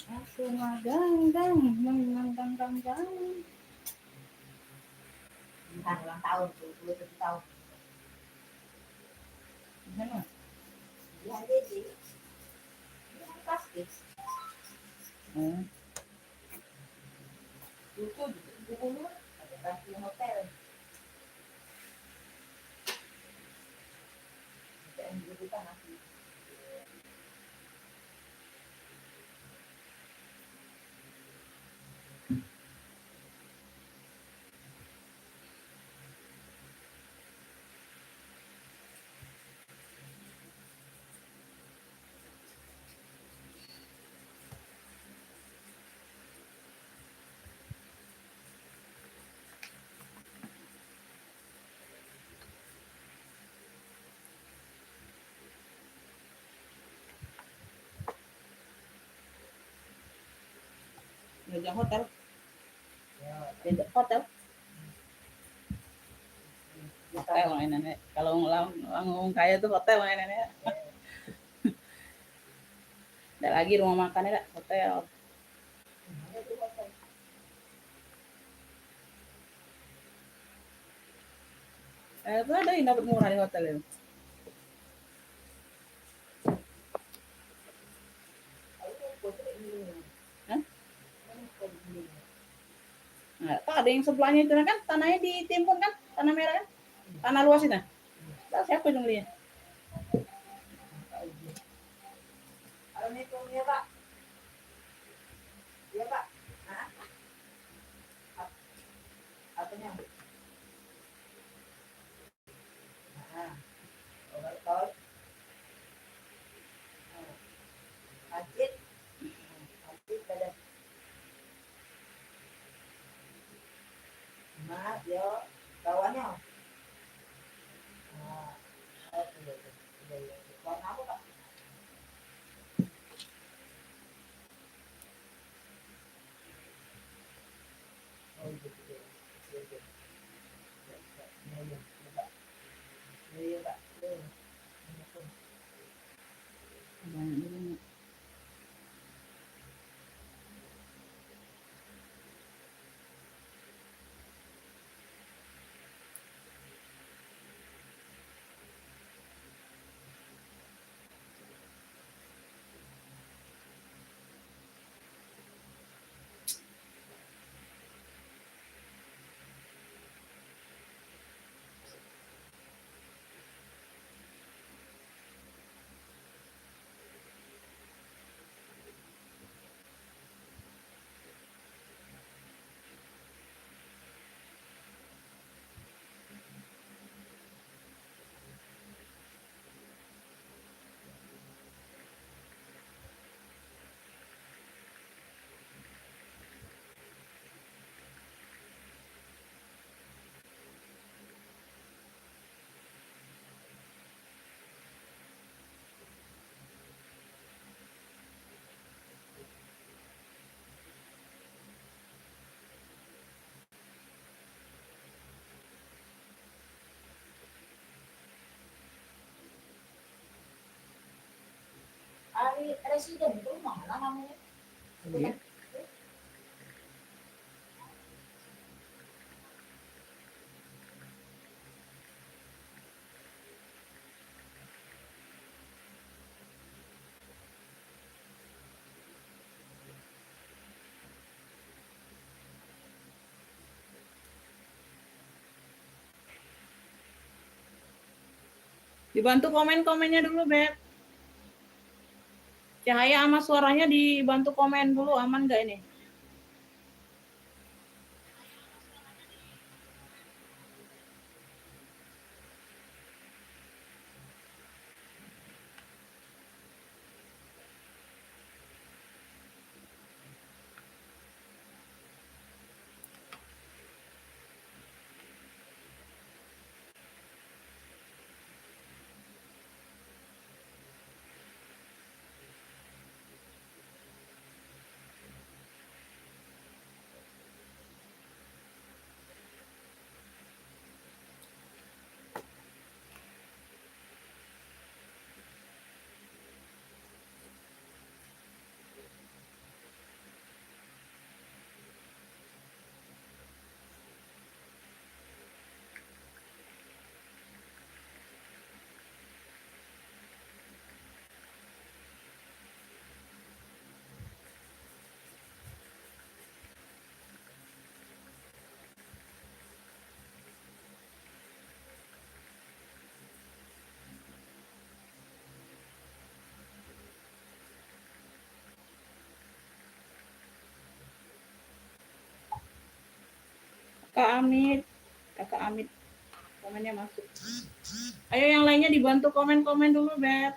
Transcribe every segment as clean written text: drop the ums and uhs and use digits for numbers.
Aku mah ganggang, gang. Bukan ulang tahun, 21 tahun. Gimana? Dia jadi pasti. Lucu dulu ada pasti hotel. Dan dulu kan aku. Ngajak hotel. Beda hotel. Hotel mainannya. Kalau ngomong kaya tuh hotel mainannya. Ada lagi rumah makannya hotel. Itu ada yang dapat murah di hotel itu. Nah, ada yang sebelahnya itu kan tanahnya ditimbun kan, tanah merah kan, tanah luas itu. Nah, siapa yang belinya? Kalau ya Pak. Iya Pak. Apanya? Overtol. Masjid. Masjid ada. Mas, yo, bawahnya. Warna apa Pak? Oh, gitu. Iya, Pak. Banyak. Ari residen itu mana namanya? Iya. Dibantu komen-komennya dulu, Beb. Cahaya sama suaranya dibantu komen dulu, aman nggak ini? Kak Amit, Kakak Amit, komennya masuk. Ayo yang lainnya dibantu komen-komen dulu, Beb.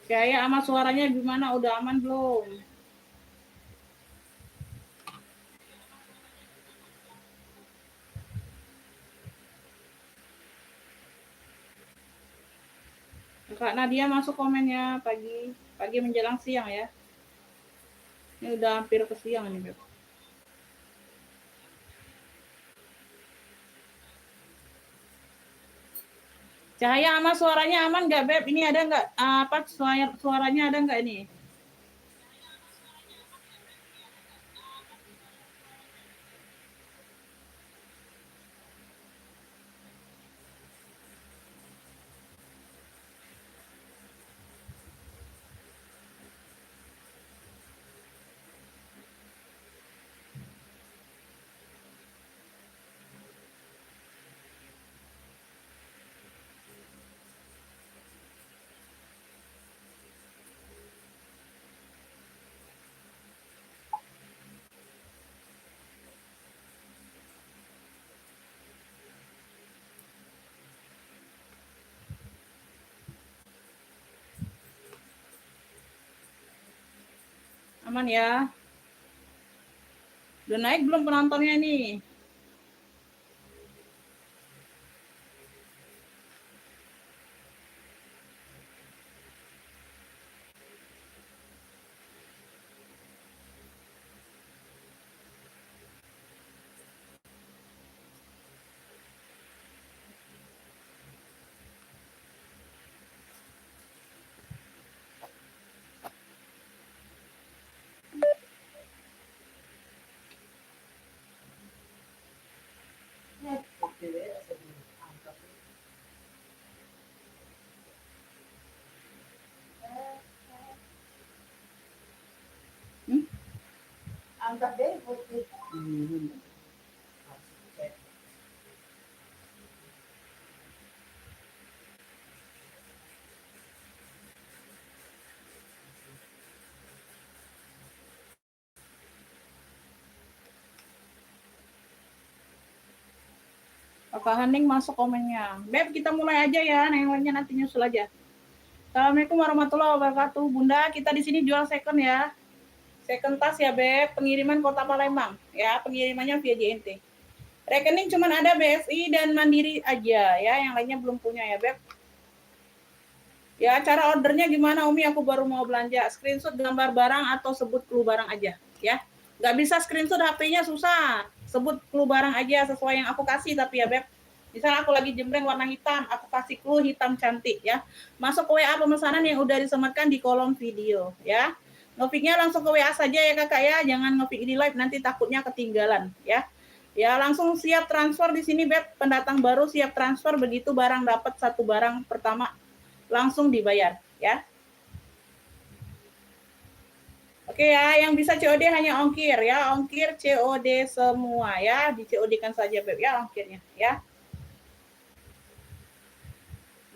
Kayak sama suaranya gimana? Udah aman belum? Kak Nadia masuk komennya pagi menjelang siang ya. Ini udah hampir ke siang nih, Beb. Cahaya sama suaranya aman nggak, Beb? Ini ada nggak apa suaranya ada nggak ini? Aman ya? Udah naik belum penontonnya nih? Angkat deh putih. Kakak Hening masuk komennya. Beb, kita mulai aja ya. Nah, yang lainnya nanti nyusul aja. Assalamualaikum warahmatullahi wabarakatuh. Bunda, kita di sini jual second ya. Second tas ya, Beb. Pengiriman Kota Palembang. Ya, pengirimannya via JNT. Rekening cuma ada BSI dan Mandiri aja ya. Yang lainnya belum punya ya, Beb. Ya, cara ordernya gimana, Umi? Aku baru mau belanja. Screenshot gambar barang atau sebut clue barang aja, ya. Nggak bisa screenshot HP-nya, susah. Sebut clue barang aja sesuai yang aku kasih, tapi ya, Beb. Misalnya aku lagi jembreng warna hitam, aku kasih clue hitam cantik, ya. Masuk ke WA pemesanan yang udah disematkan di kolom video, ya. Ngefiknya langsung ke WA saja ya, Kakak, ya. Jangan ngefik di live, nanti takutnya ketinggalan, ya. Ya, langsung siap transfer di sini, Beb. Pendatang baru siap transfer, begitu barang dapat satu barang pertama langsung dibayar ya. Oke ya, yang bisa COD hanya ongkir ya, ongkir COD semua ya, di COD kan saja Beb ya ongkirnya ya.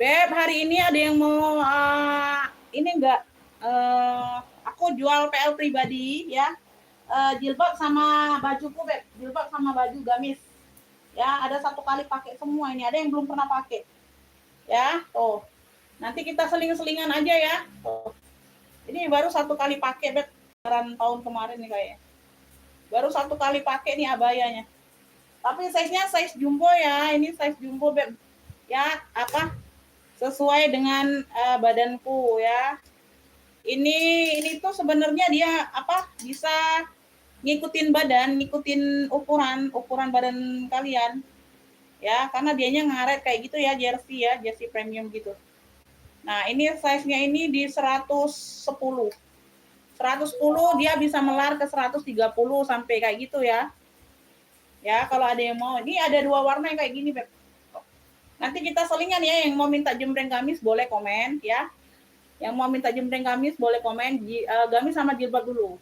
Beb, hari ini ada yang mau ini enggak aku jual PL pribadi ya. Jilbab sama bajuku Beb, jilbab sama baju gamis. Ya, ada satu kali pakai semua ini, ada yang belum pernah pakai. Ya, tuh. Nanti kita seling-selingan aja ya. Tuh. Ini baru satu kali pakai Beb. Tahun kemarin nih kayaknya. Baru satu kali pakai nih abayanya. Tapi size-nya size jumbo ya. Ini size jumbo Beb. Ya, apa? Sesuai dengan badanku ya. Ini tuh sebenarnya dia apa? Bisa ngikutin badan, ngikutin ukuran badan kalian. Ya, karena dianya ngaret kayak gitu ya, jersey premium gitu. Nah, ini size-nya ini di 110. 110 dia bisa melar ke 130 sampai kayak gitu ya. Ya, kalau ada yang mau. Ini ada dua warna yang kayak gini, Beb. Nanti kita selingan ya, yang mau minta jembreng gamis boleh komen ya. Yang mau minta jembreng gamis boleh komen gamis sama jilbab dulu.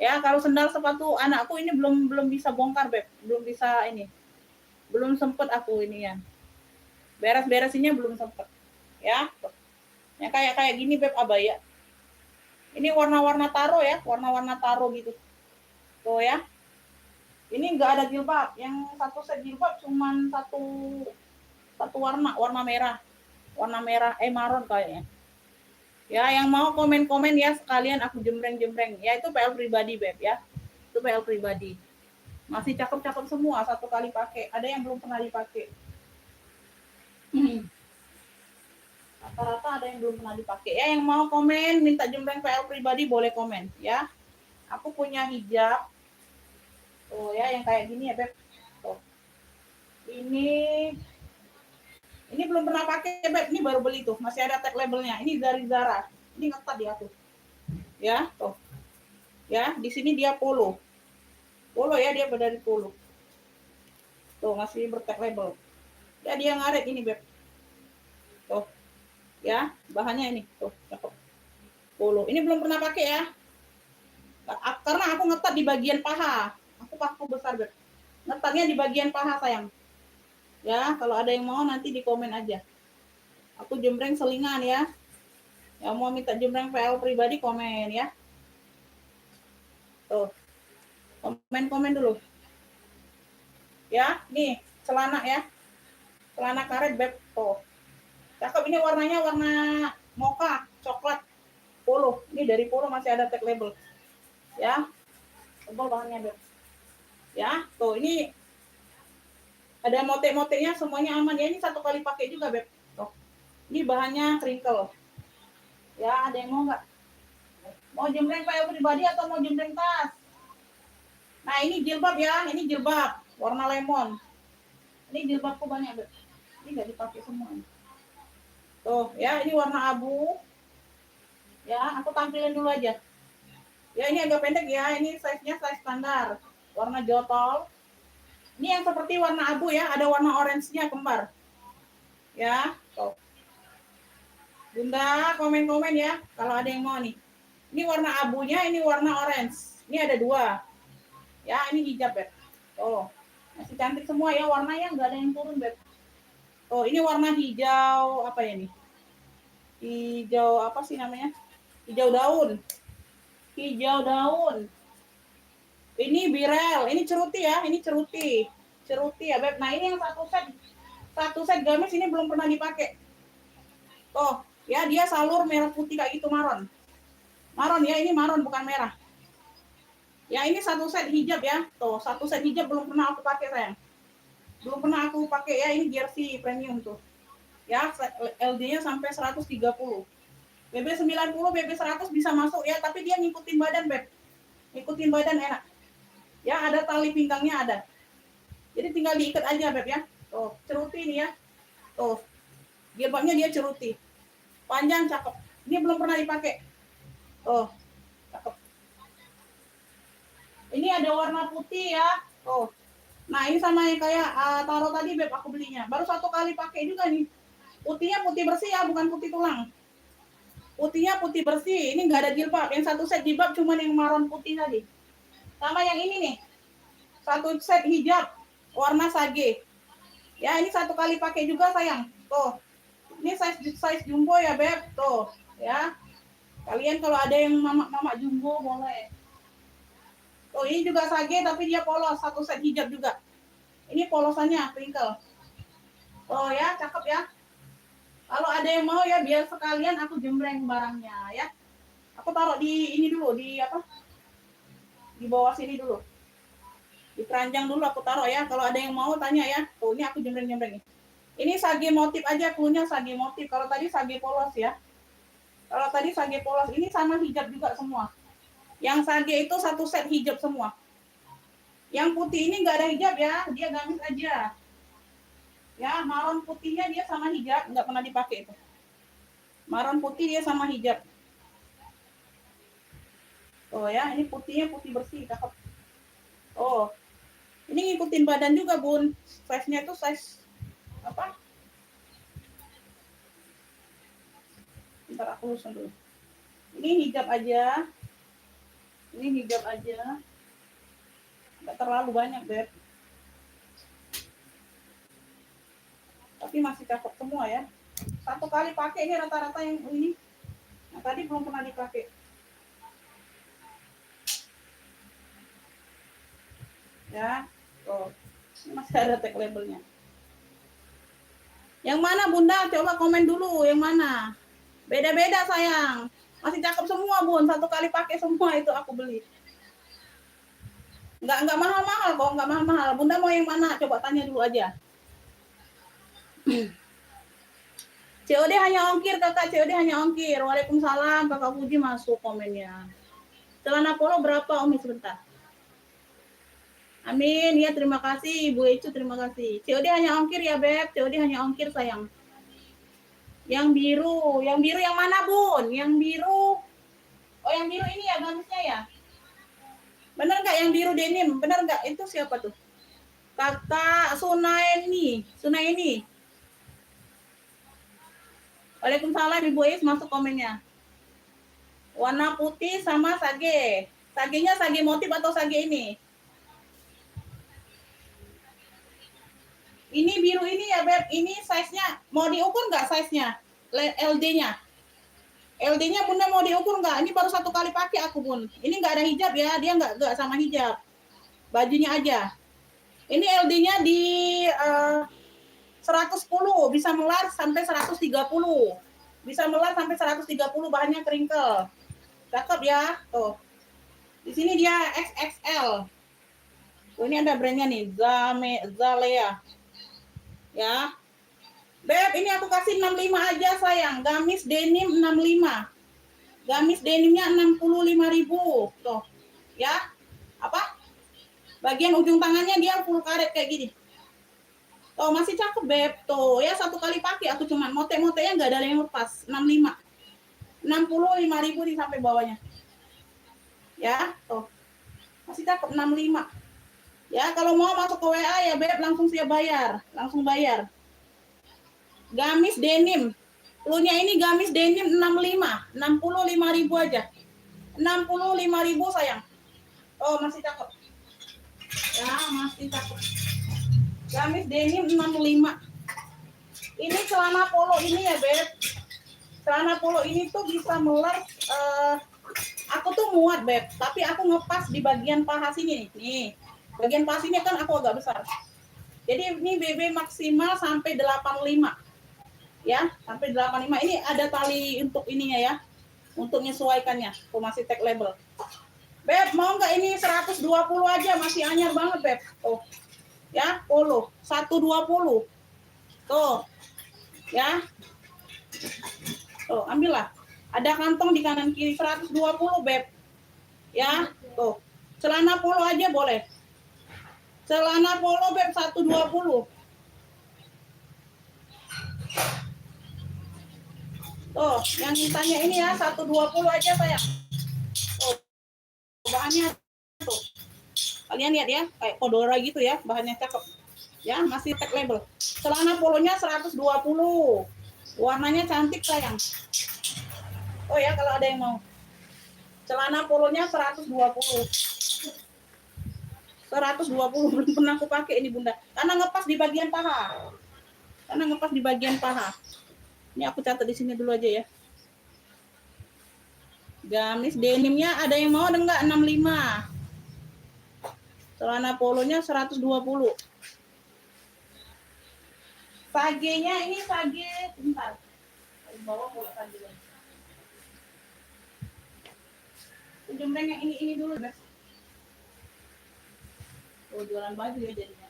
Ya, kalau sendal sepatu anakku ini belum bisa bongkar, Beb. Belum bisa ini. Belum sempet aku ini ya. Beres-beresinnya belum sempet. Ya. Yang kayak gini, Beb, abaya. Ini warna-warna taro ya, warna-warna taro gitu. Tuh ya. Ini nggak ada jilbab. Yang satu set jilbab cuman satu warna merah. Warna merah, maron kayaknya. Ya, yang mau komen-komen ya sekalian aku jembreng-jembreng. Ya itu PL pribadi, Beb ya. Itu PL pribadi. Masih cakep-cakep semua satu kali pakai. Ada yang belum pernah dipakai. Rata-rata ada yang belum pernah dipakai. Ya, yang mau komen minta jembreng PL pribadi boleh komen ya. Aku punya hijab. Tuh ya, yang kayak gini ya, Beb. Tuh. Ini belum pernah pakai, Beb. Ini baru beli tuh. Masih ada tag labelnya. Ini dari Zara. Ini ngetat di aku. Ya, tuh. Ya, di sini dia polo. Polo ya, dia dari polo. Tuh, masih bertag label. Ya, dia ngaret ini, Beb. Tuh. Ya, bahannya ini. Tuh, cakep. Polo. Ini belum pernah pakai ya. Karena aku ngetat di bagian paha. Aku paku besar, Beb. Ngetatnya di bagian paha, sayang. Ya, kalau ada yang mau nanti di komen aja. Aku jembreng selingan ya. Yang mau minta jembreng PL pribadi komen ya. Tuh. Komen-komen dulu. Ya, nih celana ya. Celana karet, Beb. Tuh. Cakep, ini warnanya warna mocha, coklat, polo. Ini dari polo masih ada tag label. Ya. Tebal bahannya, Beb. Ya, tuh ini ada motif-motifnya semuanya aman ya. Ini satu kali pakai juga, Beb. Tuh. Ini bahannya crinkle. Ya, ada yang mau nggak? Mau jembreng PL pribadi atau mau jembreng tas? Nah, ini jilbab ya. Ini jilbab warna lemon. Ini jilbabku banyak, Beb. Ini nggak dipakai semua. Tuh, ya ini warna abu. Ya, aku tampilin dulu aja. Ya, ini agak pendek ya. Ini size-nya size standar. Warna jotol. Ini yang seperti warna abu ya. Ada warna orange-nya kembar. Ya, tuh. Bunda, komen-komen ya. Kalau ada yang mau nih. Ini warna abunya, ini warna orange. Ini ada dua. Ya, ini hijab, Beb. Tuh. Masih cantik semua ya. Warnanya nggak ada yang turun, Beb. Oh, ini warna hijau apa ya nih? Hijau apa sih namanya? Hijau daun. Hijau daun. Ini birel, ini ceruti ya, ini ceruti. Ceruti ya, Beb. Nah, ini yang satu set gamis ini belum pernah dipakai. Tuh, ya dia salur merah putih kayak gitu maron. Maron ya, ini maron bukan merah. Ya, ini satu set hijab ya. Tuh, satu set hijab belum pernah aku pakai, sayang. Belum pernah aku pakai ya, ini jersey premium tuh. Ya, LD-nya sampai 130. BB 90, BB 100 bisa masuk ya, tapi dia ngikutin badan, Beb. Ngikutin badan enak. Ya, ada tali pinggangnya ada. Jadi tinggal diikat aja, Beb ya. Tuh, ceruti ini ya. Tuh. Jilbabnya dia ceruti. Panjang cakep. Ini belum pernah dipakai. Tuh. Cakep. Ini ada warna putih ya. Tuh. Nah, ini sama yang kayak taruh tadi, Beb, aku belinya. Baru satu kali pakai juga nih. Putihnya putih bersih ya, bukan putih tulang. Putihnya putih bersih. Ini nggak ada jilbab. Yang satu set jilbab cuma yang maron putih tadi. Sama yang ini nih. Satu set hijab warna sage. Ya, ini satu kali pakai juga, sayang. Tuh. Ini size jumbo ya, Beb. Tuh, ya. Kalian kalau ada yang mama jumbo boleh. Tuh, ini juga sage tapi dia polos, satu set hijab juga. Ini polosannya crinkle. Oh ya, cakep ya. Kalau ada yang mau ya biar sekalian aku jembreng barangnya ya. Aku taruh di ini dulu, di apa? Di bawah sini dulu. Di keranjang dulu aku taruh ya. Kalau ada yang mau tanya ya. Tuh, ini aku jembreng-jembreng. Ini sage motif aja, punya sage motif. Kalau tadi sage polos ya. Kalau tadi sage polos, ini sama hijab juga semua. Yang sage itu satu set hijab semua. Yang putih ini nggak ada hijab ya, dia gamis aja. Ya, maron putihnya dia sama hijab, nggak pernah dipakai itu. Maron putih dia sama hijab. Oh ya, ini putihnya putih bersih, cakep. Oh, ini ngikutin badan juga, Bun. Size-nya itu size apa? Bentar aku lurusin dulu. Ini hijab aja. Ini hijab aja. Nggak terlalu banyak, Beb. Tapi masih cakep semua ya. Satu kali pakai ini rata-rata yang ini. Nah, tadi belum pernah dipakai. Ya, tuh. Ini masih ada tag labelnya. Yang mana Bunda? Coba komen dulu yang mana. Beda-beda sayang. Masih cakep semua Bun. Satu kali pakai semua itu aku beli. Nggak mahal-mahal kok, nggak mahal-mahal. Bunda mau yang mana? Coba tanya dulu aja. COD hanya ongkir kakak, COD hanya ongkir. Waalaikumsalam, kakak Puji masuk komennya. Celana polo berapa Umi sebentar? Amin, ya terima kasih Ibu Ecu, terima kasih. COD hanya ongkir ya Beb, COD hanya ongkir sayang. Yang biru yang mana Bun? Yang biru, oh yang biru ini ya gamisnya ya? Bener nggak yang biru denim? Bener nggak? Itu siapa tuh? Kakak Sunaini. Waalaikumsalam Ibu Is, masuk komennya. Warna putih sama sage. Sagenya sage motif atau sage ini? Ini biru ini ya Beb, ini size-nya mau diukur nggak size-nya? LD-nya. LD-nya Bunda mau diukur nggak? Ini baru satu kali pakai aku Bun. Ini nggak ada hijab ya, dia nggak sama hijab. Bajunya aja. Ini LD-nya di 110, bisa melar sampai 130. Bisa melar sampai 130, bahannya keringkel. Cakep ya, tuh. Di sini dia XXL. Oh, ini ada brandnya nih, Zalea. Ya. Beb, ini aku kasih 65 aja sayang. Gamis denim 65. Gamis denimnya 65.000. Tuh. Ya. Apa? Bagian ujung tangannya dia full karet kayak gini. Tuh, masih cakep Beb. Tuh, ya satu kali pakai aku cuman motek-moteknya enggak ada yang lepas. 65. 65.000 di sampai bawahnya. Ya, tuh. Masih cakep 65. Ya, kalau mau masuk ke WA ya Beb, langsung siap bayar. Langsung bayar. Gamis denim. Lunya ini gamis denim 65. 65.000 aja. 65.000 sayang. Oh, masih cakep. Ya, masih cakep. Gamis denim 65. Ini celana polo ini ya, Beb. Celana polo ini tuh bisa melar aku tuh muat, Beb, tapi aku ngepas di bagian paha sini nih. Bagian paha sini kan aku agak besar. Jadi ini BB maksimal sampai 85. Ya, sampai 85. Ini ada tali untuk ininya ya. Untuk menyesuaikannya. Tuh masih tag label. Beb, mau nggak ini 120 aja, masih anyar banget, Beb. Tuh. Ya, polo 120. Tuh. Ya. Tuh, ambillah. Ada kantong di kanan kiri 120, Beb. Ya, tuh. Celana polo aja boleh. Celana polo Beb 120. Tuh, yang tanya ini ya 120 aja sayang. Tuh, bahannya tuh. Kalian lihat ya, kayak Kodora gitu ya, bahannya cakep. Ya, masih tag label. Celana polonya 120. Warnanya cantik sayang. Oh ya, kalau ada yang mau. Celana polonya 120. 120 belum pernah aku pakai ini Bunda. Karena ngepas di bagian paha. Ini aku catat di sini dulu aja ya. Gamis denimnya ada yang mau ada enggak? 65. Celana polonya 120. Sagenya ini sage bentar. Bawa bola sage. Jembreng yang ini dulu, Bes. Oh, jualan baju ya jadinya.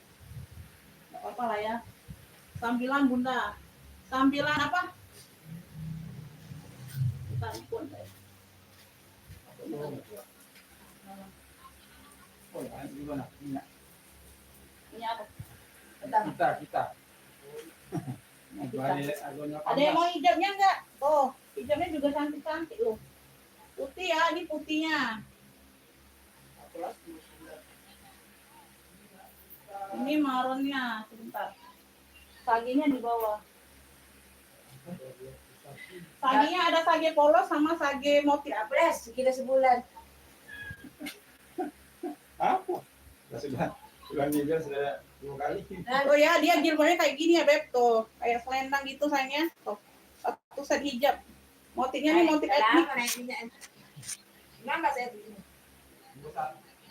Enggak apa-apa lah ya. Sambilan Bunda. Sambilan apa? Kita ikut. Oh, gimana? Ini apa? Kita. Ada yang mau hijabnya enggak? Oh, hijabnya juga cantik-cantik loh. Putih ya, ini putihnya. Ini marunnya, sebentar. Sagenya di bawah. Sagenya ada sage polos sama sage motif. Apres, kita sebulan. Apa? Sudah juga sudah 2 kali. Oh ya, dia jilbabnya kayak gini ya, Beb. Tuh, kayak selendang gitu sayangnya. Tuh, satu set hijab. Motifnya nih motif etnik. Kenapa saya begini?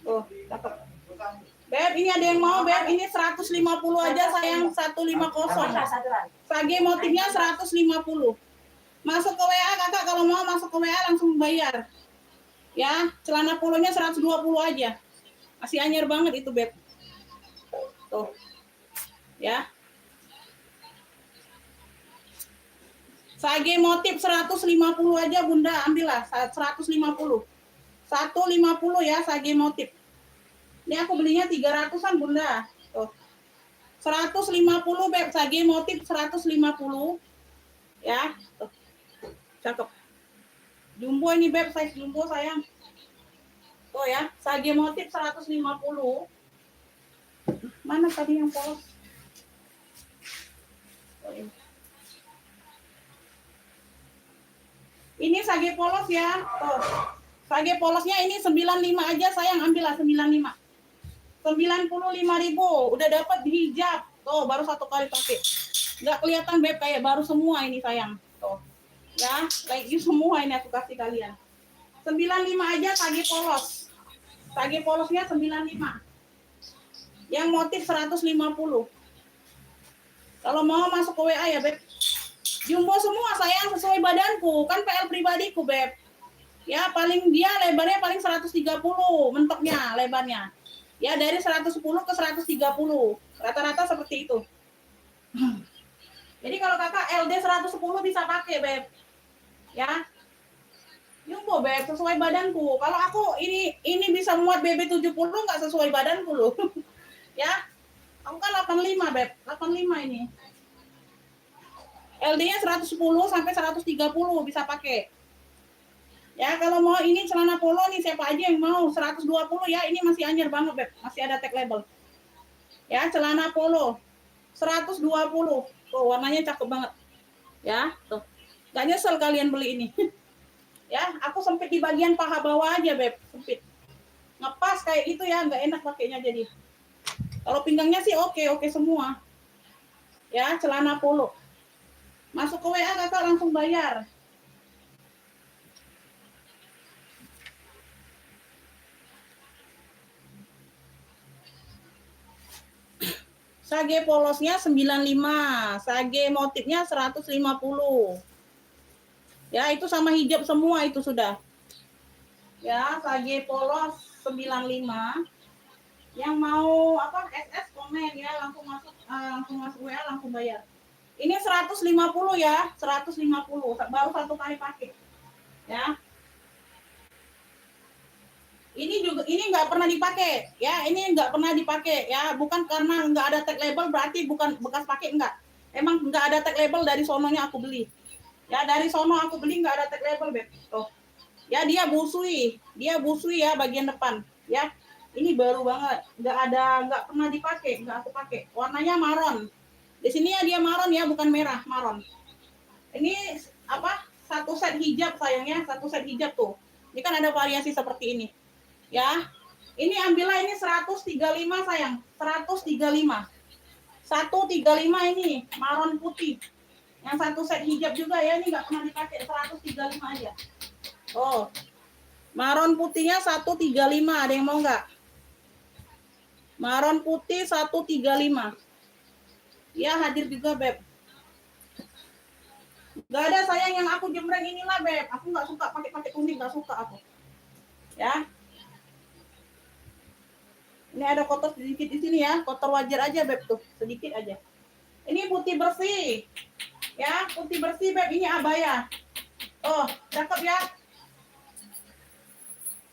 Tuh, cakep. Beb, ini ada yang mau, Beb. Ini 150 aja sayang, 150. Satu lagi. Sage motifnya 150. Masuk ke WA Kakak, kalau mau masuk ke WA langsung bayar. Ya, celana polonya 120 aja. Masih anyer banget itu, Beb. Tuh. Ya. Sage motif 150 aja Bunda, ambillah 150. 150 ya sage motif. Ini aku belinya 300-an Bunda. Tuh. 150 Beb, sage motif 150. Ya, tuh. Cakep. Jumbo ini Beb, size jumbo sayang. Tuh ya, sage motif 150. Mana tadi yang polos? Oh, ini sage polos ya. Tuh. Sage polosnya ini 95 aja sayang, ambillah 95. 95.000 udah dapat hijab. Tuh, baru satu kali pakai. Nggak kelihatan Beb, kayak baru semua ini sayang. Tuh. Ya, like you semua ini aku kasih kalian. 95 aja sage polos. Sage polosnya 95. Yang motif 150. Kalau mau masuk ke WA ya, Beb. Jumbo semua sayang, sesuai badanku. Kan PL pribadiku, Beb. Ya, paling dia lebarnya paling 130 mentoknya lebarnya. Ya, dari 110 ke 130. Rata-rata seperti itu. Jadi kalau Kakak LD 110 bisa pakai, Beb. Ya. Jumbo, Beb, sesuai badanku. Kalau aku ini bisa muat BB 70 nggak sesuai badanku loh. Ya. Aku kan 85, Beb. 85 ini. LD-nya 110 sampai 130 bisa pakai. Ya, kalau mau ini celana polo nih siapa aja yang mau 120 ya, ini masih anyer banget, Beb. Masih ada tag label. Ya, celana polo 120. Tuh, warnanya cakep banget. Ya, tuh. Gak nyesel kalian beli ini. Ya, aku sempit di bagian paha bawah aja, Beb. Sempit. Ngepas kayak itu ya, nggak enak pakainya jadi. Kalau pinggangnya sih oke semua. Ya, celana polo. Masuk ke WA Kakak langsung bayar. Sage polosnya 95, sage motifnya 150. Ya, itu sama hijab semua itu sudah. Ya, sage polos 95. Yang mau apa SS komen ya, langsung masuk WA langsung bayar. Ini 150 ya, 150. Baru satu kali pakai. Ya. Ini juga nggak pernah dipakai ya, ini nggak pernah dipakai ya, bukan karena nggak ada tag label berarti bukan bekas pakai, enggak. Emang nggak ada tag label, dari sononya aku beli. Ya, dari sono aku beli nggak ada tag label, Beb. Tuh. Ya, dia busui ya bagian depan ya. Ini baru banget, nggak pernah dipakai, nggak aku pakai. Warnanya maron. Di sini ya dia maron ya, bukan merah, maron. Ini apa? Satu set hijab sayangnya, satu set hijab tuh. Ini kan ada variasi seperti ini. Ya. Ini ambillah ini 135 sayang, 135. 135 ini maron putih. Yang satu set hijab juga ya, ini nggak pernah dipakai, 135 aja. Oh. Maron putihnya 135, ada yang mau nggak? Maron putih 135. Ya, hadir juga, Beb. Gak ada sayang yang aku jembreng inilah, Beb. Aku nggak suka pakai kuning, nggak suka aku. Ya. Ini ada kotor sedikit di sini ya, kotor wajar aja, Beb, tuh, sedikit aja. Ini putih bersih. Ya, putih bersih, Beb, ini abaya. Oh, cakep ya.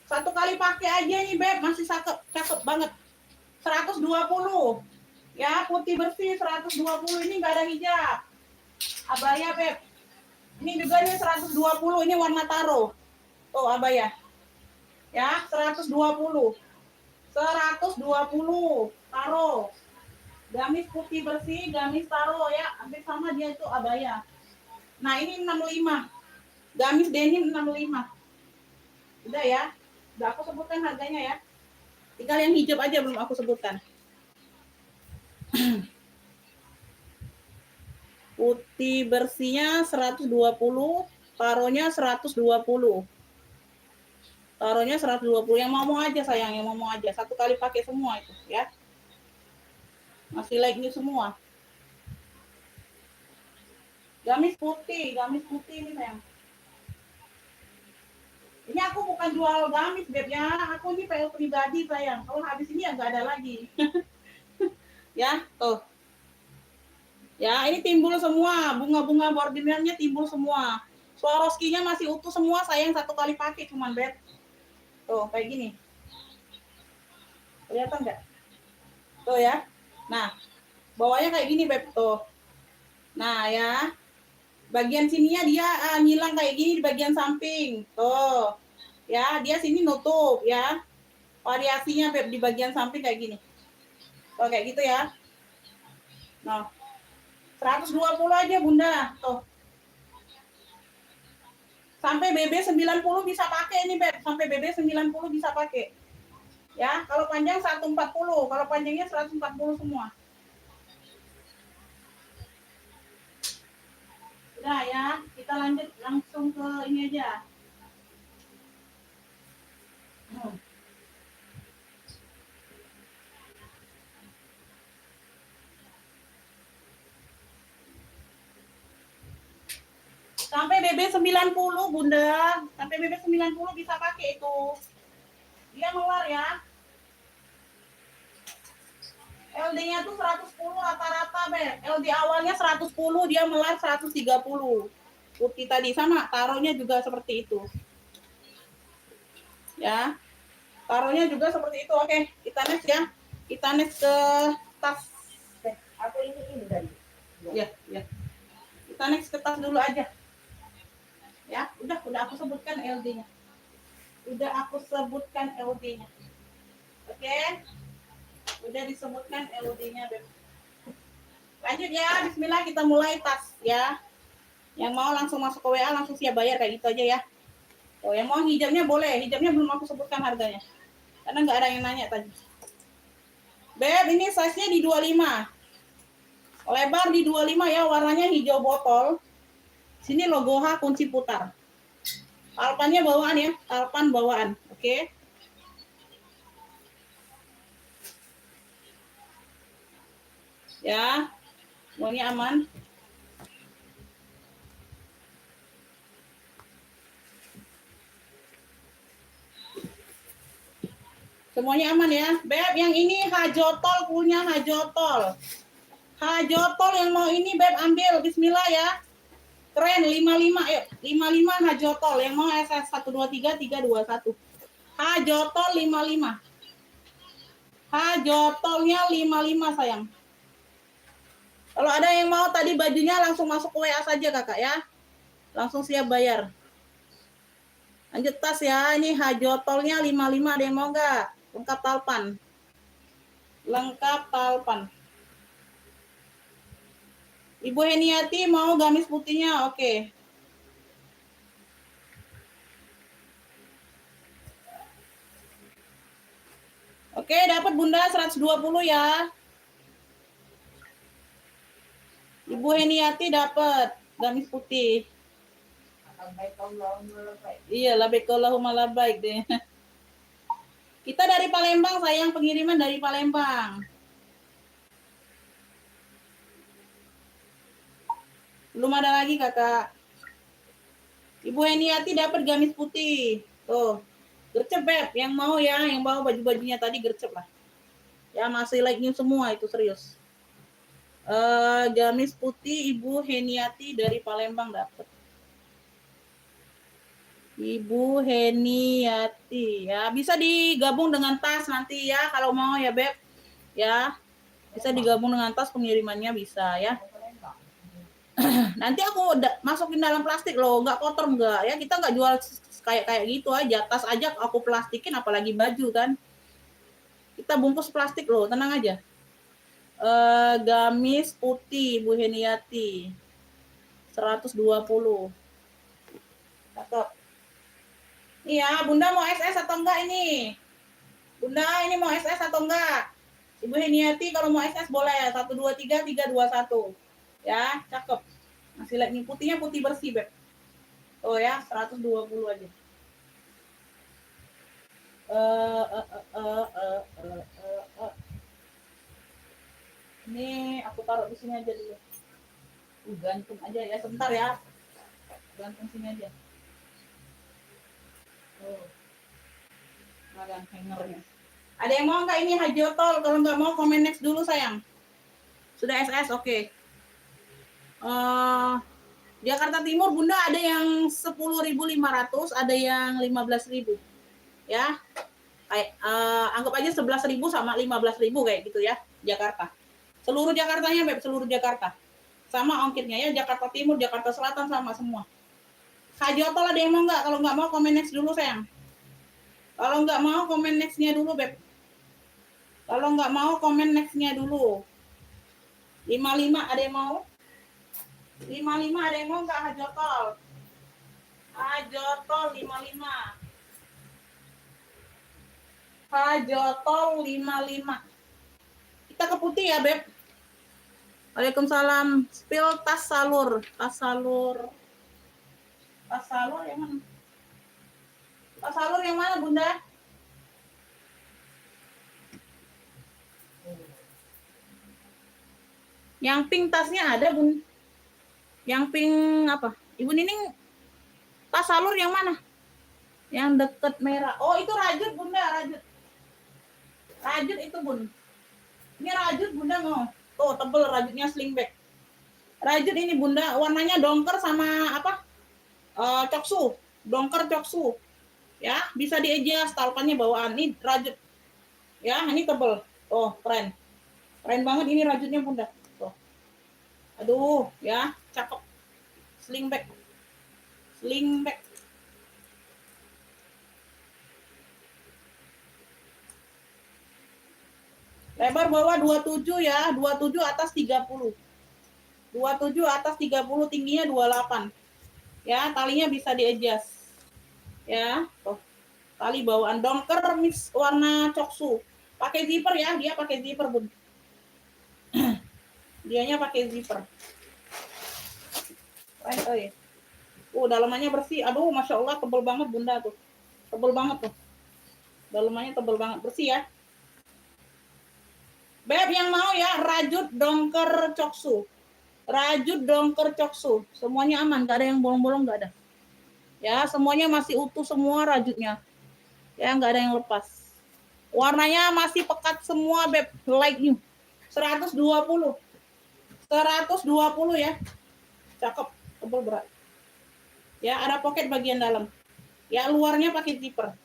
Satu kali pakai aja nih, Beb, masih cakep banget. 120. Ya, putih bersih 120, ini nggak ada hijab. Abaya, Beb. Ini juga nih 120, ini warna taro. Tuh, abaya. Ya, 120. 120 taro. Gamis putih bersih, gamis taro ya, hampir sama dia itu abaya. Nah, ini 65. Gamis denim 65. Udah ya. Udah aku sebutkan harganya ya. Tinggal yang hijab aja belum aku sebutkan. Putih bersihnya 120, taronya 120. Taruhnya 120. Yang mau aja sayang, yang mau aja. Satu kali pakai semua itu ya. Masih like new semua. Gamis putih ini sayang. Ini aku bukan jual gamis, Beb ya. Aku ini PL pribadi sayang. Kalau habis ini ya nggak ada lagi. Ya, tuh. Ya, ini timbul semua. Bunga-bunga bordirnya timbul semua. Swarovski-nya masih utuh semua sayang, satu kali pakai cuman, Beb. Tuh, kayak gini. Kelihatan nggak? Tuh ya. Nah, bawahnya kayak gini, Beb. Tuh. Nah, ya. Bagian sininya dia ngilang kayak gini di bagian samping. Tuh. Ya, dia sini nutup ya. Variasinya Beb di bagian samping kayak gini. Tuh, kayak gitu ya. Nah, 120 aja Bunda. Tuh. Sampai BB 90 bisa pakai ini, Beb. Sampai BB 90 bisa pakai. Ya, kalau panjang 140, kalau panjangnya 140 semua. Udah ya, kita lanjut langsung ke ini aja. Sampai BB 90 Bunda, sampai BB 90 bisa pakai itu. Dia melar ya. LD-nya tuh 110 rata-rata, Beb. LD awalnya 110, dia melar 130. Putih tadi sama, taruhnya juga seperti itu. Ya. Taruhnya juga seperti itu. Oke, kita next ya. Kita next ke tas. Aku ini tadi. Ya, ya. Kita next ke tas dulu aja. Ya, udah aku sebutkan LD-nya. Udah aku sebutkan LD-nya. Oke. Udah disebutkan LD-nya, Beb. Lanjut ya, bismillah kita mulai tas ya. Yang mau langsung masuk ke WA langsung siap bayar kayak gitu aja ya. Oh, yang mau hijabnya boleh, hijabnya belum aku sebutkan harganya. Karena nggak ada yang nanya tadi. Beb, ini size-nya di 25. Lebar di 25 ya, warnanya hijau botol. Sini logo H kunci putar. Alpannya bawaan ya, alpan bawaan. Oke. Ya. Semuanya aman. Semuanya aman ya. Beb, yang ini hajotol punya hajotol. Hajotol yang mau ini Beb ambil. Bismillah ya. Keren 55 yuk. 55 hajotol yang mau SS 123 321. Hajotol 55. Hajotolnya 55 sayang. Kalau ada yang mau tadi bajunya langsung masuk ke WA saja Kakak ya. Langsung siap bayar. Lanjut tas ya. Ini hajotolnya 55, ada yang mau enggak? Lengkap talpan. Lengkap talpan. Ibu Heniati mau gamis putihnya? Oke. Oke, dapat Bunda 120 ya. Ibu Heniati dapat gamis putih. Iya, labaikallahu malabaik deh. Kita dari Palembang, sayang, pengiriman dari Palembang. Belum ada lagi, Kakak. Ibu Heniati dapat gamis putih. Tuh. Gercep, Beb. Yang mau ya, yang bawa baju-bajunya tadi gercep lah. Ya, masih like new semua itu, serius. Gamis putih Ibu Heniati dari Palembang dapat. Ibu Heniati ya, bisa digabung dengan tas nanti ya kalau mau ya Beb ya, bisa digabung dengan tas pengirimannya bisa ya. Nanti aku masukin dalam plastik loh, nggak kotor nggak ya, kita nggak jual kayak gitu aja, tas aja aku plastikin apalagi baju kan, kita bungkus plastik loh, tenang aja. Gamis putih Bu Heniati 120. Cakep. Iya, Bunda mau SS atau enggak ini? Bunda ini mau SS atau enggak? Ibu Heniati kalau mau SS boleh 123 321. Ya, cakep. Masih lagi putihnya putih bersih, Beb. Oh ya, 120 aja. Eh, eh, eh, eh, eh, eh. Ini aku taruh di sini aja dulu. Gantung aja ya, sebentar ya. Gantung sini aja. Oh, ada hangernya. Ada yang mau nggak ini hajotol? Kalau nggak mau komen next dulu sayang. Sudah SS, oke. Jakarta Timur Bunda ada yang 10.500, ada yang 15.000. Ya. Kayak anggap aja 11.000 sama 15.000 kayak gitu ya, Jakarta. Seluruh Jakartanya, Beb, seluruh Jakarta. Sama ongkirnya ya, Jakarta Timur, Jakarta Selatan sama semua. Hajotol ada yang mau nggak? Kalau nggak mau komen next dulu sayang. Kalau nggak mau komen nextnya dulu, Beb. Kalau nggak mau komen nextnya dulu. 55 ada yang mau? 55 ada yang mau nggak hajotol? Hajotol 55. Hajotol 55. Kita ke putih ya, Beb. Waalaikumsalam. Spill tas salur. Tas salur. Tas salur yang mana? Tas salur yang mana, Bunda? Yang pink tasnya ada, Bun. Yang pink apa? Ibu Nining tas salur yang mana? Yang deket merah. Oh, itu rajut, Bunda, rajut. Rajut itu, Bun. Ini rajut, Bunda mau. Tuh, tebel rajutnya slingback. Rajut ini, Bunda, warnanya dongker sama apa? Coksu. Dongker coksu. Ya, bisa diejas talpannya bawaan. Ini rajut. Ya, ini tebel. Oh, keren. Keren banget ini rajutnya, Bunda. Tuh. Aduh, ya, cakep. Slingback. Slingback. Lebar bawah 27 ya, 27 atas 30. 27 atas 30, tingginya 28. Ya, talinya bisa di-adjust. Ya, tuh. Tali bawaan dongker mix warna coksu. Pakai zipper ya, dia pakai zipper, Bun. Dianya pakai zipper. Right, dalamannya bersih. Aduh, Masya Allah, tebel banget, Bunda tuh. Tebel banget tuh. Dalamannya tebel banget, bersih ya. Beb yang mau ya, rajut dongker coksu. Rajut dongker coksu. Semuanya aman, gak ada yang bolong-bolong, gak ada. Ya, semuanya masih utuh semua rajutnya. Ya, gak ada yang lepas. Warnanya masih pekat semua, Beb. Like you. 120. 120 ya. Cakep, tebal berat. Ya, ada pocket bagian dalam. Ya, luarnya pakai zipper.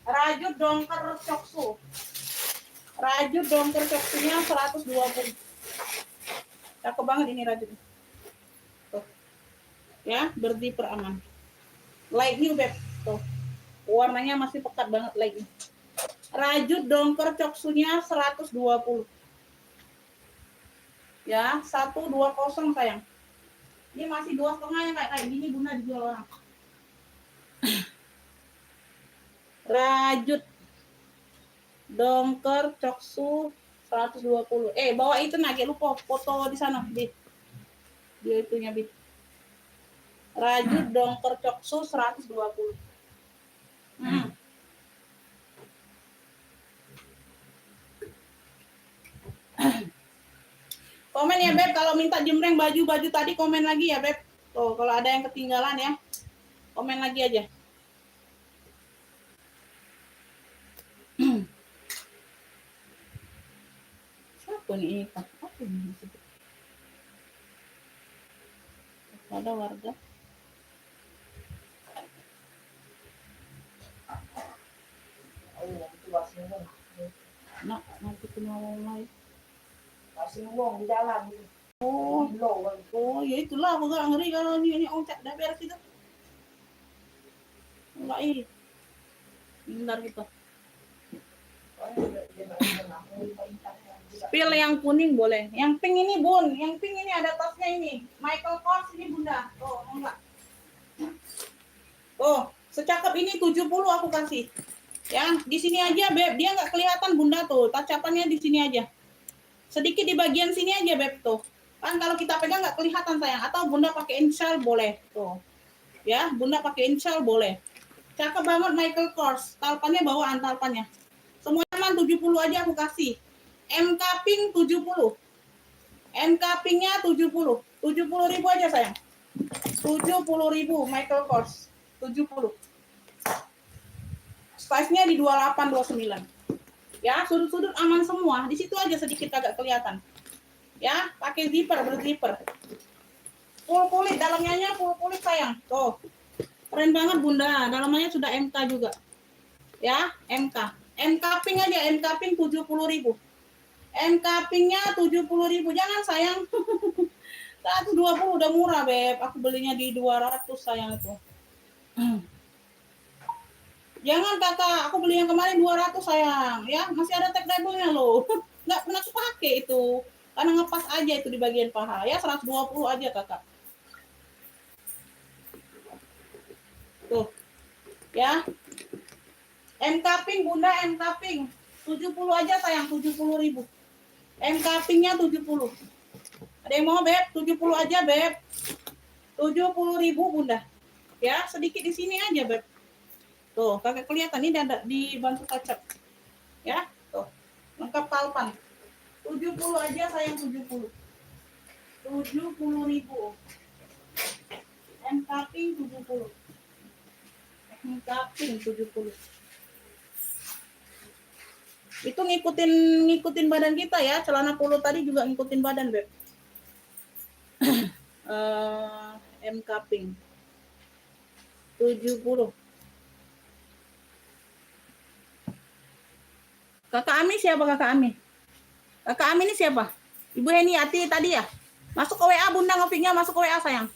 Rajut dongker coksu. Rajut dongker coksunya 120. Cakep banget ini rajutnya. Tuh. Ya, berzipper aman. Like new, Beb. Tuh. Warnanya masih pekat banget like new. Rajut dongker coksunya 120. Ya, 120 sayang. Ini masih 2,5 ya kayak gini, Bunda dijual orang. Rajut dongker coksu 120. Bawa itu nage lupa foto di sana, Bit. Dia itunya, Bit. Rajut dongker coksu 120. Komen ya, Beb, kalau minta jembreng baju-baju tadi komen lagi ya, Beb. Tuh, kalau ada yang ketinggalan ya. Komen lagi aja. Siapa nih? Apa ini? Ada warga. Nak, nanti kena mulai. Masih ngomong di dalam. Oh, ya itulah aku gak ngeri kalau ini oncak dah beres itu. Enggak ini. Bentar kita. Spill yang kuning boleh. Yang pink ini, Bun. Yang pink ini ada tasnya ini. Michael Kors ini, Bunda. Oh, enggak. Oh, secakep ini 70 aku kasih. Ya, di sini aja, Beb. Dia nggak kelihatan, Bunda tuh. Tacapannya di sini aja. Sedikit di bagian sini aja, Beb tuh. Kan kalau kita pegang nggak kelihatan sayang. Atau Bunda pakai insel boleh tuh. Ya, Bunda pakai insel boleh. Cakep banget Michael Kors. Talpannya bawaan talpannya. Semua aman 70 aja aku kasih. MK Pink 70. MK Pinknya 70. 70.000 aja sayang. 70.000 Michael Kors. 70. Size-nya di 28 29. Ya, sudut-sudut aman semua. Di situ aja sedikit agak kelihatan. Ya, pakai zipper, berzipper. Full kulit, dalamnya full kulit sayang. Tuh. Keren banget Bunda, dalamnya sudah MK juga. Ya, MK. MK Pink aja, MK Pink 70.000. MK Pinknya 70.000. Jangan sayang. 120 udah murah, Beb. Aku belinya di 200 sayang itu. Jangan kakak, aku beli yang kemarin 200 sayang. Ya, masih ada tag labelnya loh. Nggak pernah aku pakai itu. Karena ngepas aja itu di bagian paha. Ya, 120 aja kakak. Tuh. Ya. MK Pink Bunda, MK Pink 70 aja sayang, 70.000. MK Pinknya 70. Ada yang mau Beb? 70 aja Beb. 70.000 Bunda. Ya, sedikit di sini aja Beb. Tuh, kakak kelihatan ini ada di bantu kaca. Ya, tuh. Lengkap talpan. 70 aja sayang, 70. 70.000. MK Pink 70. MK Pink 70. Itu ngikutin badan kita ya. Celana polo tadi juga ngikutin badan, Beb. MK Pink 70. Kakak Ami siapa Kakak Ami? Kakak Ami ini siapa? Ibu Heniati tadi ya? Masuk ke WA Bunda ngepicknya, masuk ke WA sayang.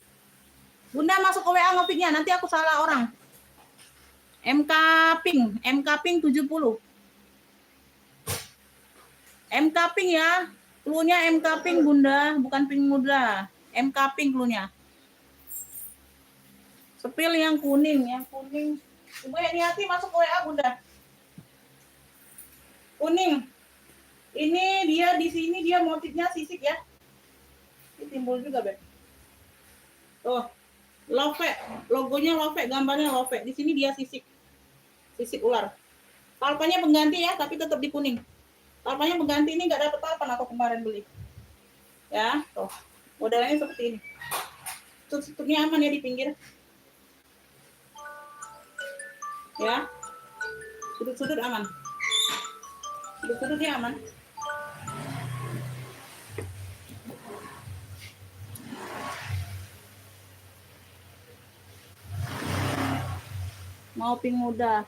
Bunda masuk ke WA ngepicknya, nanti aku salah orang. MK Pink 70. MK Pink ya, cluenya MK Pink Bunda, bukan pink muda. MK Pink cluenya. Sepil yang kuning. Ibu Heniati masuk ke WA Bunda. Kuning. Ini dia di sini dia motifnya sisik ya. Ini timbul juga, Beb. Tuh. Love, logonya Love, gambarnya Love. Di sini dia sisik. Sisik ular. Talpannya pengganti ya, tapi tetap di kuning. Talpannya pengganti ini nggak dapet talpan aku kemarin beli. Ya, tuh. Modelnya seperti ini. Tutupnya aman ya di pinggir. Ya. Sudut-sudut aman. Sudut-sudutnya aman. Mau pink muda.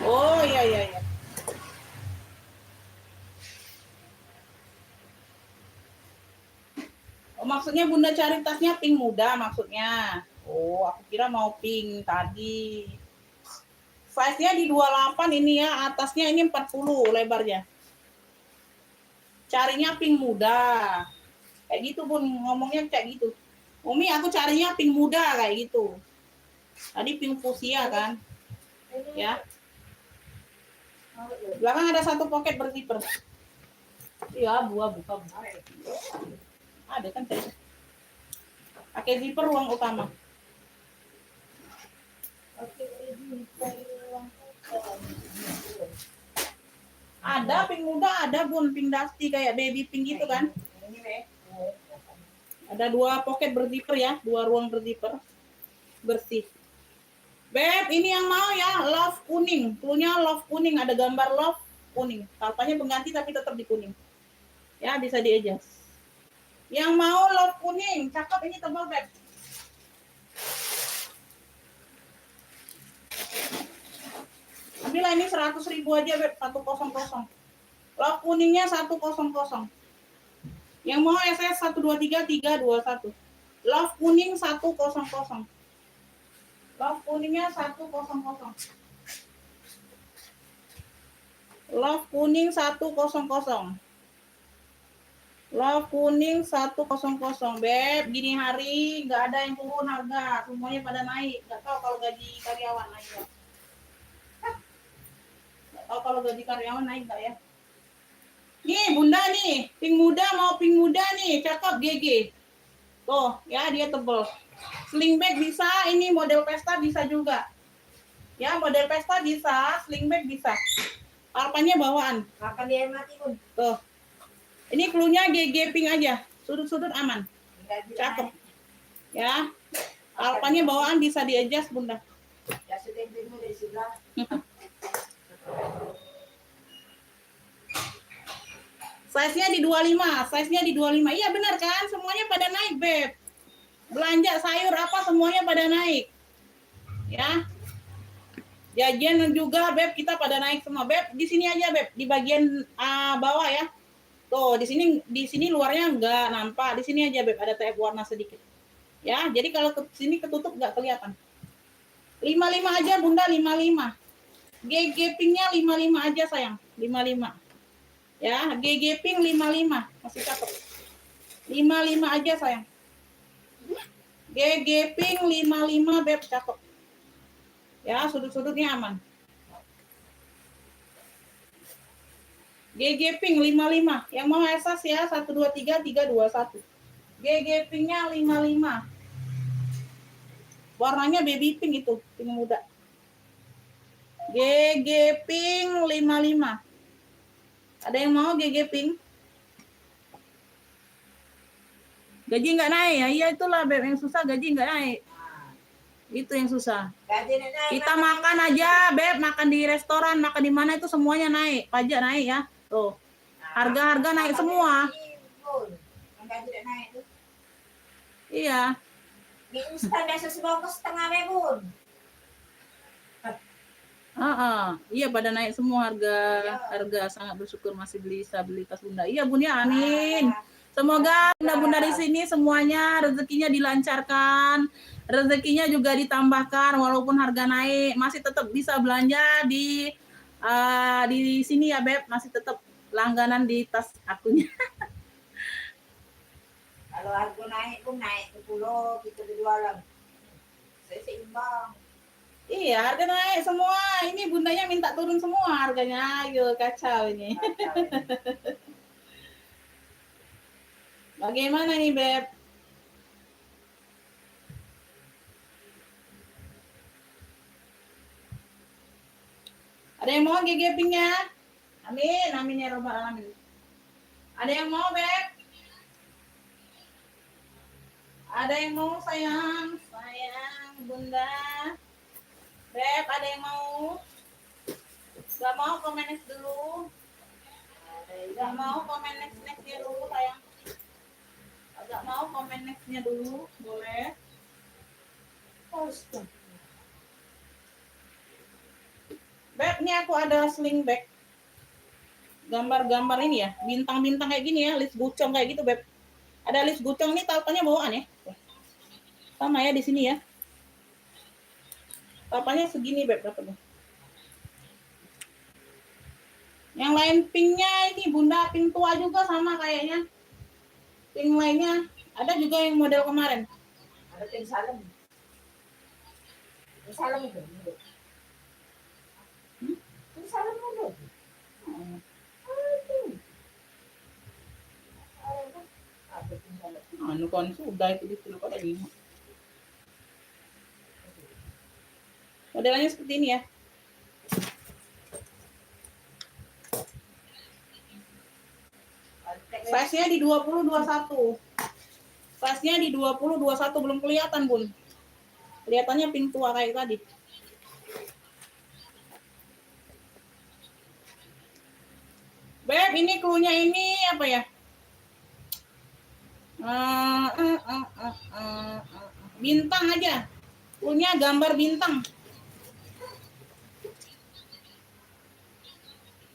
Oh iya. Oh, maksudnya Bunda cari tasnya pink muda maksudnya. Oh, aku kira mau pink tadi. Size-nya di 28 ini ya, atasnya ini 40 lebarnya. Carinya pink muda. Kayak gitu Bun, ngomongnya kayak gitu. Umi, aku carinya pink muda kayak gitu. Tadi pink fuchsia kan. Ya. Belakang ada satu pocket berzipper. Iya, buka. Ada kan tadi. Pakai zipper ruang utama. Ada pink muda, ada Bun, pink dusty kayak baby pink gitu kan. Ada 2 pocket berzipper ya, 2 ruang berzipper. Bersih. Beb, ini yang mau ya, love kuning. Cluenya love kuning, ada gambar love kuning. Talpannya pengganti tapi tetap di kuning. Ya, bisa di-adjust. Yang mau love kuning, cakep ini tebal, Beb. Ambillah ini 100.000 aja, Beb, 100. Love kuningnya 100. Yang mau SS 123 321. Love kuning 100. Love kuningnya 100. Love kuning 100. Love kuning 100. Beb, gini hari nggak ada yang turun harga, semuanya pada naik. Nggak tahu kalau gaji karyawan naik ya. Nggak tahu kalau gaji karyawan naik nggak ya. Nih Bunda nih, pink muda mau pink muda nih, cakep GG. Tuh ya dia tebel. Sling bag bisa, ini model pesta bisa juga. Ya, model pesta bisa, sling bag bisa. Alpannya bawaan. Makan dia mati pun. Tuh. Ini cluenya GG pink aja. Sudut-sudut aman. Cakep. Ya. Alpannya bawaan bisa di-adjust, Bunda. Ya sudah dulu dari sebelah. Size-nya di 25, size-nya di 25. Iya benar kan? Semuanya pada naik, Beb. Belanja sayur apa semuanya pada naik. Ya. Jajan juga, Beb, kita pada naik semua. Beb, di sini aja, Beb, di bagian bawah ya. Tuh, di sini luarnya enggak nampak. Di sini aja, Beb, ada TF warna sedikit. Ya, jadi kalau ke sini ketutup enggak kelihatan. 55 aja, Bunda, 55. GG pink-nya 55 aja, sayang. 55. Ya, GG pink 55. Masih cakep. 55 aja, sayang. GG pink 55, Beb, cakep. Ya, sudut-sudutnya aman. GG pink 55. Yang mau esas ya 123 321. GG pinknya 55. Warnanya baby pink itu, pink muda. GG pink 55. Ada yang mau GG pink? Gaji nggak naik ya? Iya itulah, Beb, yang susah gaji nggak naik. Itu yang susah. Kita makan aja, Beb, makan di restoran, makan di mana itu semuanya naik, pajak naik ya. Tuh. Harga-harga naik semua. Iya. Mie instan biasa sebungkus setengah Bun. Iya pada naik semua harga sangat bersyukur masih bisa beli tas Bunda. Iya Bun ya, amin. Semoga bunda-bunda di sini semuanya rezekinya dilancarkan, rezekinya juga ditambahkan walaupun harga naik masih tetap bisa belanja di sini ya Beb, masih tetap langganan di tas akunya. Kalau harga naik pun naik 10 kita berjualan. Seimbang. Iya, harga naik semua. Ini bundanya minta turun semua harganya. Ayo kacau ini. Bagaimana nih, Beb? Ada yang mau GG pink-nya? Amin, amin ya robbal alamin. Ada yang mau, Beb? Ada yang mau, sayang? Sayang, Bunda. Beb, ada yang mau? Gak mau komen next dulu. Gak mau komen next-nextnya dulu, sayang. Agak mau komen next-nya dulu, boleh? Beb, ini aku ada sling bag. Gambar-gambar ini ya, bintang-bintang kayak gini ya, list gucong kayak gitu, Beb. Ada list gucong ini talpanya bawaan ya. Sama ya di sini ya. Talpanya segini, Beb, dapatnya. Yang lain pinknya ini Bunda, pink tua juga sama kayaknya. Pink lainnya ada juga yang model kemarin. Ada pink salem. Pink salem itu. Pink salem itu. Anu kan sudah itu dulu pada ini. Modelnya seperti ini ya. Size-nya di 20 21. Size-nya di 20 21 belum kelihatan, Bun. Kelihatannya pink tua kayak tadi. Beb, ini cluenya ini apa ya? Bintang aja. Cluenya gambar bintang.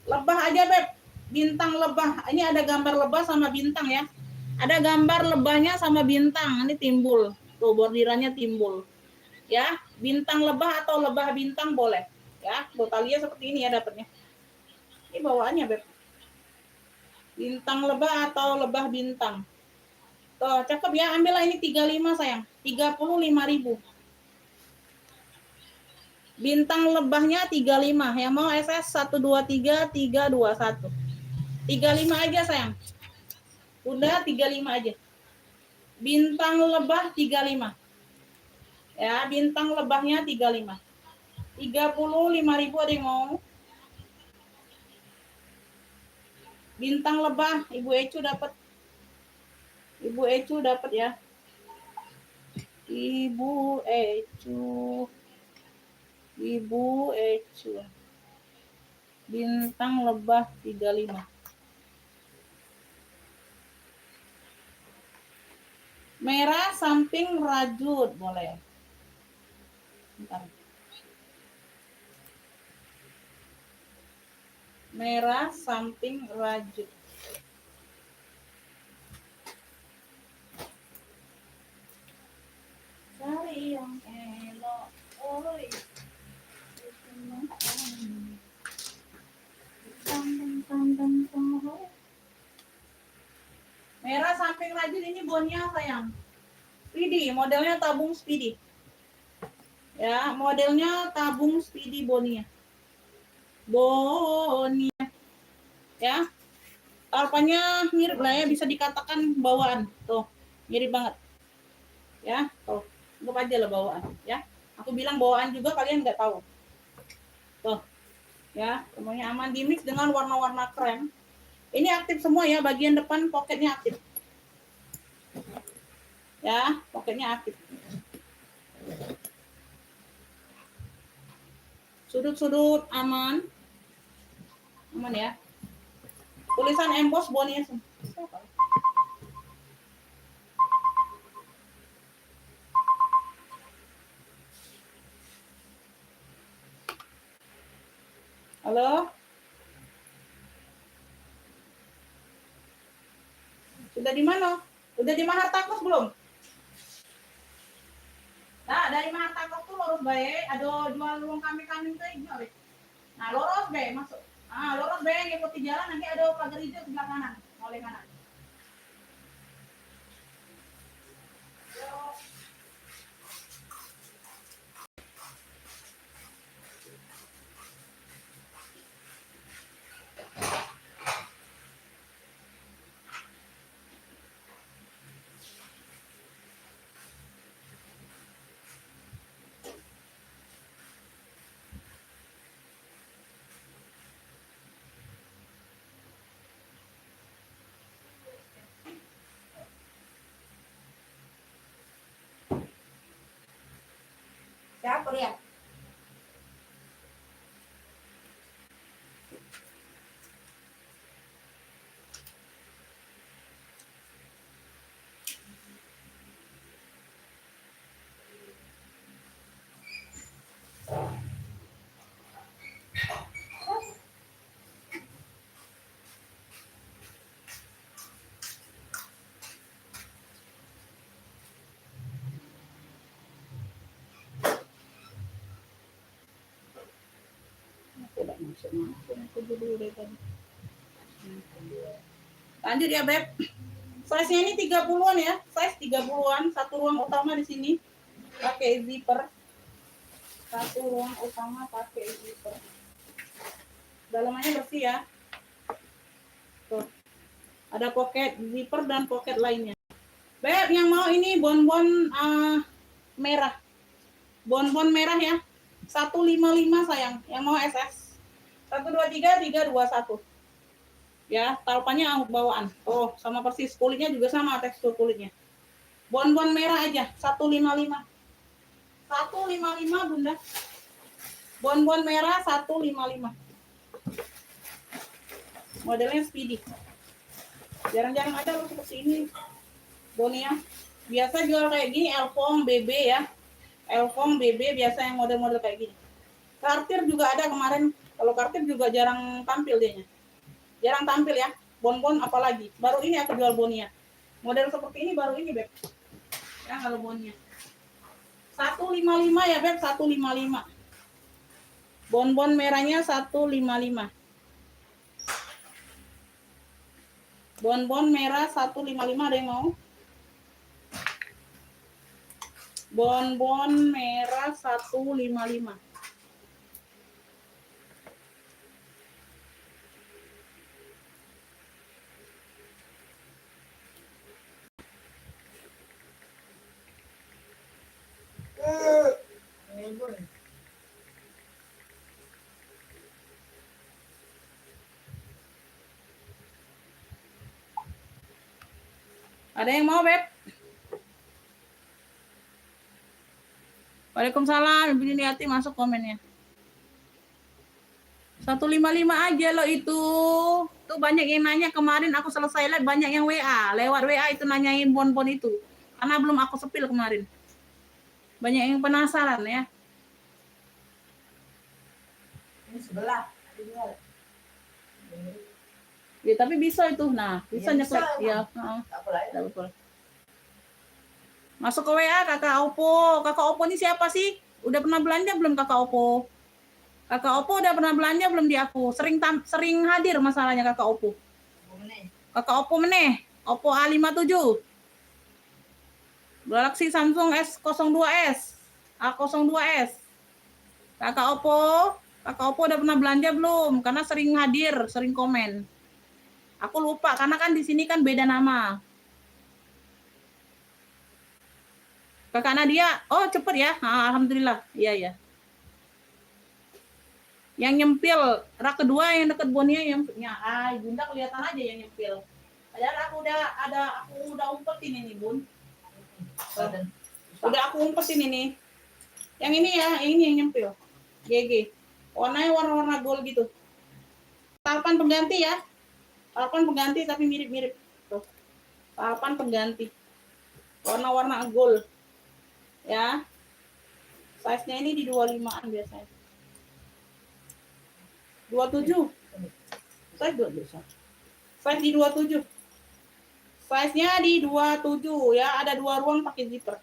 Lebah aja, Beb. Bintang lebah. Ini ada gambar lebah sama bintang ya. Ada gambar lebahnya sama bintang. Ini timbul. Tuh bordirannya timbul. Ya, bintang lebah atau lebah bintang boleh. Ya, Botalia seperti ini ya dapatnya. Ini bawaannya, Beb. Bintang lebah atau lebah bintang. Tuh, cakep ya. Ambillah ini 35 sayang. 35.000. Bintang lebahnya 35. Yang mau SS 123 321. 35 aja sayang. Udah 35 aja. Bintang lebah 35. Ya, bintang lebahnya 35. 35.000 ada yang mau? Bintang lebah, Ibu Ecu dapat. Ibu Ecu dapat ya. Ibu Ecu. Ibu Ecu. Bintang lebah 35. Merah samping rajut boleh. Bentar. Merah samping rajut. Cari yang elok, oi. Merah samping rajut ini bonnya sayang. Speedy, modelnya tabung Speedy. Ya, modelnya tabung Speedy Bonia. Bonia. Ya. Alpanya mirip lah ya, bisa dikatakan bawaan. Tuh, mirip banget. Ya, tuh. Anggap aja lah bawaan, ya. Aku bilang bawaan juga kalian nggak tahu. Tuh. Ya, semuanya aman, di mix dengan warna-warna krem. Ini aktif semua ya, bagian depan poketnya aktif. Ya, poketnya aktif. Sudut-sudut aman. Aman ya. Tulisan emboss Bonia. Halo? Sudah di mana? Udah di Mahartakos belum? Nah, dari Mahartakos tuh lurus baik, ada jual ruang kami-kami tuh jual. Nah, lurus baik masuk. Ah, lurus baik ngikuti jalan, nanti ada pagar hijau sebelah kanan, oleh kanan. Siapa dia? Tidak masuk. Aku dulu dari tadi. Lanjut ya, Beb. Size-nya ini 30-an ya. Size 30-an, satu ruang utama di sini. Pakai zipper. Satu ruang utama pakai zipper. Dalamannya bersih ya. Tuh. Ada pocket zipper dan pocket lainnya. Beb, yang mau ini bonbon merah. Bonbon merah ya. 155 sayang. Yang mau SS. 123 321. Ya, talpannya bawaan. Oh, sama persis. Kulitnya juga sama tekstur kulitnya. Bonbon merah aja, 155. 155 Bunda. Bonbon merah 155. Modelnya Speedy. Jarang-jarang ada loh seperti ini. Bonia. Biasa jual kayak gini Elfong, BB ya. Elfong, BB biasa yang model-model kayak gini. Cartier juga ada kemarin. Kalau Cartier juga jarang tampil dianya. Jarang tampil ya. Bonbon apalagi. Baru ini aku jual Bonia. Model seperti ini baru ini, Beb. Ya, kalau Bonia. 155 ya, Beb, 155. Bonbon merahnya 155. Bonbon merah 155 ada yang mau? Bonbon merah 155. Ada yang mau, Beb? Waalaikumsalam, Ibu Yuniati masuk komennya. 155 aja loh itu. Tuh banyak yang nanya kemarin aku selesai live, banyak yang WA. Lewat WA itu nanyain bon-bon itu. Karena belum aku sepil kemarin. Banyak yang penasaran ya. Ini sebelah. Ya tapi bisa itu. Nah, bisa Ya, nyeklek. bisa, Ya, Apa lagi? tidak apa. Masuk ke WA Kakak Opo. Kakak Opo ini siapa sih? Udah pernah belanja belum Kakak Opo? Kakak Opo udah pernah belanja belum di aku? Sering hadir masalahnya Kakak Opo. Kakak Oppo meneh, Oppo A57. Galaxy Samsung S02s, A02s. Kakak Oppo udah pernah belanja belum? Karena sering hadir, sering komen. Aku lupa karena kan di sini kan beda nama. Kakak Nadia, oh cepet ya, alhamdulillah, iya. Yang nyempil, rak kedua yang deket Bonia yang Bunda kelihatan aja yang nyempil. Padahal aku udah umpetin ini Bun. Udah aku umpetin ini. Yang ini ya, ini yang nyempil. GG. Warnanya warna-warna gold gitu. Papan pengganti ya. Papan pengganti tapi mirip-mirip. Tuh. Papan pengganti. Warna-warna gold. Ya. Size-nya ini di 25-an biasanya. 27. Size 27. Size di 27. Size-nya di 27 ya, ada 2 ruang pakai zipper.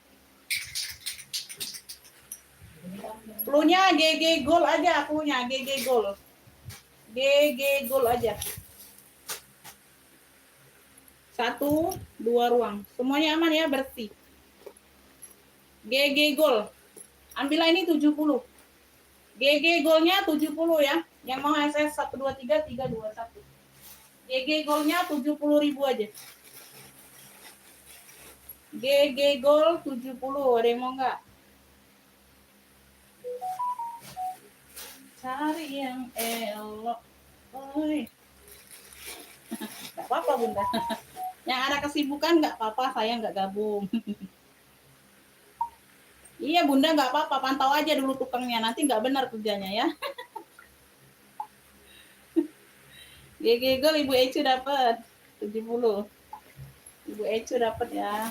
Cluenya GG Gold aja, cluenya GG Gold. GG Gold aja. 1, 2 ruang. Semuanya aman ya, bersih. GG Gold. Ambillah ini 70. GG Gold-nya 70 ya. Yang mau SS 123 321. GG Gold-nya 70.000 aja. GG Gold 70. Ada yang mau enggak? Cari yang elok. Oi. Enggak apa-apa, Bunda. Yang ada kesibukan enggak apa-apa, saya enggak gabung. Iya, Bunda enggak apa-apa, pantau aja dulu tukangnya. Nanti enggak benar kerjanya ya. GG Gold Ibu Ecu dapat 70. Ibu Ecu dapat ya.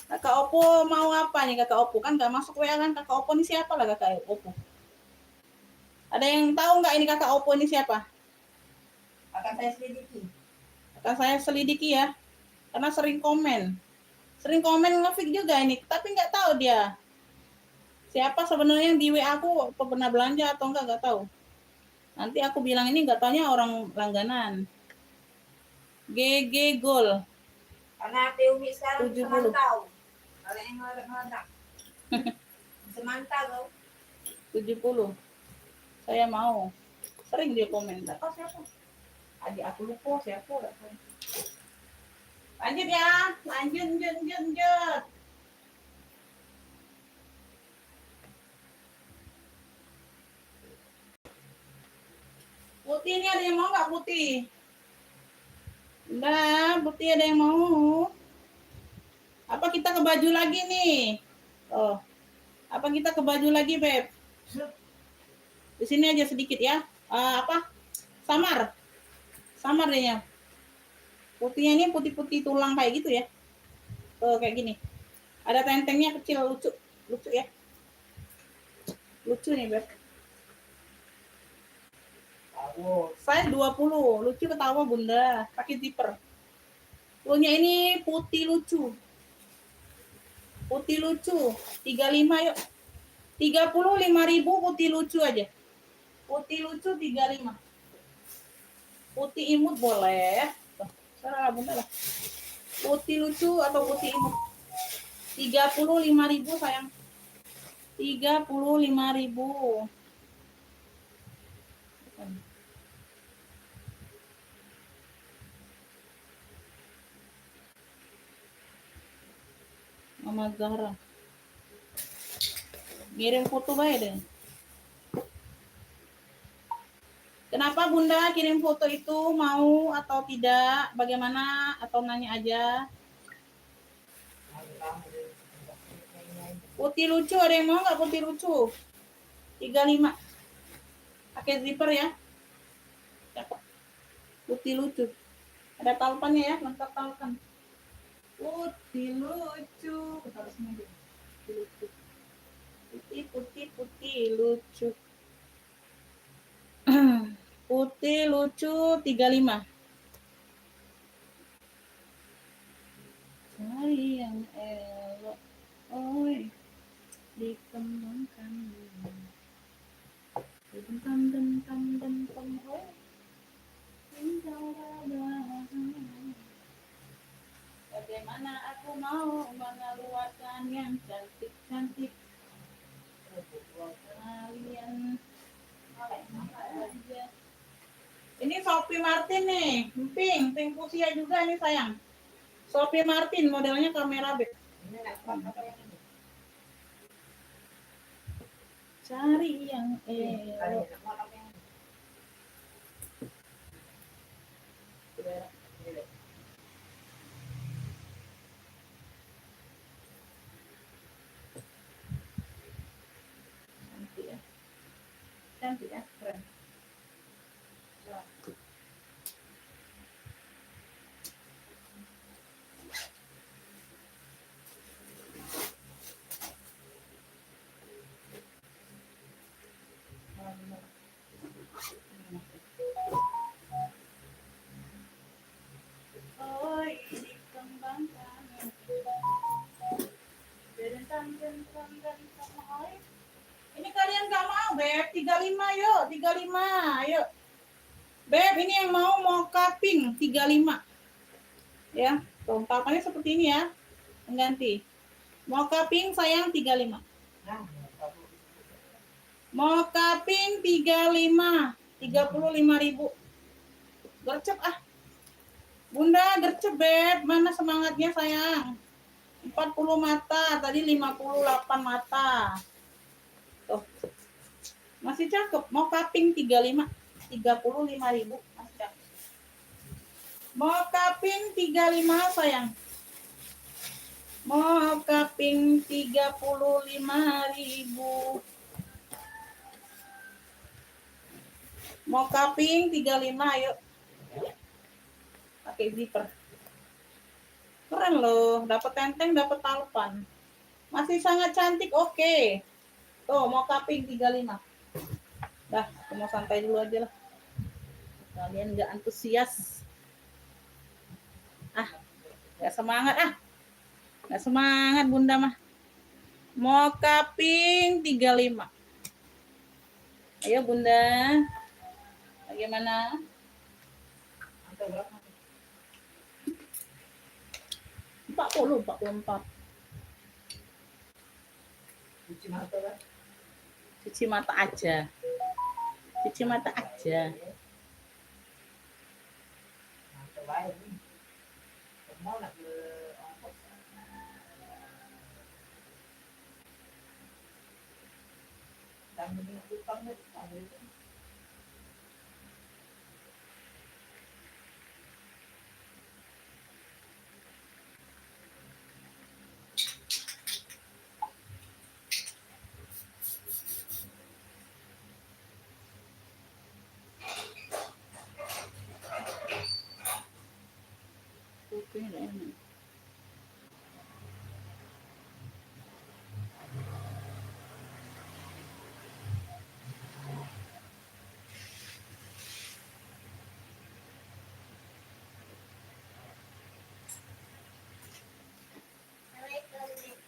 Kakak Oppo mau apa nih Kakak Oppo? Kan nggak masuk WA kan Kakak Oppo ini siapa lah Kakak Oppo? Ada yang tahu nggak ini Kakak Oppo ini siapa? Akan saya selidiki. Kakak saya selidiki ya. Karena sering komen. Sering komen nge-feed juga ini, tapi nggak tahu dia. Siapa sebenarnya yang di WA aku pernah belanja atau nggak tahu. Nanti aku bilang ini nggak taunya orang langganan. GG Gold. Karena hati Umi sekarang 70. semantau. Kalau yang meledak-meledak. Semantau. 70. Saya mau. Sering dia komen. Oh, siapa? Adik aku lupa siapa. Lanjut ya. Lanjut. Putih ini ada yang mau nggak putih? Udah, putih ada yang mau. Apa kita ke baju lagi nih? Oh. Apa kita ke baju lagi, Beb? Di sini aja sedikit ya. Apa? Samar deh ya. Putihnya ini putih-putih tulang kayak gitu ya. Kayak gini. Ada tentengnya kecil lucu ya. Lucu nih, Beb. Size 20. Lucu ketawa Bunda. Pakai zipper. Punya ini putih lucu. Putih lucu. 35 yuk. 35.000 putih lucu aja. Putih lucu 35. Putih imut boleh. Salah Bunda lah. Putih lucu atau putih imut. 35.000 sayang. 35.000. Mama Zahra. Ngirim foto baik deh. Kenapa Bunda kirim foto itu, mau atau tidak? Bagaimana? Atau nanya aja? Putih lucu, ada yang mau nggak putih lucu? 35. Pakai zipper ya. Cakep. Putih lucu. Ada talpannya ya, lengkap talpan. Putih lucu. Kita harus nunggu. Putih lucu. Putih lucu. Putih lucu 35. Cari yang elok, oi, dikembangkan. Dentam, oi. Bagaimana aku mau mengeluarkan yang cantik-cantik. Kalian aja. Ini Sophie Martin nih, pink fuchsia juga nih sayang. Sophie Martin modelnya kamera beb. Cari yang elok. Cantik ya, keren. Oi, dikembangkan. Ini kalian gak mau, Beb? 35 yuk, 35. Ayo. Beb, ini yang mau cupping 35. Ya, tuh, tahapannya seperti ini ya. Mengganti. Mau cupping sayang 35. Mau cupping 35. 35.000. Gercep ah. Bunda gercep, Beb. Mana semangatnya sayang? 40 mata, tadi 58 mata. Tuh. Masih cakep. Mau cupping 35. 35.000. Masih cakep. Mau cupping 35 sayang. Mau cupping 35.000. Mau cupping 35 ayo. Pakai zipper. Keren loh, dapat tenteng, dapat talpan. Masih sangat cantik, oke. Tuh, mau cupping 35. Dah, aku mau santai dulu aja lah. Kalian nggak antusias. Nggak semangat Nggak semangat Bunda mah. Mau cupping 35. Ayo Bunda. Bagaimana? 44. Cuci mata aja. Cuci mata aja.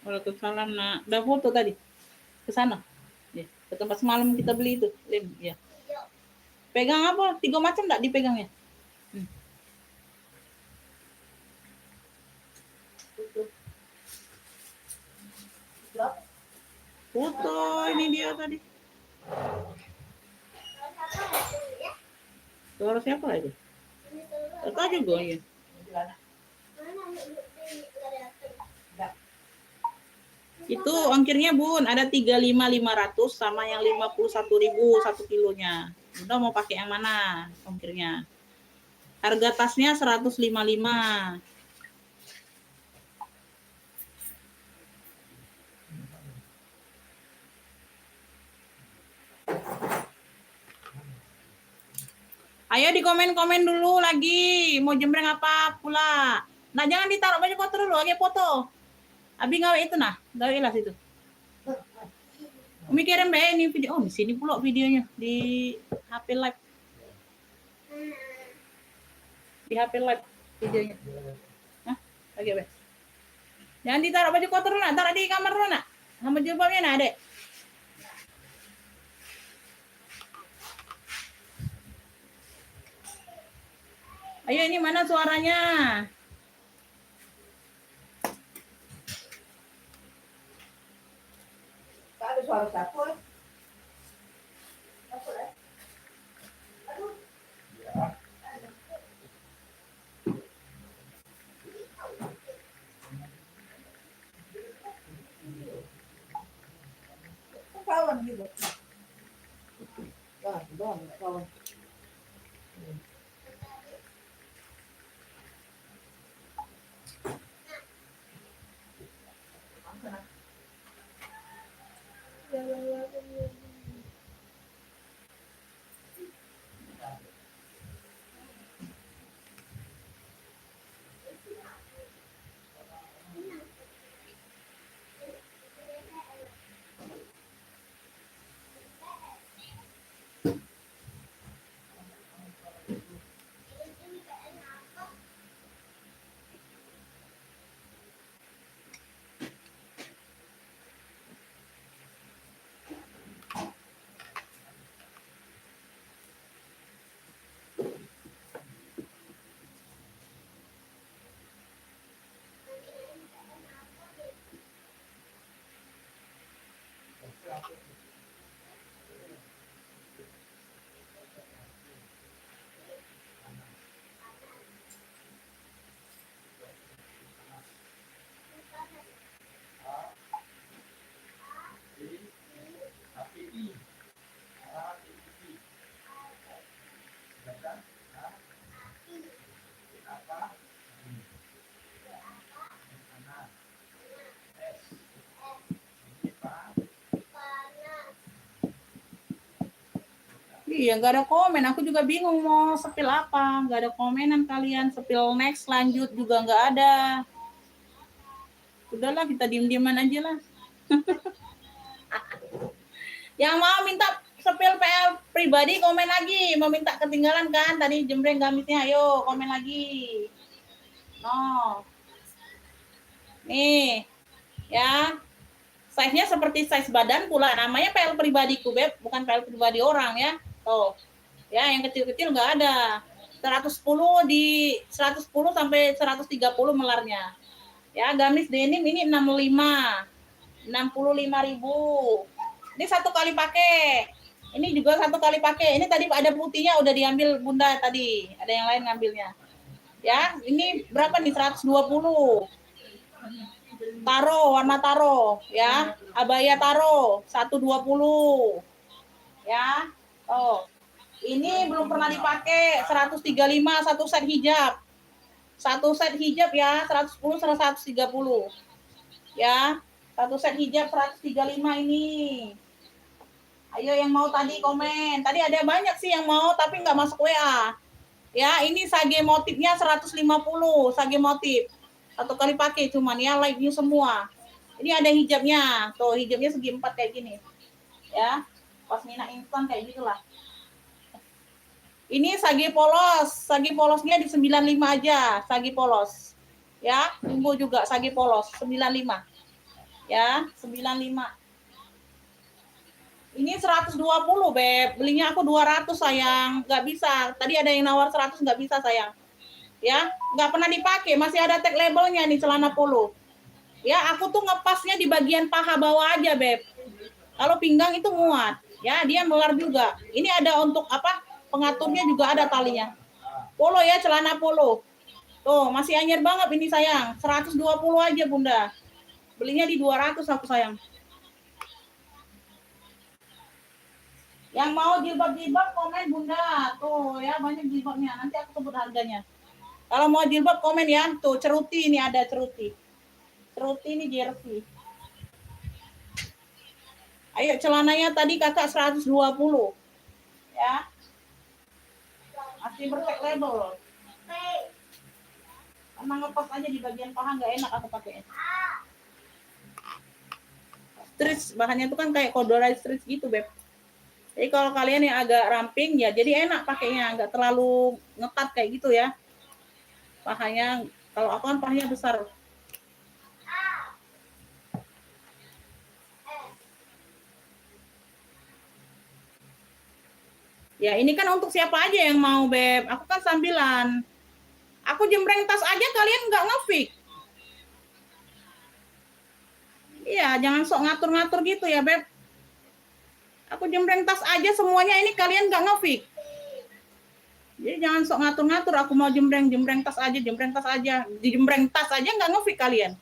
Waalaikumsalam nak. Udah foto tadi? Ke sana? Ya, ke tempat semalam kita beli itu. Lem, ya. Pegang apa? 3 macam enggak dipegangnya? Foto ini dia tadi. Suara siapa lagi? Kakak juga ya. Itu ongkirnya Bun, ada 35.500 sama yang 51.000 1 kilonya. Bunda mau pakai yang mana ongkirnya? Harga tasnya 155. Ayo di komen-komen dulu lagi. Mau jembreng apa pula? Nah, jangan ditaruh baju kotor dulu, lagi foto. Abi ngawe itu nah, gawe lah situ. Umi kirim deh ini video. Oh, di sini pula videonya di HP live. Di HP live videonya. Hah? Lagi apa? Jangan ditaruh baju kotor nak, taruh di kamar dulu nak. Sama jilbabnya nak, Adek. Ayo ini mana suaranya? Tak ada suara siapa. Apa lah? Aduh. Kawan juga. Wah, doang kawan. Iya, nggak ada komen. Aku juga bingung mau sepil apa. Nggak ada komenan kalian. Sepil next, lanjut juga nggak ada. Udahlah, kita diem-dieman aja lah. Yang mau minta sepil PL pribadi, komen lagi. Mau minta ketinggalan kan? Tadi jembreng gamisnya, ayo komen lagi. No. Nih, ya. Size-nya seperti size badan pula. Namanya PL pribadiku, Beb. Bukan PL pribadi orang ya. Tuh. Ya, yang kecil-kecil nggak ada. 110 di 110 sampai 130 melarnya. Ya, gamis denim ini 65. 65.000. Ini satu kali pakai. Ini juga satu kali pakai. Ini tadi ada putihnya udah diambil Bunda tadi. Ada yang lain ngambilnya. Ya, ini berapa nih? 120. Taro, warna taro, ya. Abaya taro, 120. Ya. Oh. Ini belum pernah dipakai, 135 satu set hijab. Satu set hijab ya, 110 130. Ya. Satu set hijab 135 ini. Ayo yang mau tadi komen. Tadi ada banyak sih yang mau tapi nggak masuk WA. Ya, ini sage motifnya 150, sage motif. Satu kali pakai cuman ya, light view semua. Ini ada hijabnya. Tuh, hijabnya segi 4 kayak gini. Ya. Pasmina instan kayak gitulah. Ini sage polos. Sage polosnya di 95 aja, sage polos. Ya, tunggu juga sage polos 95. Ya, 95. Ini 120, Beb. Belinya aku 200, sayang. Nggak bisa. Tadi ada yang nawar 100, nggak bisa, sayang. Ya, nggak pernah dipakai. Masih ada tag labelnya nih, celana polo. Ya, aku tuh ngepasnya di bagian paha bawah aja, Beb. Kalau pinggang itu muat. Ya, dia melar juga. Ini ada untuk apa? Pengaturnya juga ada talinya. Polo ya, celana polo. Tuh, masih anyar banget ini, sayang. 120 aja, Bunda. Belinya di 200 aku, sayang. Yang mau jilbab-jilbab komen Bunda. Tuh ya banyak jilbabnya. Nanti aku sebut harganya. Kalau mau jilbab komen ya. Tuh ceruti ini ada ceruti. Ceruti ini jersey. Ayo celananya tadi kakak 120 ya. Masih bertek label. Karena ngepas aja di bagian paha nggak enak aku pakai. Stretch bahannya itu kan kayak corduroy stretch gitu beb. Jadi kalau kalian yang agak ramping ya jadi enak pakainya, nggak terlalu ngetat kayak gitu ya. Pahanya kalau aku kan pahanya besar. Ya ini kan untuk siapa aja yang mau beb. Aku kan sambilan. Aku jembreng tas aja kalian nggak ngefik. Iya jangan sok ngatur-ngatur gitu ya beb. Aku jembreng tas aja semuanya ini kalian nggak ngefik. Jadi jangan sok ngatur-ngatur. Aku mau jembreng tas aja, jembreng tas aja. Di jembreng tas aja nggak ngefik kalian.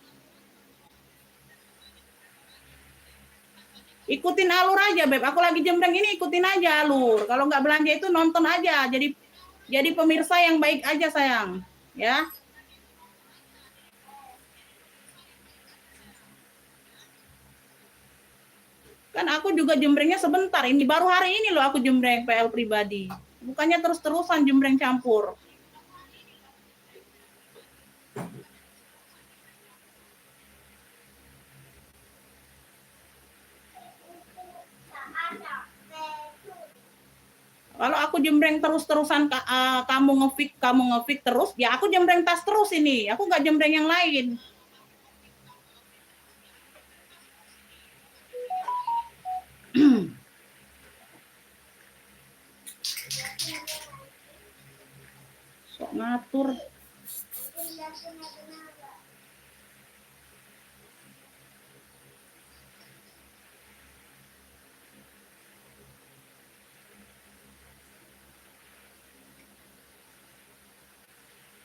Ikutin alur aja beb. Aku lagi jembreng ini ikutin aja alur. Kalau nggak belanja itu nonton aja. Jadi pemirsa yang baik aja sayang. Ya. Kan aku juga jembrengnya sebentar. Ini baru hari ini loh aku jembreng PL pribadi. Bukannya terus-terusan jembreng campur. Kalau aku jembreng terus-terusan kamu ngefik terus, ya aku jembreng tas terus ini. Aku nggak jembreng yang lain. Sok ngatur.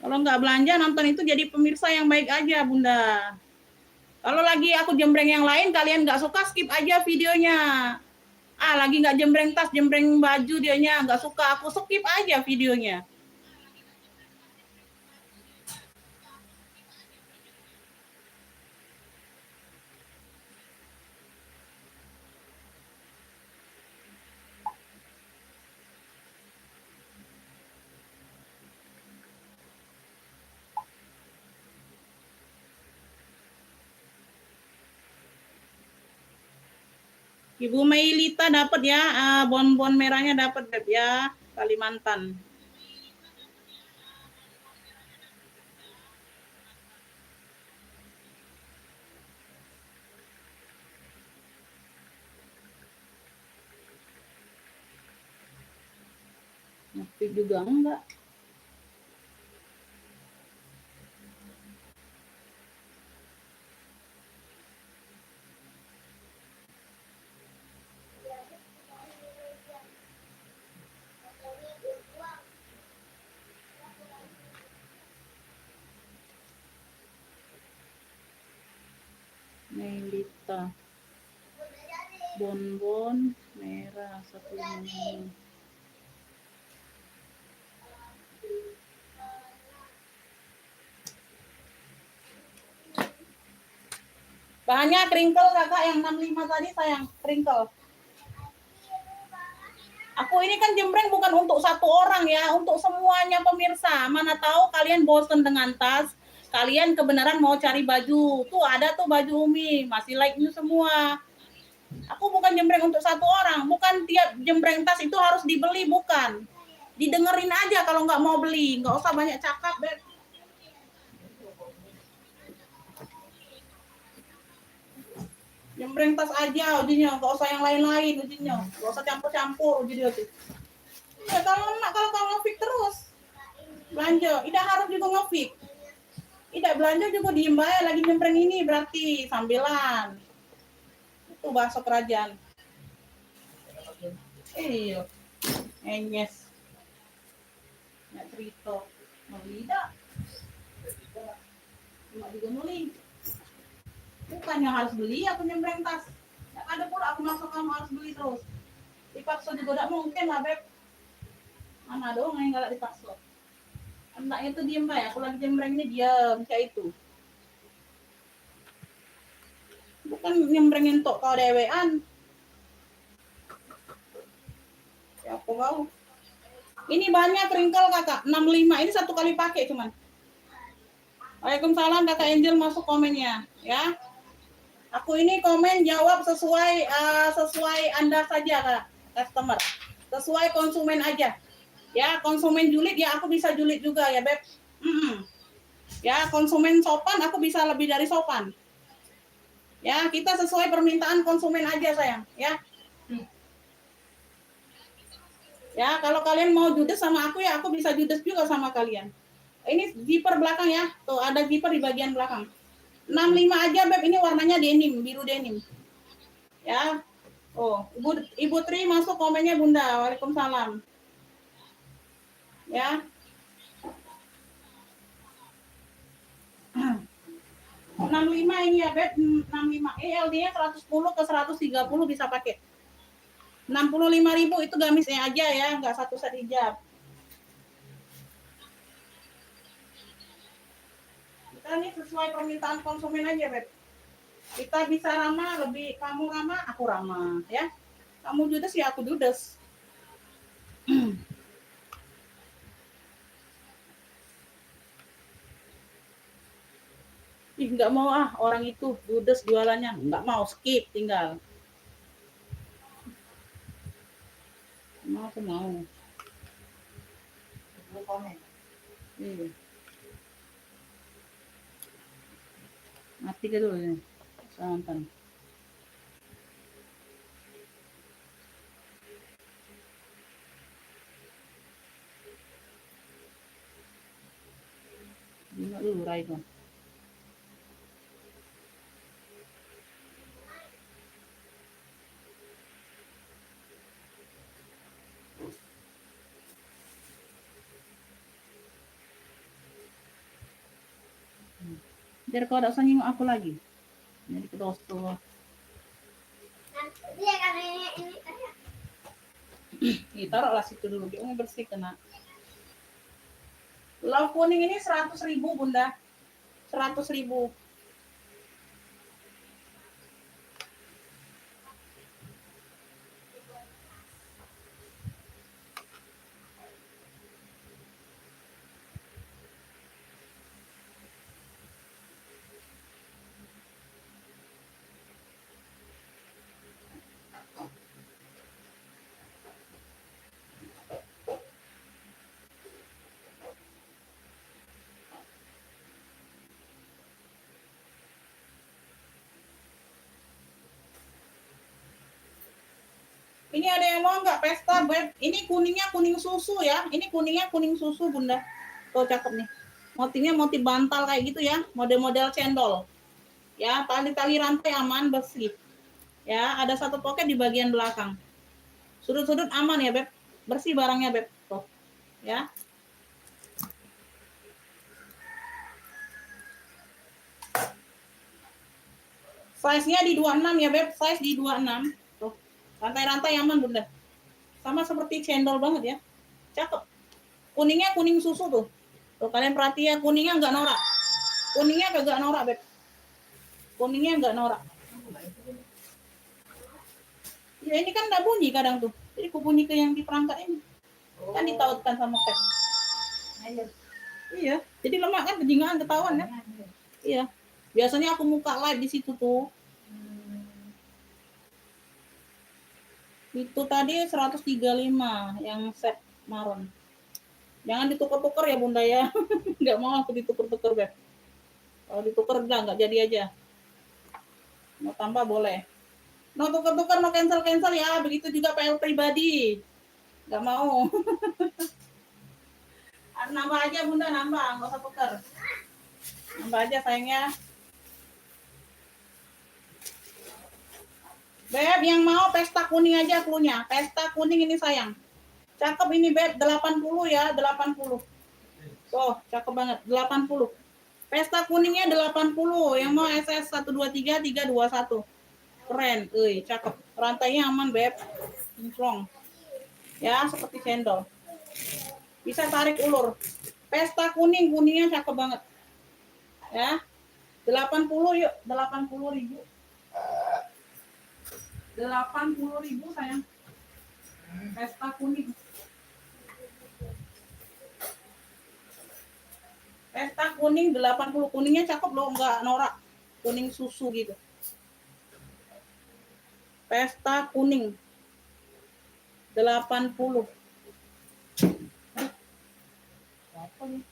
Kalau nggak belanja nonton itu jadi pemirsa yang baik aja Bunda. Kalau lagi aku jembreng yang lain kalian nggak suka skip aja videonya. Lagi nggak jembreng tas, jembreng baju dianya nggak suka, aku skip aja videonya. Ibu Meilita dapat ya, bon-bon merahnya dapat ya, Kalimantan. Tapi juga enggak. Melita bonbon merah 1 bahannya crinkle kakak yang 65 tadi sayang crinkle. Aku ini kan jembreng bukan untuk satu orang ya, untuk semuanya pemirsa. Mana tahu kalian bosen dengan tas, kalian kebenaran mau cari baju. Tuh ada tuh baju Umi, masih like new semua. Aku bukan jembreng untuk satu orang, bukan tiap jembreng tas itu harus dibeli, bukan. Didengerin aja kalau nggak mau beli, nggak usah banyak cakap, Beb. Jembreng tas aja ujinya, nggak usah yang lain-lain ujinya, nggak usah campur-campur ujinya tuh. Ya kalau ngefik terus belanja, tidak harus juga ngefik. Tidak belanja juga diem aja lagi jembreng ini berarti sambilan. Itu bakso kerajaan. Iya, enyes. Nggak cerita, mau tidak. Cuma juga nulis. Bukan yang harus beli, aku nyembreng tas. Nggak ada pula aku masuk kamu harus beli terus. Dipaksa juga tidak mungkin lah, Beb. Mana dong yang galak dipaksa. Anaknya tuh diem ya, aku lagi jembreng ini diam kayak itu. Bukan nyembrengin tok kau dewean. Ya aku mau. Ini banyak wrinkle kakak, 65 ini satu kali pakai cuman. Waalaikumsalam kakak Angel masuk komennya, ya. Aku ini komen jawab sesuai Anda saja kak, customer. Sesuai konsumen aja. Ya konsumen julid ya aku bisa julid juga ya Beb. Ya konsumen sopan aku bisa lebih dari sopan. Ya kita sesuai permintaan konsumen aja sayang, ya. Ya, kalau kalian mau judes sama aku ya, aku bisa judes juga sama kalian. Ini zipper belakang ya. Tuh, ada zipper di bagian belakang. 65 aja, Beb. Ini warnanya denim, biru denim. Ya. Oh, Ibu Tri masuk komennya Bunda. Waalaikumsalam. Ya. 65 ini ya, Beb. 65. LD-nya 110 ke 130 bisa pakai. 65.000 itu gamisnya aja ya, nggak satu set hijab. Kita ini sesuai permintaan konsumen aja, Beb. Kita bisa ramah, lebih kamu ramah, aku ramah, ya. Kamu judes ya aku judes. Ih, nggak mau orang itu judes jualannya, nggak mau, skip tinggal. Mau aku mau. Komen. Iya. Mati ke dulu ini. Santan. Ini dulu Raiko. Biar kau tak usah nyinggung aku lagi. Jadi kita tuh. Dia kan ini Taruhlah situ dulu, dia mau bersih kena. Lauk kuning ini 100.000 Bunda. 100.000. Ini ada yang mau nggak pesta, Beb? Ini kuningnya kuning susu ya. Ini kuningnya kuning susu, Bunda. Tuh cakep nih. Motifnya motif bantal kayak gitu ya. Model-model cendol. Ya, tali-tali rantai aman, bersih. Ya, ada satu pocket di bagian belakang. Sudut-sudut aman ya, Beb. Bersih barangnya, Beb. Tuh. Ya. Size-nya di 26 ya, Beb. Size di 26. Tuh. Rantai-rantai aman, Bunda. Sama seperti cendol banget ya. Cakep. Kuningnya kuning susu tuh. Tuh kalian perhatikan kuningnya nggak norak. Kuningnya kagak norak, Beb. Kuningnya nggak norak. Ya ini kan nggak bunyi kadang tuh. Jadi aku bunyi ke yang di perangkat ini. Kan ditautkan sama tes. Iya. Jadi lemak kan kejingaan ketahuan ya. Iya. Biasanya aku muka live di situ tuh. Itu tadi 135 yang set marun. Jangan ditukar-tukar ya Bunda ya. Nggak mau aku ditukar-tukar, Beb. Kalau ditukar nggak jadi aja. Mau tambah boleh. Mau tukar-tukar, mau cancel-cancel ya. Begitu juga PL pribadi. Nggak mau. Nambah aja Bunda, nambah. Nggak usah tukar. Nambah aja sayangnya. Beb, yang mau pesta kuning aja klunya. Pesta kuning ini sayang. Cakep ini Beb, 80 ya, 80. Tuh, cakep banget, 80. Pesta kuningnya 80. Yang mau SS 123 321. Keren, cakep. Rantainya aman, Beb. Kinclong. Ya, seperti cendol. Bisa tarik ulur. Pesta kuning, kuningnya cakep banget. Ya. 80 yuk, 80.000. 80.000 sayang. Pesta kuning. Pesta kuning 80, kuningnya cakep loh, enggak norak. Kuning susu gitu. Pesta kuning 80. Apa nih?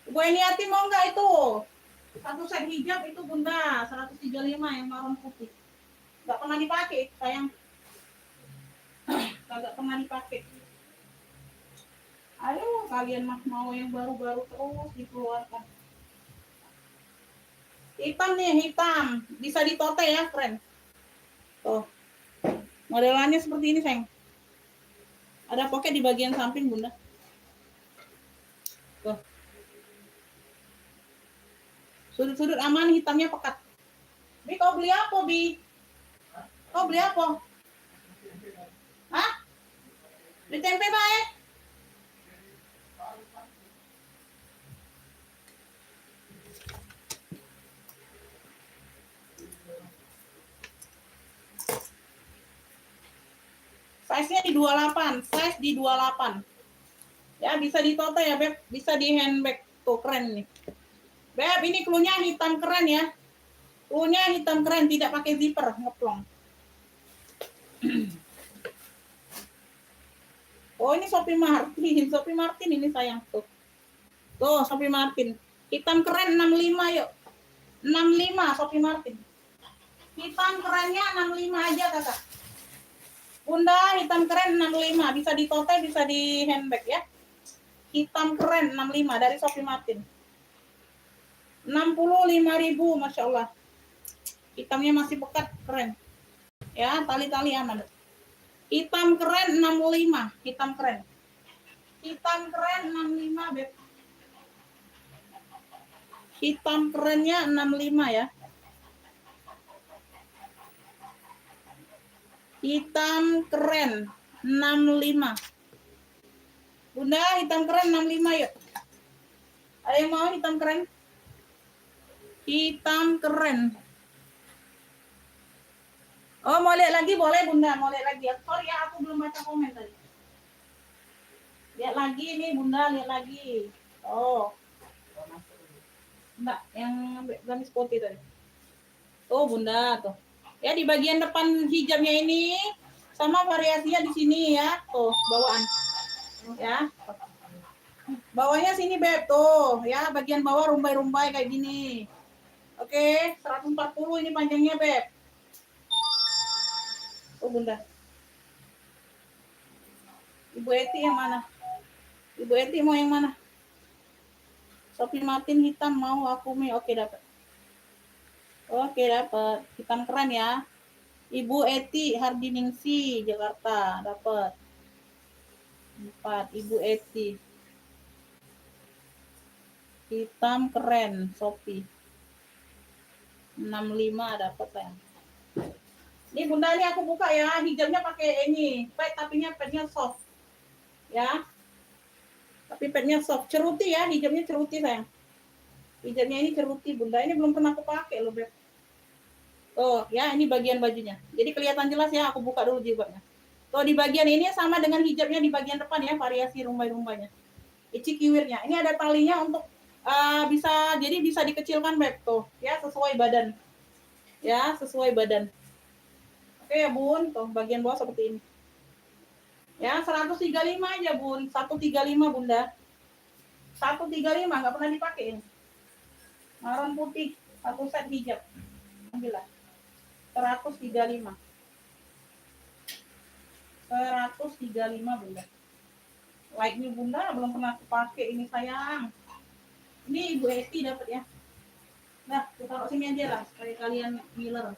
Bu Eniati mau enggak itu? Satu set hijab itu Bunda 135 yang marun putih. Enggak pernah dipakai, sayang. Enggak pernah dipakai. Ayo kalian mah mau yang baru-baru terus dikeluarkan. Hitam nih, hitam. Bisa ditote ya, keren. Tuh. Modelannya seperti ini, sayang. Ada pocket di bagian samping, Bunda. Tuh. Sudut-sudut aman, hitamnya pekat. Bi, kau beli apa, Bi? Kau beli apa? Hah? Beli tempe baik? Size-nya di 28, size di 28. Ya, bisa ditote ya, Beb. Bisa di handbag. Tuh, keren nih. Beb, ini cluenya hitam keren ya. Cluenya hitam keren, tidak pakai zipper, ngeplong. Oh, ini Sophie Martin. Sophie Martin ini sayang tuh. Tuh, Sophie Martin. Hitam keren 65 yuk. 65 Sophie Martin. Hitam kerennya 65 aja, Kakak. Bunda, hitam keren 65, bisa ditote, bisa di handbag ya. Hitam keren 65 dari Sophie Martin. 65.000, Masya Allah. Hitamnya masih pekat, keren. Ya, tali-tali aman. Hitam keren 65, hitam keren. Hitam keren 65, Beb. Hitam kerennya 65 ya. Hitam keren 65. Bunda, hitam keren 65 yuk. Ada yang mau hitam keren? Hitam keren. Oh, mau lihat lagi boleh Bunda, mau lihat lagi. Sorry ya, aku belum baca komen tadi. Lihat lagi nih Bunda, lihat lagi. Oh. Enggak, yang gamis putih tadi. Tuh Bunda, tuh. Ya di bagian depan hijabnya ini sama variasinya di sini ya. Tuh, bawaan. Ya. Bawahnya sini Beb, tuh. Ya, bagian bawah rumbai-rumbai kayak gini. Oke, 140 ini panjangnya Beb. Oh Bunda. Ibu Eti yang mana? Ibu Eti mau yang mana? Sophie Martin hitam mau aku mi. Oke dapat. Oke dapat. Hitam keren ya. Ibu Eti Hardiningsi Jakarta dapat. 4 Ibu Eti. Hitam keren Sophie. 65 dapat ya. Ini Bunda ini aku buka ya. Hijabnya pakai ini. Tapinya padnya soft. Ya. Tapi padnya soft, ceruti ya, hijabnya ceruti sayang. Hijabnya ini ceruti Bunda, ini belum pernah aku pakai loh Beb. Tuh ya, ini bagian bajunya. Jadi kelihatan jelas ya, aku buka dulu jilbabnya. Tuh di bagian ini sama dengan hijabnya di bagian depan ya, variasi rumbai-rumbainya. Ici kiwirnya, ini ada talinya untuk jadi bisa dikecilkan Beb tuh, ya sesuai badan. Ya, sesuai badan. Oke ya Bun, tuh bagian bawah seperti ini. Ya, 135 aja Bun, 135 Bunda. 135 nggak pernah dipakai. Marun putih, satu set hijab. Ambillah. 135. 135 Bunda. Like-nya Bunda belum pernah pakai ini sayang. Ini Ibu Eti dapat ya. Nah, kita taruh sini aja lah supaya kalian ngiler.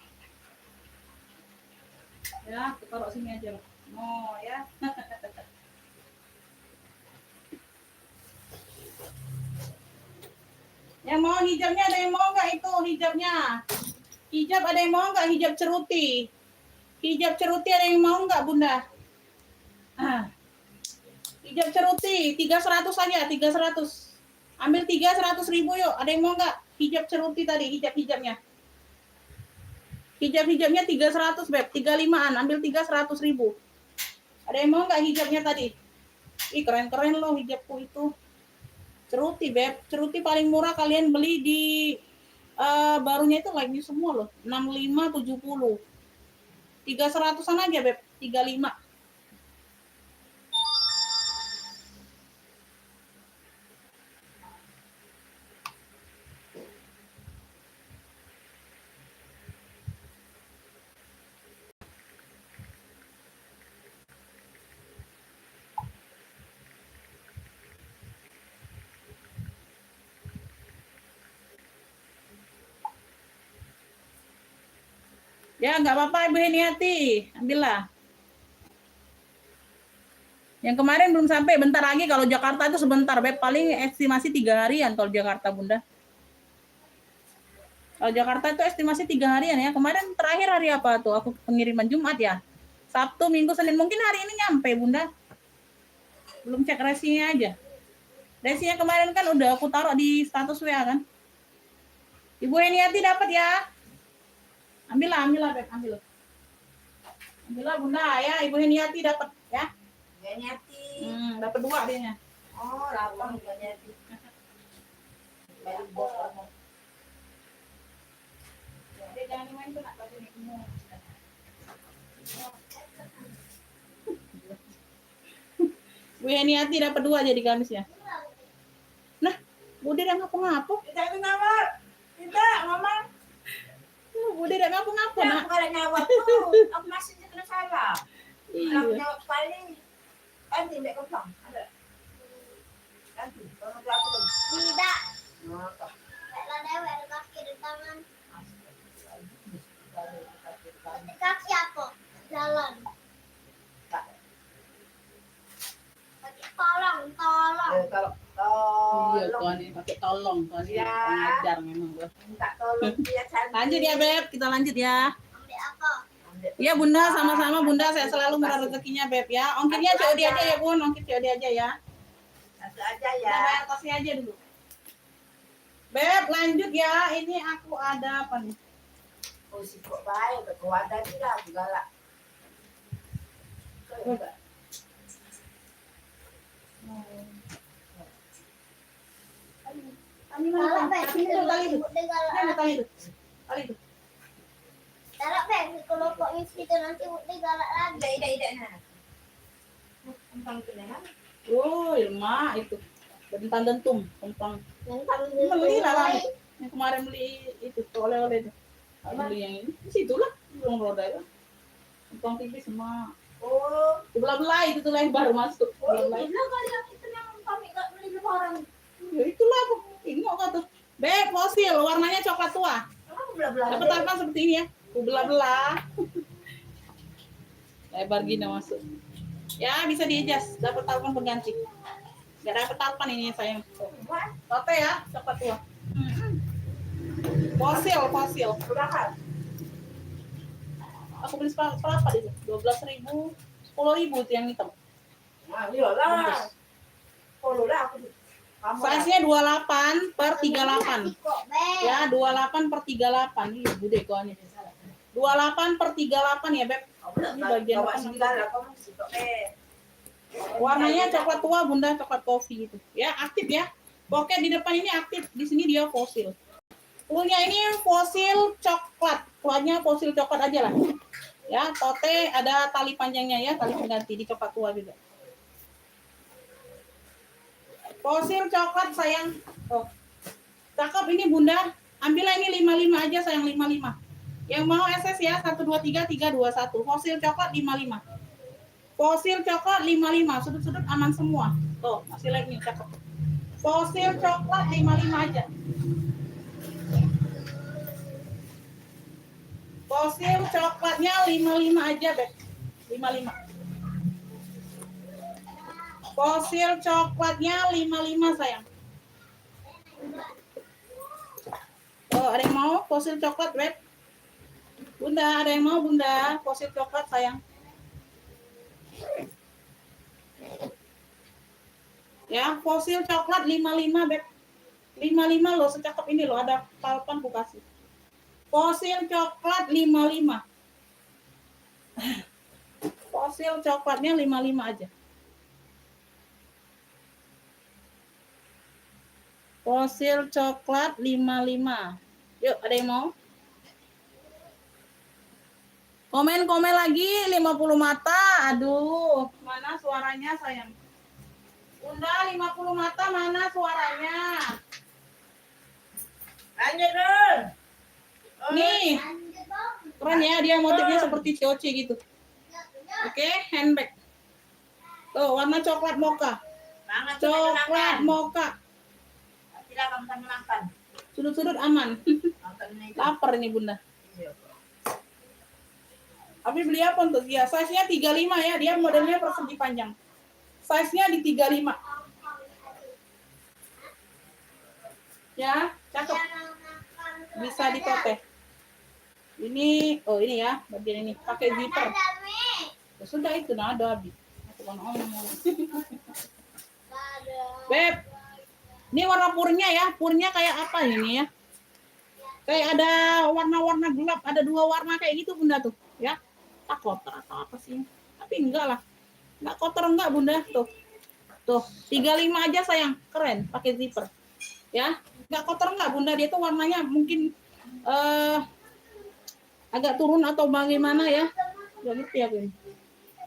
Ya, kita taruh sini aja lah. Oh ya. Yang mau hijabnya ada yang mau nggak itu hijabnya? Hijab ada yang mau nggak hijab ceruti? Hijab ceruti ada yang mau nggak Bunda? Hijab ceruti 300 saja, 300. Ambil 300.000 yuk. Ada yang mau nggak? Hijab ceruti tadi, hijabnya. Hijabnya 300 beb, 35-an. Ambil 300.000. Ada yang mau nggak hijabnya tadi? Ih keren-keren loh hijabku itu. Ceruti beb, ceruti paling murah kalian beli di barunya itu lagi semua loh. 65 70. 300-an aja beb, 35. Ya nggak apa-apa Ibu Heniati, ambillah. Yang kemarin belum sampai, bentar lagi. Kalau Jakarta itu sebentar, beb. Paling estimasi 3 harian kalau Jakarta Bunda. Kalau Jakarta itu estimasi 3 harian ya. Kemarin terakhir hari apa tuh? Aku pengiriman Jumat ya. Sabtu, Minggu, Senin. Mungkin hari ini nyampe Bunda. Belum cek resinya aja. Resinya kemarin kan udah aku taruh di status WA kan. Ibu Heniati dapat ya. Ambillah beb, ambil. Ambillah Bunda ya, Ibu Heniati dapat ya. Heniati. Dapat 2 dia. Oh, lapang Heniati. Baru bos orang. Dia jangan main tuh nak baju ni semua. Bu Heniati dapat 2 jadi Kamis ya. Nah, Bude dah ngapo-ngapo. Tidak ngawat. Tidak, Mama. Bude dah ngapo-ngapo nak. Aku kalau ngawat tuh, aku masih kena salah. Aku Iya. jawab sekali. Nanti mbak kembang. Ada. Nanti, kalau aku Tidak. Kenapa? Lah dewek ada kaki di tangan. Kaki apa? Jalan. Pakai tolong. Kalau Iya, tuan ini pakai tolong, tuan ini Ya. pengajar memang gua. minta tolong dia cantik. Lanjut ya, Beb. Kita lanjut ya. Ambil apa? Iya, Bunda, sama-sama Bunda. Saya selalu murah rezekinya, Beb ya. Ongkirnya COD aja ya, Bun. Ongkir COD aja ya. Satu aja Kita ya. bayar tasnya aja dulu. Beb, lanjut ya. Ini aku ada apa nih? Oh, si kok baik, kekuatan dia lah, galak. Tali Galak, mana? Beb. Tali itu, tali itu. Bude galak. Ini tali itu. Tali itu. Galak, Beb. Kalau kok itu nanti bude galak lagi. Tidak, nah. Tentang itu nah. Oh, Ilma itu. Bentang dentum, tentang Yang kami beli lah. Yang kemarin beli itu oleh-oleh itu. Beli yang ini. Di situlah, belum roda itu. Tentang TV sama Oh, belah-belah itu tuh yang baru masuk. oh Belah-belah. itu kali yang itu yang kami nggak beli orang. Ya itulah aku. Tengok kau tuh. Beb, fosil, warnanya coklat tua. Kamu belah-belah. Dapat apa seperti ini ya? Aku belah-belah. Lebar gini masuk. Ya, bisa di-adjust. Dapat talpan pengganti. Gak dapat talpan ini sayang. Tote ya, coklat tua. Fosil. Berapa? Aku beli berapa itu? 12.000, 10.000 itu yang hitam. Nah, iyalah. Kalau lah aku. Kamu Size-nya 28 per 38. Kok, Beb. Ya, 28 per 38. Iya, bude koannya. 28 per 38 ya, Beb. Ini bagian bawa depan. sini lah, kamu situ Warnanya coklat tua, Bunda, coklat kopi gitu. Ya, aktif ya. Pocket di depan ini aktif, di sini dia fosil. Punya ini fosil coklat. Tuanya fosil coklat aja lah. Ya, tote ada tali panjangnya ya, tali pengganti di coklat tua juga. Fosil coklat sayang. Oh. Cakep ini Bunda. Ambillah ini 55 aja sayang, 55. Yang mau SS ya 123 321. Fosil coklat 55. Fosil coklat 55. Sudut-sudut aman semua. Tuh, masih lagi nih cakep. Fosil coklat 55 aja. Fosil coklatnya 55 aja, Beb. 55. Fosil coklatnya 55 sayang. Oh, ada yang mau fosil coklat, Beb? Bunda, ada yang mau Bunda? Fosil coklat sayang. Ya, fosil coklat 55, Beb. 55 loh, secakep ini loh, ada palpan ku kasih. Fosil coklat 55. Fosil coklatnya 55 aja. Fosil coklat 55. Yuk, ada yang mau? Komen-komen lagi 50 mata. Aduh, mana suaranya sayang? Bunda 50 mata mana suaranya? Lanjut dong. Nih, Lanjut dong. keren ya, dia motifnya seperti COC gitu. Oke, handbag. Tuh, warna coklat mocha. Makan Coklat mocha. Silakan kami makan. Sudut-sudut aman. Makan ini. Lapar ini Bunda. Iya. Tapi beli apa untuk dia? Size-nya 35 ya, dia modelnya persegi panjang. Size-nya di 35. Ya, cakep. Bisa ditoteh. Ini, oh ini ya, bagian ini pakai zipper. Ya, sudah itu nah ada habis. Aku kan ngomong. Beb, ini warna purnya ya, purnya kayak apa ini ya? Kayak ada warna-warna gelap, ada 2 warna kayak gitu Bunda tuh, ya. Tak kotor atau apa sih? Tapi enggak lah. Enggak kotor enggak Bunda tuh. Tuh, 35 aja sayang, keren, pakai zipper. Ya, enggak kotor enggak Bunda, dia tuh warnanya mungkin agak turun atau bagaimana ya. Enggak ngerti aku ini.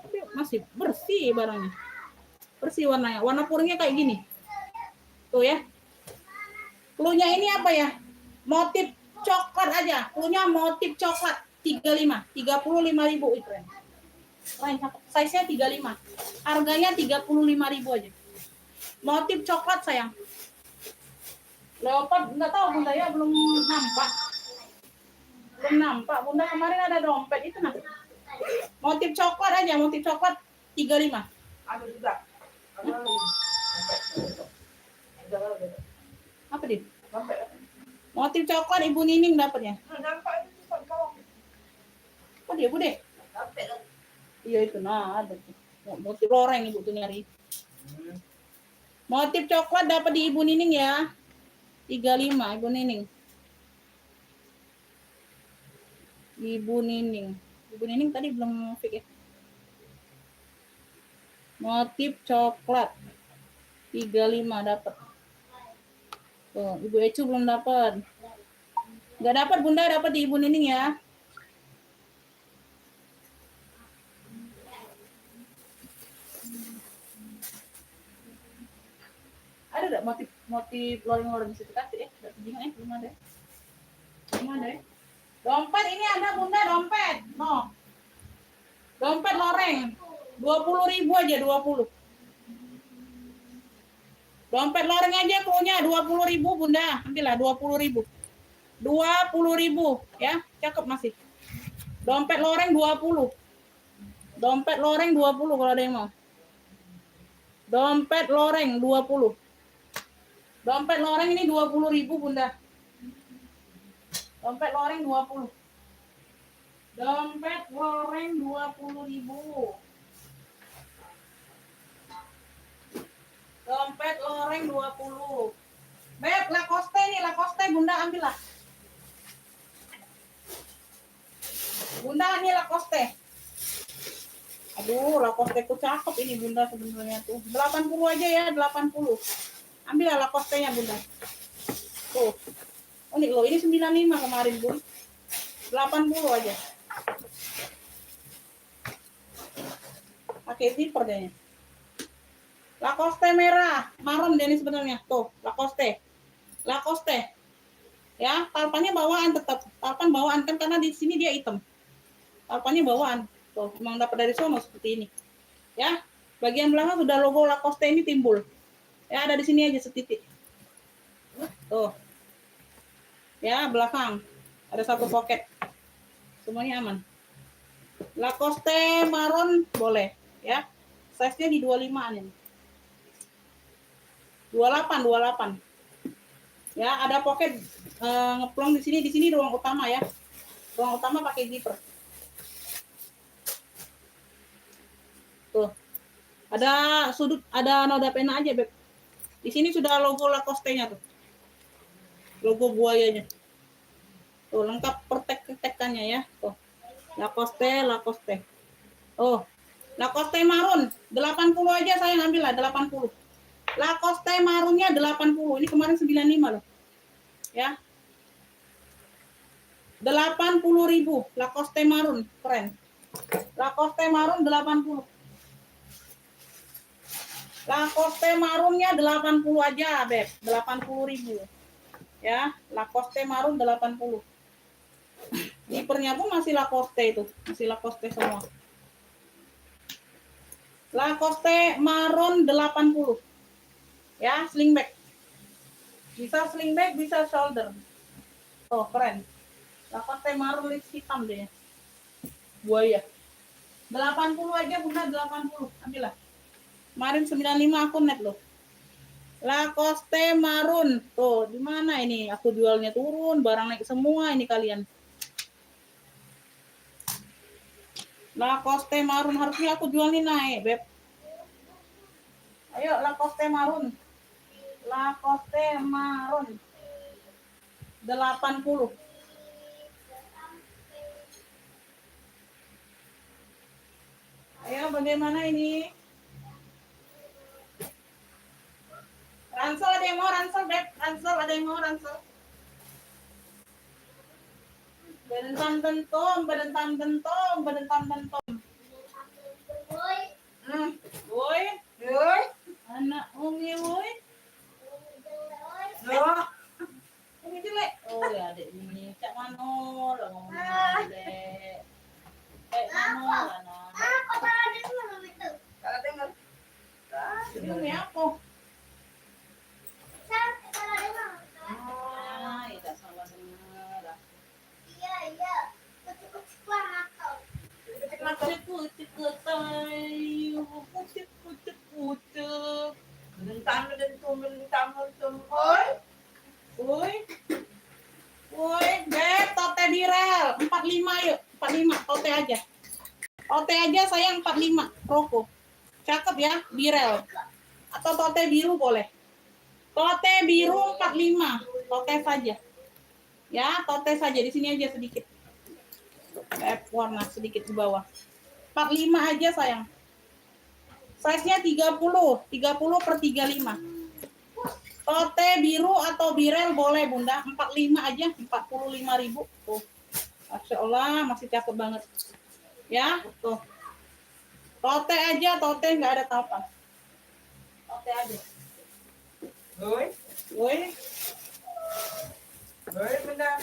Tapi masih bersih barangnya. Bersih warnanya. Warna purnya kayak gini. Tuh ya. Cluenya ini apa ya? Motif coklat aja. Cluenya motif coklat 35. 35.000 keren. Keren, size-nya 35. Harganya 35.000 aja. Motif coklat sayang. Leopard enggak tahu Bunda ya, belum nampak. Belum nampak. Bunda kemarin ada dompet itu nah. Motif coklat aja, motif coklat 35. Ada juga. Apa dia? Motif coklat Ibu Nining dapatnya. Nampak itu kau. Apa dia, Bude? Iya itu nah ada tuh. Motif loreng Ibu tuh nyari. Motif coklat dapat di Ibu Nining ya. 35 Ibu Nining. Ibu Nining. Ibu Nining tadi belum fix ya. Motif coklat 35 dapat. Tuh, Ibu Ecu belum dapat. Enggak dapat Bunda, dapat di Ibu Nining ya. Ada enggak motif loreng-loreng di situ kasih belum ada. Belum ada ya. Dompet ini ada Bunda, dompet. No. Dompet loreng. 20.000 aja 20. Dompet loreng aja punya 20.000 Bunda. Ambillah 20.000. 20.000 ya, cakep masih. Dompet loreng 20. Dompet loreng 20 kalau ada yang mau. Dompet loreng 20. Dompet loreng ini 20.000 Bunda. Dompet loreng 20. Dompet loreng 20.000. Dompet loreng 20. Beb, Lacoste nih, Lacoste Bunda ambil lah. Bunda nih Lacoste. Aduh, Lacoste ku cakep ini Bunda sebenarnya tuh. 80 aja ya, 80. Ambil lah Lacoste-nya Bunda. Tuh. Oh nih loh, ini 95 kemarin Bun. 80 aja. Pakai zipper kayaknya. Lacoste merah, maron dia ini sebenarnya. Tuh, Lacoste. Lacoste. Ya, talpannya bawaan tetap. Talpan bawaan kan karena di sini dia hitam. Talpannya bawaan. Tuh, memang dapat dari sono seperti ini. Ya, bagian belakang sudah logo Lacoste ini timbul. Ya, ada di sini aja setitik. Tuh. Ya, belakang. Ada satu pocket. Semuanya aman. Lacoste maron boleh, ya. Size-nya di 25-an ini. 28. Ya, ada pocket ngeplong di sini ruang utama ya. Ruang utama pakai zipper. Tuh. Ada sudut, ada noda pena aja, Beb. Di sini sudah logo Lacoste-nya tuh. Logo buayanya. Tuh, lengkap pertek-tekannya ya. Tuh. Lacoste. Oh, Lacoste marun 80 aja saya ngambil lah 80. Lacoste marunnya 80. Ini kemarin 95 loh. Ya. 80.000 Lacoste marun, keren. Lacoste marun 80. Lacoste marunnya 80 aja, Beb. 80.000. Ya, Lacoste marun 80. Zippernya pun masih Lacoste itu, masih Lacoste semua. Lacoste marun 80. Ya, slingback. Bisa slingback, bisa shoulder. Oh, keren. Lacoste marun hitam deh. Buaya. 80 aja Bunda, 80. Ambillah. Kemarin 95 aku net loh. Lacoste marun. Tuh, di mana ini? Aku jualnya turun, barang naik semua ini kalian. Lacoste marun harusnya aku jual nih naik, Beb. Ayo Lacoste marun. Lacoste marun 80. Ayo bagaimana ini? Ransel ada yang mau ransel, Beb? Ransel ada yang mau ransel? Badentam dentom. Boy. Woi, Yoi. anak Umi woi. No. Ini jelek. Oh ya adek ini. Cak Mano lah ngomong jelek. Cak Mano lah nah. Kok salah dengar itu? Kalau dengar. Ini apa? Salah dengar. Ah, tidak salah dengar. Iya. Kucuk-kucuk akal. Kucuk tayu, kucuk. Bentam. Oi. Woi, Beb, tote di rel 45 yuk, 45 tote aja. Tote aja saya 45 roko. Cakep ya, di rel. Atau tote biru boleh. Tote biru 45, tote saja. Ya, tote saja di sini aja sedikit. Beb, warna sedikit di bawah. 45 aja sayang. Size-nya 30 per 35. Tote biru atau birel boleh Bunda, 45 aja, 45.000. Tuh. Masya Allah, masih cakep banget. Ya, tuh. Tote aja, tote nggak ada tapan. Tote aja. Oi. Woi, Bentar.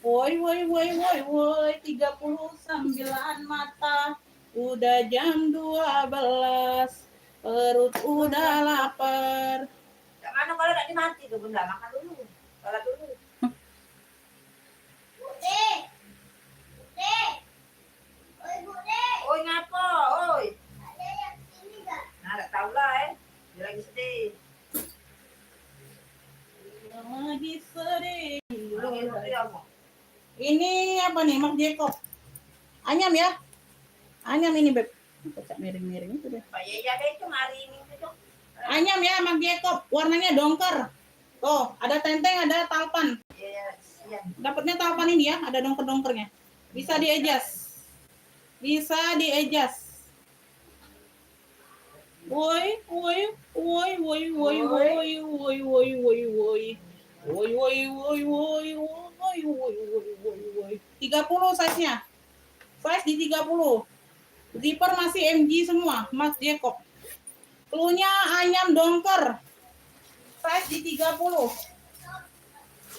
woi, 39 mata. Udah jam 12. Perut udah lapar. Yang mana kalau tak dimati tuh benda makan dulu. Salat dulu. Bude. Oi, Bude. Oi ngapa? Oi. Ada yang sini enggak? Nah, tak tahu lah Dia lagi sedih. Lagi sedih. Apa? Ini apa nih, Mak Jacob? Anyam ya? Anyam ini, Beb. Kocak miring-miring itu deh. Pak Yaya deh itu hari ini tuh. Anyam ya, Mak Jacob. Warnanya dongker. Tuh, ada tenteng, ada talpan. Iya, siang. Dapatnya talpan ini ya, ada dongker-dongkernya. Bisa diejas. Woi. Woi. 30 size-nya. Size di 30. Zipper masih MG semua, Mas Jacob. Cluenya ayam dongker. Size di 30.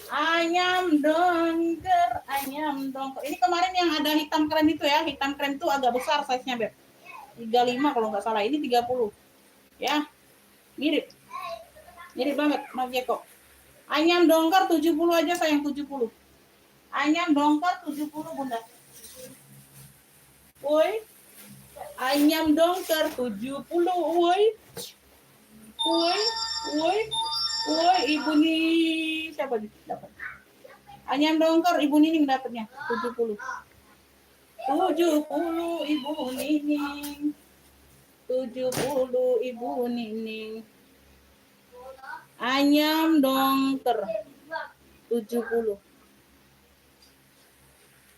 Ayam dongker. Ini kemarin yang ada hitam krem itu ya. Hitam krem itu agak besar size-nya, Beb. 35 kalau nggak salah. Ini 30. Ya. Mirip banget, Mas Jacob. Ayam dongker 70 aja sayang, 70. Ayam dongker 70 Bunda. Woi. Ayam dongker 70. Woi, ibu nih siapa nih dapat? Ayam dongker Ibu Nining dapatnya 70. 70 Ibu Nining. 70 Ibu Nining. Ayam dongker 70.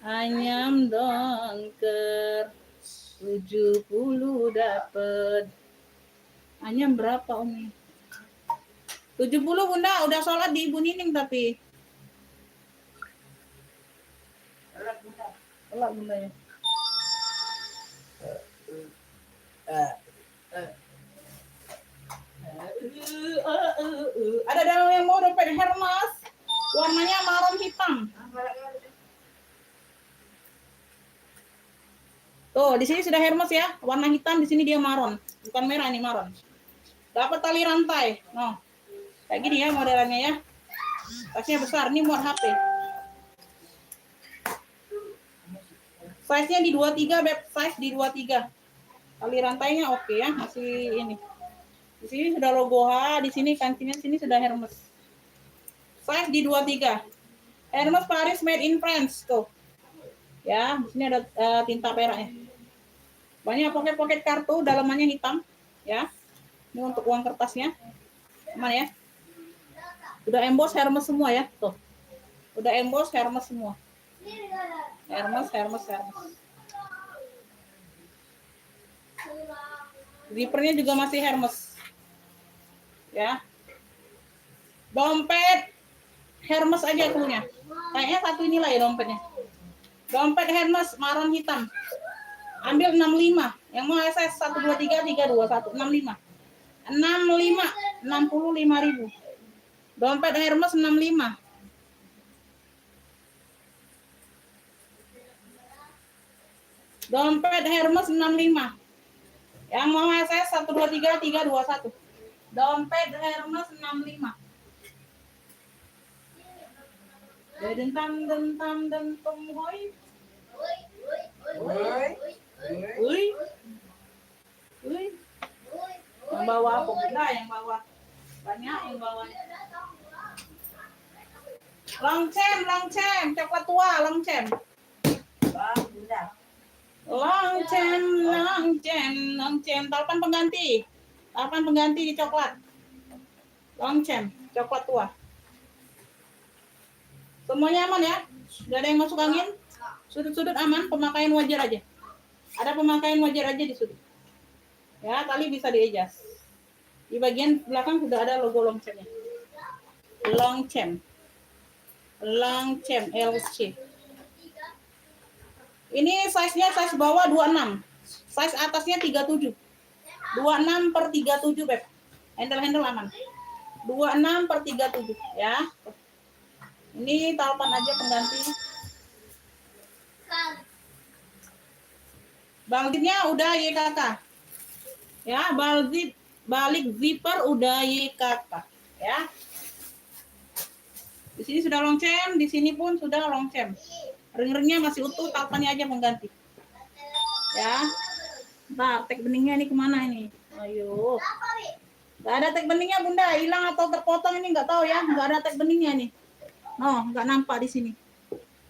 Ayam dongker 70 dapat. Ayam berapa Umi? 70 Bunda, udah sholat di Ibu Nining tapi. Sholat Bunda ya. Ada yang mau dompet Hermes. Warnanya maron hitam. Tuh, di sini sudah Hermes ya, warna hitam, di sini dia maron, bukan merah ini maron. Dapat tali rantai, no, kayak gini ya modelannya ya. Tasnya besar, ini muat HP. Size-nya di 23, Beb, size di 23. Tali rantainya oke ya, masih ini. Di sini sudah logo H, di sini kancingnya sini sudah Hermes. Size di 23. Hermes Paris made in France tuh. Ya, di sini ada tinta peraknya. Banyak poket-poket kartu, dalamannya hitam, ya. Ini untuk uang kertasnya, aman ya. Udah emboss Hermes semua ya, tuh. Udah emboss Hermes semua. Hermes. Zippernya juga masih Hermes, ya. Dompet Hermes aja punya. Kayaknya satu inilah ya dompetnya. Dompet Hermes maron hitam. Ambil 65. Yang mau SS 123 321 65. 65 Dompet Hermes 65. Dompet Hermes 65. Yang mau SS 123 321. Dompet Hermes 65. Dentam hoy. Uy. Yang bawa apa Bunda? Yang bawa banyak yang bawa. Longcem, coklat tua, longcem. Longcem, talpan pengganti di coklat. Longcem, coklat tua. Semuanya aman ya? Gak ada yang masuk angin? Sudut-sudut aman, pemakaian wajar aja. Ada pemakaian wajar aja di sudut. Ya, tali bisa diejas. Di bagian belakang sudah ada logo longcemnya. Longcem LC. Ini size-nya size bawah 26. Size atasnya 37. 26/37, Beb. Handle aman. 26/37 ya. Ini talpan aja pengganti. Balitnya udah YKK. Ya, balik zipper udah YKK ya. Di sini sudah longcem, di sini pun sudah longcem. Ring-ringnya masih utuh, talpannya aja pengganti. Ya. Nah, tag beningnya ini kemana ini? Ayo. Gak ada tag beningnya Bunda, hilang atau terpotong ini nggak tahu ya. Nggak ada tag beningnya nih. No, nggak nampak di sini.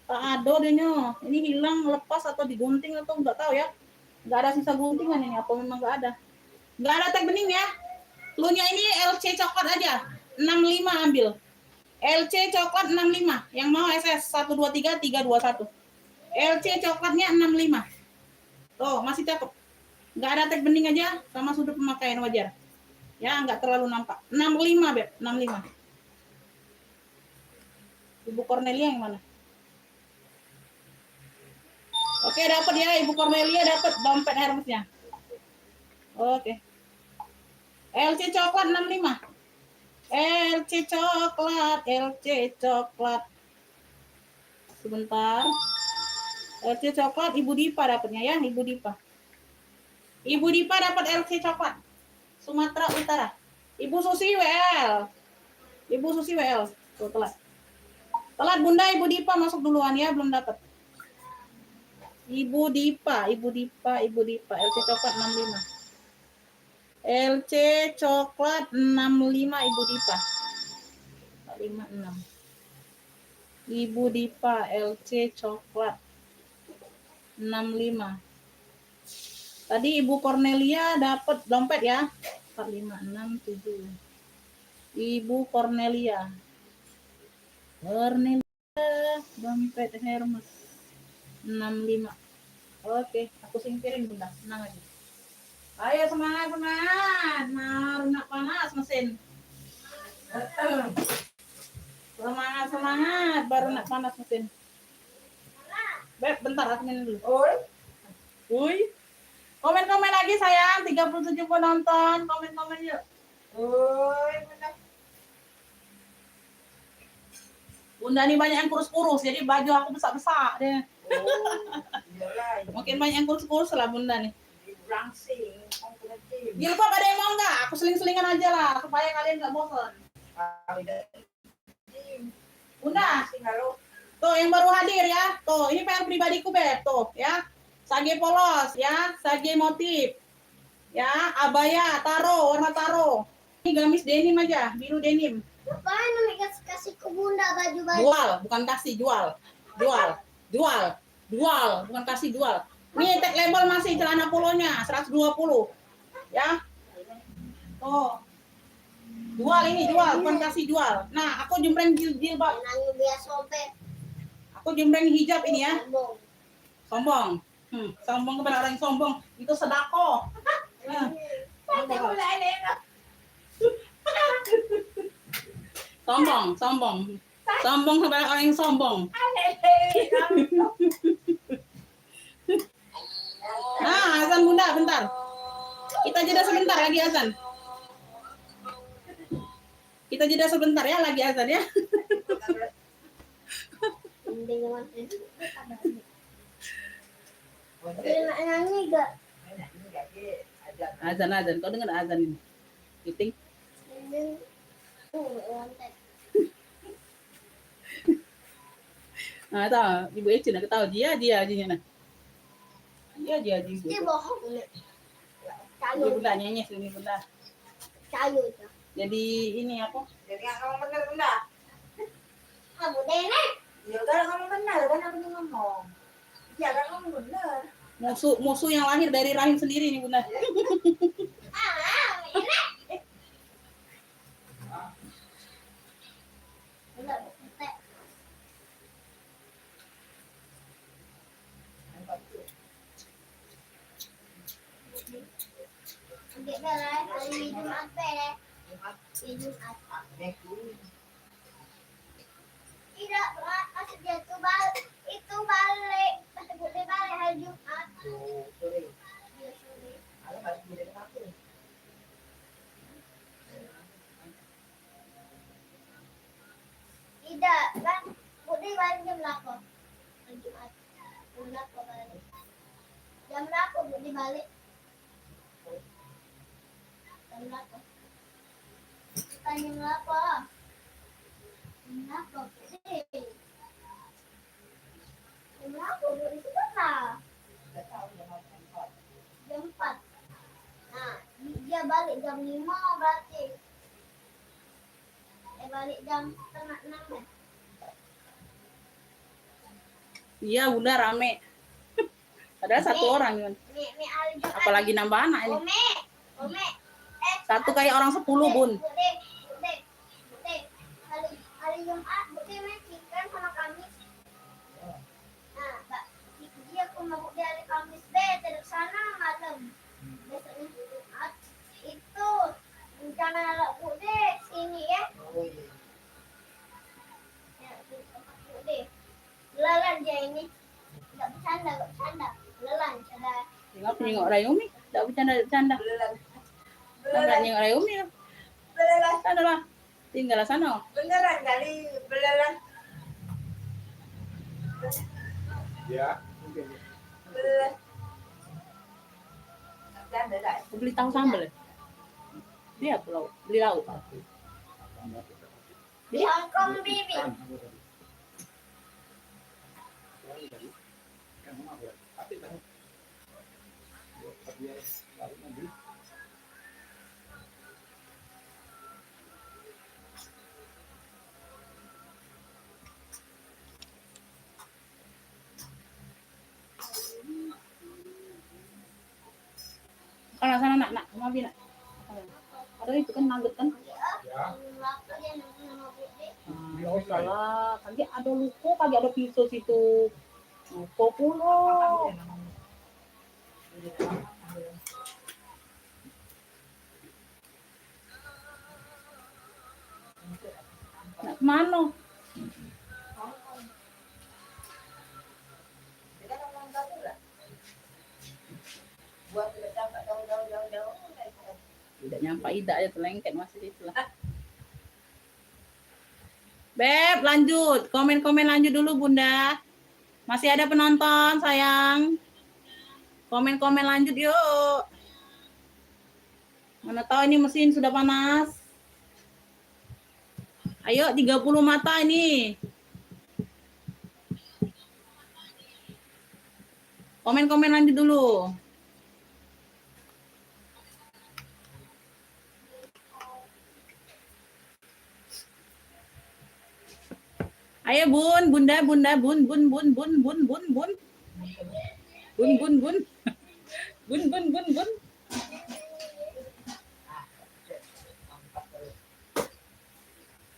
Tak ada dehnya. Ini hilang, lepas atau digunting atau nggak tahu ya. Nggak ada sisa guntingan ini, apa memang nggak ada. Nggak ada tag bening ya. Cluenya ini LC coklat aja. 65 ambil. LC coklat 65. Yang mau SS 123 321. LC coklatnya 65. Tuh, masih cakep. Nggak ada tag bening aja sama sudut pemakaian wajar. Ya, nggak terlalu nampak. 65, Beb. 65. Ibu Cornelia yang mana? Oke, dapat ya Ibu Cornelia, dapat dompet Hermesnya. Oke. LC coklat 65. LC coklat. Sebentar. LC coklat Ibu Dipa dapatnya ya, Ibu Dipa. Ibu Dipa dapat LC coklat. Sumatera Utara. Ibu Susi WL. Tuh, telat. Telat Bunda, Ibu Dipa masuk duluan ya, belum dapat. Ibu Dipa, LC coklat 65. LC coklat 65 Ibu Dipa. 56. Ibu Dipa LC coklat 65. Tadi Ibu Cornelia dapat dompet ya. 4567. Ibu Cornelia. Dompet Hermes 65. Oke, aku singkirin Bunda. Tenang aja. Ayo semangat semangat. Nah, nak panas mesin. Semangat semangat baru nak panas mesin. Beb, bentar admin dulu. Uy. Komen-komen lagi sayang, 37 penonton. Komen-komen yuk. Bunda. Bunda nih banyak yang kurus-kurus, jadi baju aku besar-besar deh. Iyalah. Makin banyak yang kurus-kurus lah Bunda nih. Langsing, kompetitif. Jilbab ada yang mau nggak? Aku seling-selingan aja lah, supaya kalian nggak bosan. Bunda, tuh yang baru hadir ya. Tuh, ini PR pribadiku Beb, tuh ya. Sage polos ya, sage motif. Ya, abaya taro, warna taro. Ini gamis denim aja, biru denim. Ngapain Umi kasih ke Bunda baju-baju? Jual, bukan kasih, jual. Jual, bukan kasih jual. Nih tag label masih celana polonya 120. Ya. Tuh. Jual ini, jual, bukan kasih jual. Nah, aku jembreng jilbab. Nanya biar sobek. Aku jembreng hijab ini ya. Sombong. Sombong. Sombong kepada orang yang sombong. Itu sedako. Sombong. Sombong kepada orang yang sombong. Nah, azan Bunda, bentar. Kita jeda sebentar lagi azan. Kita jeda sebentar ya, lagi azan ya. Mending mati. Nak nyanyi gak? Azan. Kau dengar azan ini? Meeting. Mending. Lantai. Nah, tahu Ibu Eci nak tahu dia nah. Dia Ibu. Dia bohong. Dia Cayu. Bunda nyanyi sini Bunda. Cayu itu. Jadi ini apa? Jadi nggak kamu benar Bunda. Kamu nenek. Ya udah kamu benar kan aku ngomong. Ya kan kamu benar. Musuh yang lahir dari rahim sendiri nih Bunda. Nenek. Enggak, betek. Ambil belah hari Jumat deh. Hari Jumat. Tidak, masih dia itu balik. Masih boleh balik hari Jumat. Iya, sore. Tidak, kan boleh balik jam 8. Hari Jumat. Jam 8 balik. Jam berapa boleh balik? Jam berapa? Bukan jam berapa? Jam berapa? Jam berapa? Boleh sebentar. Jam 4. Nah, dia balik jam 5 berarti. Dia balik jam setengah 6 kan? Iya Bunda rame. Padahal satu orang kan. Mi hari Jumat. Apalagi nambah anak ini. Ome. Satu kayak orang 10 Bun. Bude. Hari Jumat, Bude main chicken sama Kamis. Nah, dia aku mau di hari Kamis deh, dari sana malam. Besoknya Jumat. Itu rencana anak Bude sini ya. Ya, Bude. Lelan dia ini. Enggak bercanda. Lelan, sadar. Nengok Rayumi. Tak bercanda. Sampai nengok Rayumi. Sana lah. Tinggal sana. Beneran kali belalang. Ya, mungkin. Belalang. Canda dah. Aku beli tahu sambal ya. Dia pulau beli lauk. Di Hong Kong, Bibi. sana nak Mabi nak. Ada itu kan nugget kan. Ya. Waktu dia mabuk deh. Salah, kali ada luko, kali ada pisau situ. Luko pulo. Nak kemana? Dia kan orang tahu lah. Buat kita dapat jauh. Tidak nyampe Ida aja terlengket masih di situ lah. Beb, lanjut. Komen-komen lanjut dulu, Bunda. Masih ada penonton, sayang. Komen-komen lanjut yuk. Mana tahu ini mesin sudah panas. Ayo 30 mata ini. Komen-komen lanjut dulu. Ayo Bun, Bunda, Bun. Bun.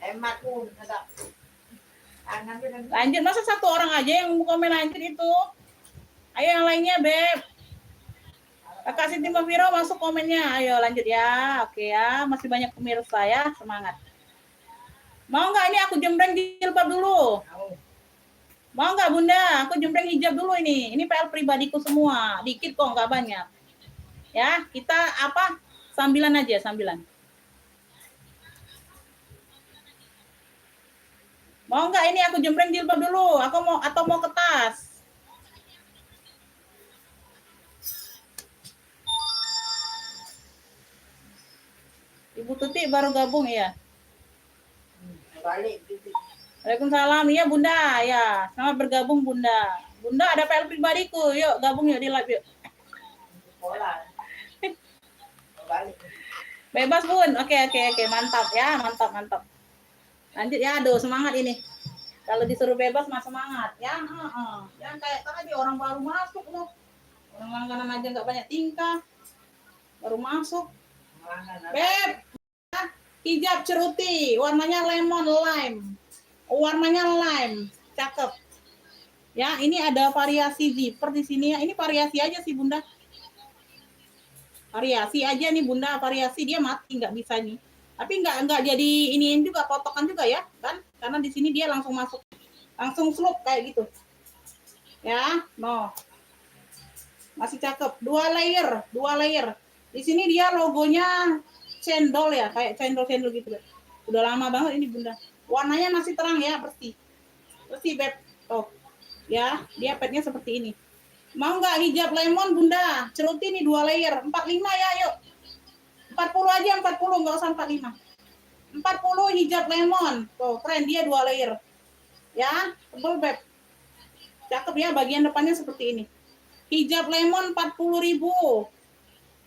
Hemat pun, ada. Tangan dia dan Lanjut, masa satu orang aja yang komen lanjut itu? Ayo yang lainnya, Beb. Kakak Siti Mafiro masuk komennya. Ayo lanjut ya. Oke ya, masih banyak pemirsa ya. Semangat. Mau nggak ini aku jembreng jilbab dulu? Mau nggak Bunda? Aku jembreng hijab dulu ini. Ini PL pribadiku semua. Dikit kok, nggak banyak. Ya, kita apa? Sambilan aja, sambilan. Mau nggak ini aku jembreng jilbab dulu? Aku mau atau mau ke tas? Ibu Tuti baru gabung ya. balik gitu. Waalaikumsalam. Iya Bunda, ya. Selamat bergabung Bunda. Bunda ada PL pribadiku. Yuk gabung yuk di live yuk. Sekolah. Balik. Bebas Bun. Oke. Mantap ya, mantap. Lanjut ya, aduh semangat ini. Kalau disuruh bebas mah semangat ya. Yang kayak tadi orang baru masuk loh. Orang langganan aja nggak banyak tingkah. Baru masuk. Beb, hijab ceruti, warnanya lemon lime. Warnanya lime, cakep. Ya, ini ada variasi zipper di sini ya. Ini variasi aja sih Bunda. Variasi aja nih Bunda, variasi dia mati nggak bisa nih. Tapi nggak jadi iniin juga, potokan juga ya, kan? Karena di sini dia langsung masuk, langsung slope kayak gitu. Ya, no. Masih cakep. Dua layer. Di sini dia logonya cendol ya, kayak cendol gitu. Udah lama banget ini Bunda. Warnanya masih terang ya, bersih Beb. Oh, ya, dia petnya seperti ini. Mau nggak hijab lemon Bunda? Ceruti nih 2 layer, 45 ya, yuk. 40 aja, 40 nggak usah 45. 40 hijab lemon. Tuh, keren dia 2 layer. Ya, tebel Beb. Cakep ya, bagian depannya seperti ini. Hijab lemon 40.000.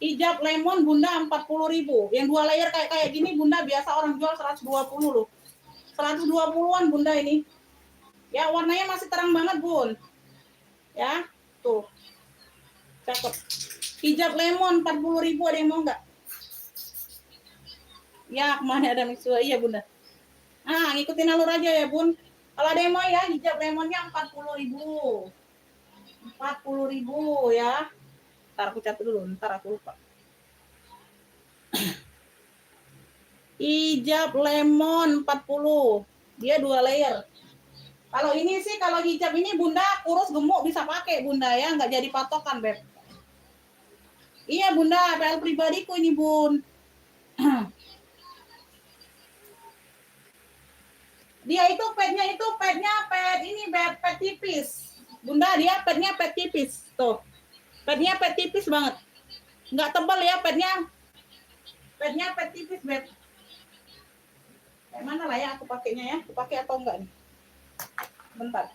Hijab lemon Bunda 40.000. Yang 2 layer kayak gini Bunda biasa orang jual 120 loh. 120-an Bunda ini. Ya, warnanya masih terang banget, Bun. Ya, tuh. Cakep. Hijab lemon 40.000, ada yang mau nggak? Ya, kemana ada Mitsua? Iya, Bunda. Nah, ngikutin alur aja ya, Bun. Kalau ada yang mau ya, hijab lemonnya 40.000. 40.000 ya. Ntar aku catat dulu, ntar aku lupa. Hijab lemon 40. Dia 2 layer. Kalau ini sih, kalau hijab ini Bunda kurus gemuk bisa pakai Bunda ya, nggak jadi patokan, Beb. Iya Bunda, PL pribadiku ini Bun. Dia itu petnya pet ini Beb, pet tipis. Bunda dia petnya pet tipis. Tuh. Petnya pet tipis banget. Nggak tebal ya petnya. Petnya pet tipis, Beb. Kayak mana lah ya aku pakainya ya? Aku pakai atau enggak nih? Bentar.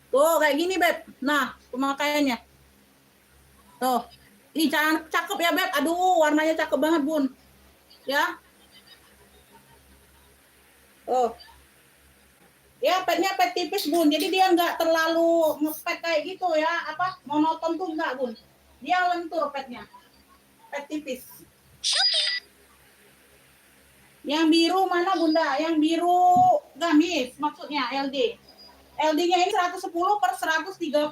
Tuh, kayak gini, Beb. Nah, pemakaiannya. Tuh. Ih, cakep ya, Beb. Aduh, warnanya cakep banget, Bun. Ya. Tuh. Ya, petnya pet tipis, Bun. Jadi dia nggak terlalu ngepet kayak gitu ya. Apa monoton tuh nggak, Bun. Dia lentur petnya. Pet tipis. Yang biru mana, Bunda? Yang biru gamis maksudnya LD. LD-nya ini 110 per 130. 110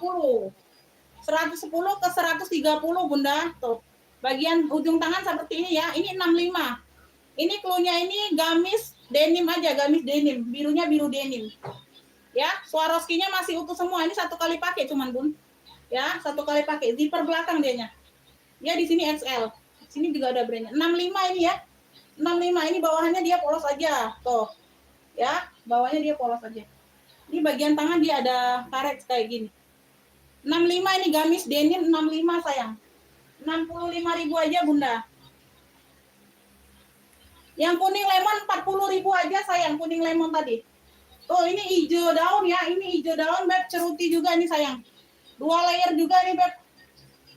ke 130, Bunda. Tuh. Bagian ujung tangan seperti ini ya. Ini 65. Ini cluenya ini gamis denim aja, gamis denim. Birunya biru denim. Ya, Swarovski-nya masih utuh semua. Ini satu kali pakai cuman, Bun. Ya, satu kali pakai. Zipper belakang dianya. Ya, di sini XL. Sini juga ada brandnya. 65 ini ya. 65 ini bawahannya dia polos aja. Tuh. Ya, bawahnya dia polos aja. Ini bagian tangan dia ada karet kayak gini. 65 ini gamis denim 65 sayang. 65.000 aja, Bunda. Yang kuning lemon 40.000 aja sayang, kuning lemon tadi. Oh, ini hijau daun ya, ini hijau daun, Beb, ceruti juga nih sayang. 2 layer juga nih, Beb.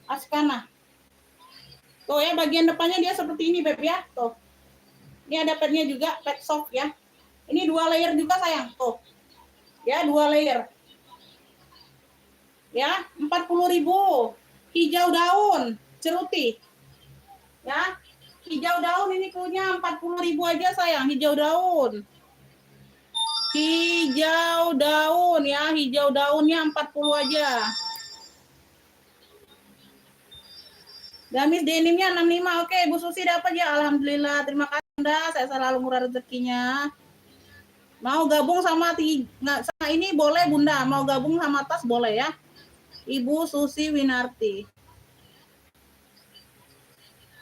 Askana. Tuh ya, bagian depannya dia seperti ini, Beb ya. Tuh. Ini ada petnya juga, pet soft ya. Ini 2 layer juga sayang, tuh. Ya, 2 layer. Ya, 40.000. Hijau daun, ceruti. Ya. Hijau daun ini cluenya 40.000 aja sayang, hijau daun. Hijau daun ya, hijau daunnya 40 aja. Gamis denimnya 65. Oke, Bu Susi dapat ya. Alhamdulillah. Terima kasih Anda. Saya selalu murah rezekinya. Mau gabung sama ini boleh Bunda. Mau gabung sama tas boleh ya. Ibu Susi Winarti.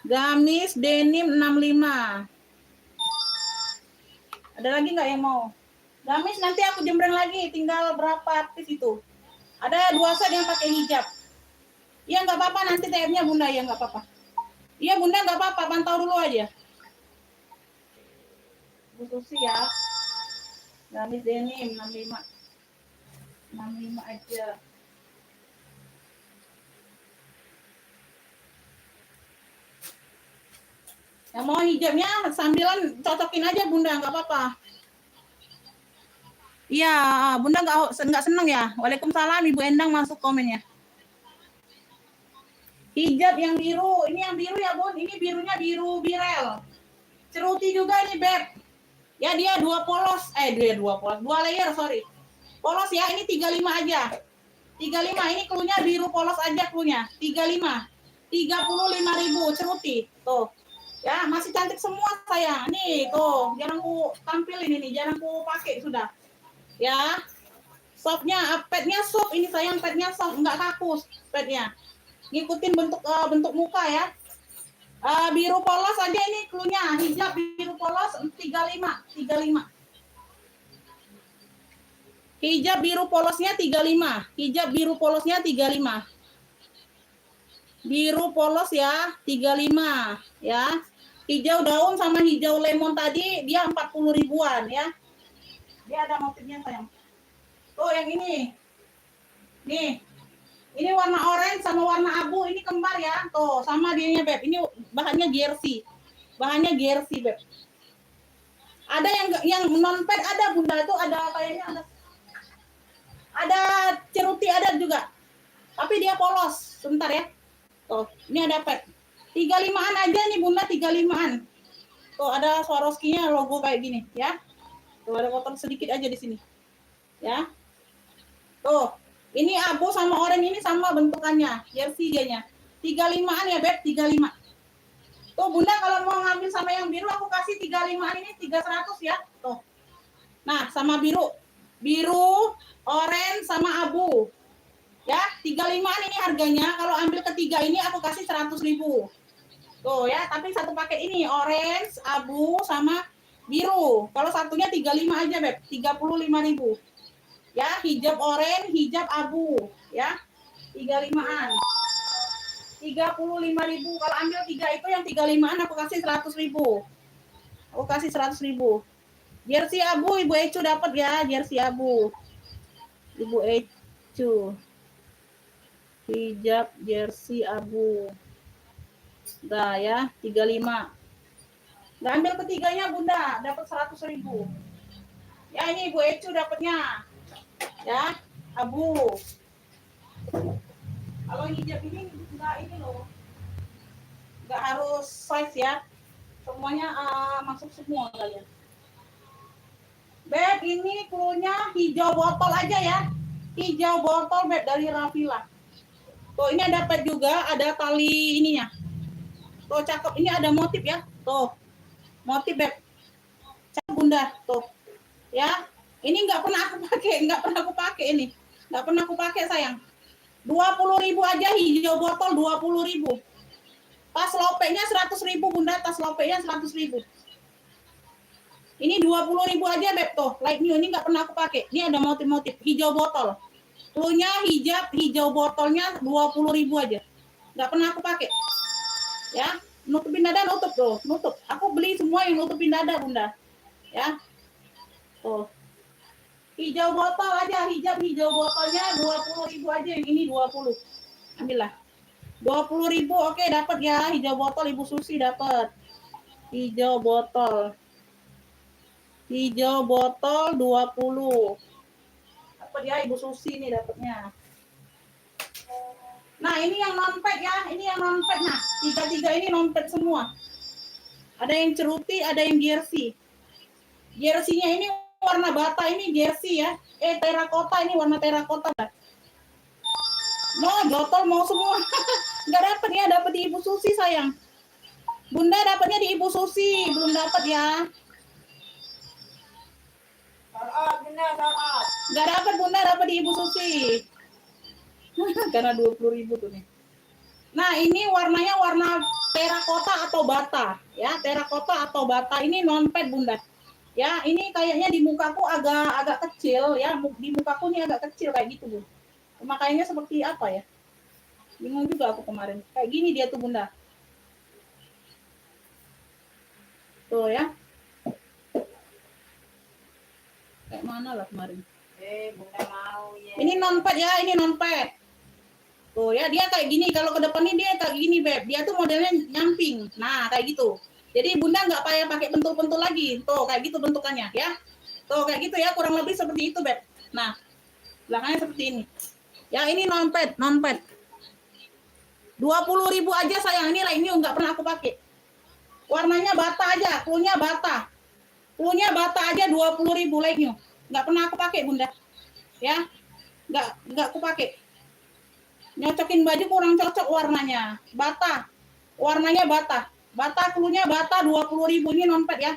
Gamis denim 65. Ada lagi nggak yang mau? Gamis nanti aku jembreng lagi, tinggal berapa piece itu. Ada 2 set yang pakai hijab. Iya nggak apa-apa, nanti TM-nya Bunda ya nggak apa-apa. Iya Bunda nggak apa-apa, pantau dulu aja. Bu Susi ya. Gamis denim 65. 65 aja. Yang mau hijabnya sambilan cocokin aja Bunda, nggak apa-apa. Iya, Bunda nggak seneng ya. Waalaikumsalam, Ibu Endang masuk komennya. Hijab yang biru, ini yang biru ya Bun. Ini birunya biru birel. Ceruti juga nih Beb. Ya dia 2 polos, dia 2 polos, 2 layer sorry. Polos ya, ini 35 aja. 35 ini cluenya biru polos aja cluenya. 35. 35.000 ceruti. Tuh. Ya, masih cantik semua sayang. Nih, tuh, jarang ku tampilin ini, jarang ku pakai sudah. Ya. Softnya, petnya soft ini sayang, petnya soft, enggak kaku petnya. Ngikutin bentuk muka ya. Biru polos aja ini cluenya, hijab biru polos 35. Hijab biru polosnya 35. Hijab biru polosnya 35. Biru polos ya, 35 ya. Hijau daun sama hijau lemon tadi dia 40 ribuan ya. Dia ada motifnya sayang. Tuh yang ini. Nih. Ini warna oranye sama warna abu, ini kembar ya. Tuh, sama dianya Beb. Ini bahannya jersey. Bahannya jersey, Beb. Ada yang non pad ada Bunda, itu ada kayaknya ada ceruti ada juga. Tapi dia polos. Sebentar ya. Tuh, ini ada pad. 35-an aja nih Bunda, 35-an. Tuh ada Swarovski-nya logo kayak gini ya. Tuh ada kotor sedikit aja di sini. Ya. Tuh, ini abu sama oranye ini sama bentukannya, jersey dianya. 35-an ya Beb, 35. Tuh Bunda kalau mau ngambil sama yang biru aku kasih 35-an ini 300 ya. Tuh. Nah, sama biru. Biru, oranye sama abu. Ya, 35-an ini harganya. Kalau ambil ketiga ini aku kasih 100.000. Tuh ya, tapi satu paket ini orange, abu sama biru. Kalau satunya 35 aja, Beb. 35.000. Ya, hijab orange, hijab abu, ya. 35-an. 35.000. Kalau ambil 3 itu yang 35-an aku kasih 100.000. Aku kasih 100.000. Jersey abu Ibu Ecu dapat ya, jersey abu. Ibu Ecu. Hijab jersey abu. Nah ya, 35. Nggak ambil ketiganya Bunda, dapat 100.000. Ya ini Ibu Ecu dapatnya. Ya, abu. Kalau hijab ini enggak ini loh. Enggak harus size ya. Semuanya masuk semua kalian. Beb, ini cluenya hijau botol aja ya. Hijau botol Beb dari Rafila. Tuh, ini dapat juga ada tali ininya. Tuh, cakep. Ini ada motif ya. Tuh. Motif Beb. Cakep Bunda. Tuh. Ya. Ini enggak pernah aku pakai ini. Enggak pernah aku pakai sayang. 20.000 aja hijau botol 20.000. Tas lopeknya 100.000 Bunda, tas lopeknya 100.000. Ini 20.000 aja Beb tuh. Light new ini nggak pernah aku pakai. Ini ada motif-motif hijau botol. Cluenya hijab hijau botolnya 20.000 aja. Nggak pernah aku pakai. Ya, nutupin dada nutup tuh, nutup. Aku beli semua yang nutupin dada Bunda. Ya. Tuh. Hijau botol aja, hijau botolnya 20.000 aja, yang ini 20. Ambillah. 20.000, oke dapat ya, hijau botol Ibu Susi dapat. Hijau botol. Hijau botol 20. Dapat ya Ibu Susi nih dapatnya. Nah, ini yang non-pack ya, ini yang non-pack. Nah, tiga-tiga ini non-pack semua. Ada yang ceruti, ada yang jersey. Jersey-nya ini warna bata, ini jersey ya. Terakota, ini warna terakota. Mau jotol mau semua. Enggak dapat ya, dapat di Ibu Susi sayang. Bunda dapatnya di Ibu Susi, belum dapat ya. Enggak dapat Bunda, dapat di Ibu Susi. Karena 20.000 tuh nih. Nah, ini warnanya warna terakota atau bata, ya. Terakota atau bata ini non-pad Bunda. Ya, ini kayaknya di mukaku agak kecil ya. Di mukaku ini agak kecil kayak gitu, Bu. Pemakaiannya seperti apa ya? Bingung juga aku kemarin. Kayak gini dia tuh Bunda. Tuh ya. Kayak mana lah kemarin. Bunda mau ya. Ini non-pad ya, ini non-pad. Tuh ya, dia kayak gini. Kalau ke depan ini dia kayak gini, Beb. Dia tuh modelnya nyamping. Nah, kayak gitu. Jadi Bunda nggak payah pakai pentul-pentul lagi. Tuh, kayak gitu bentukannya ya. Tuh, kayak gitu ya. Kurang lebih seperti itu, Beb. Nah, belakangnya seperti ini. Ya, ini non-pad, non-pad. 20.000 aja sayang. Ini lah, ini nggak pernah aku pakai. Warnanya bata aja, cluenya bata. Cluenya bata aja 20.000 like-nya. Nggak pernah aku pakai, Bunda. Ya. Nggak aku pakai. Nyocokin baju kurang cocok warnanya. Bata. Warnanya bata. Bata cluenya bata 20.000 ini non-pad ya.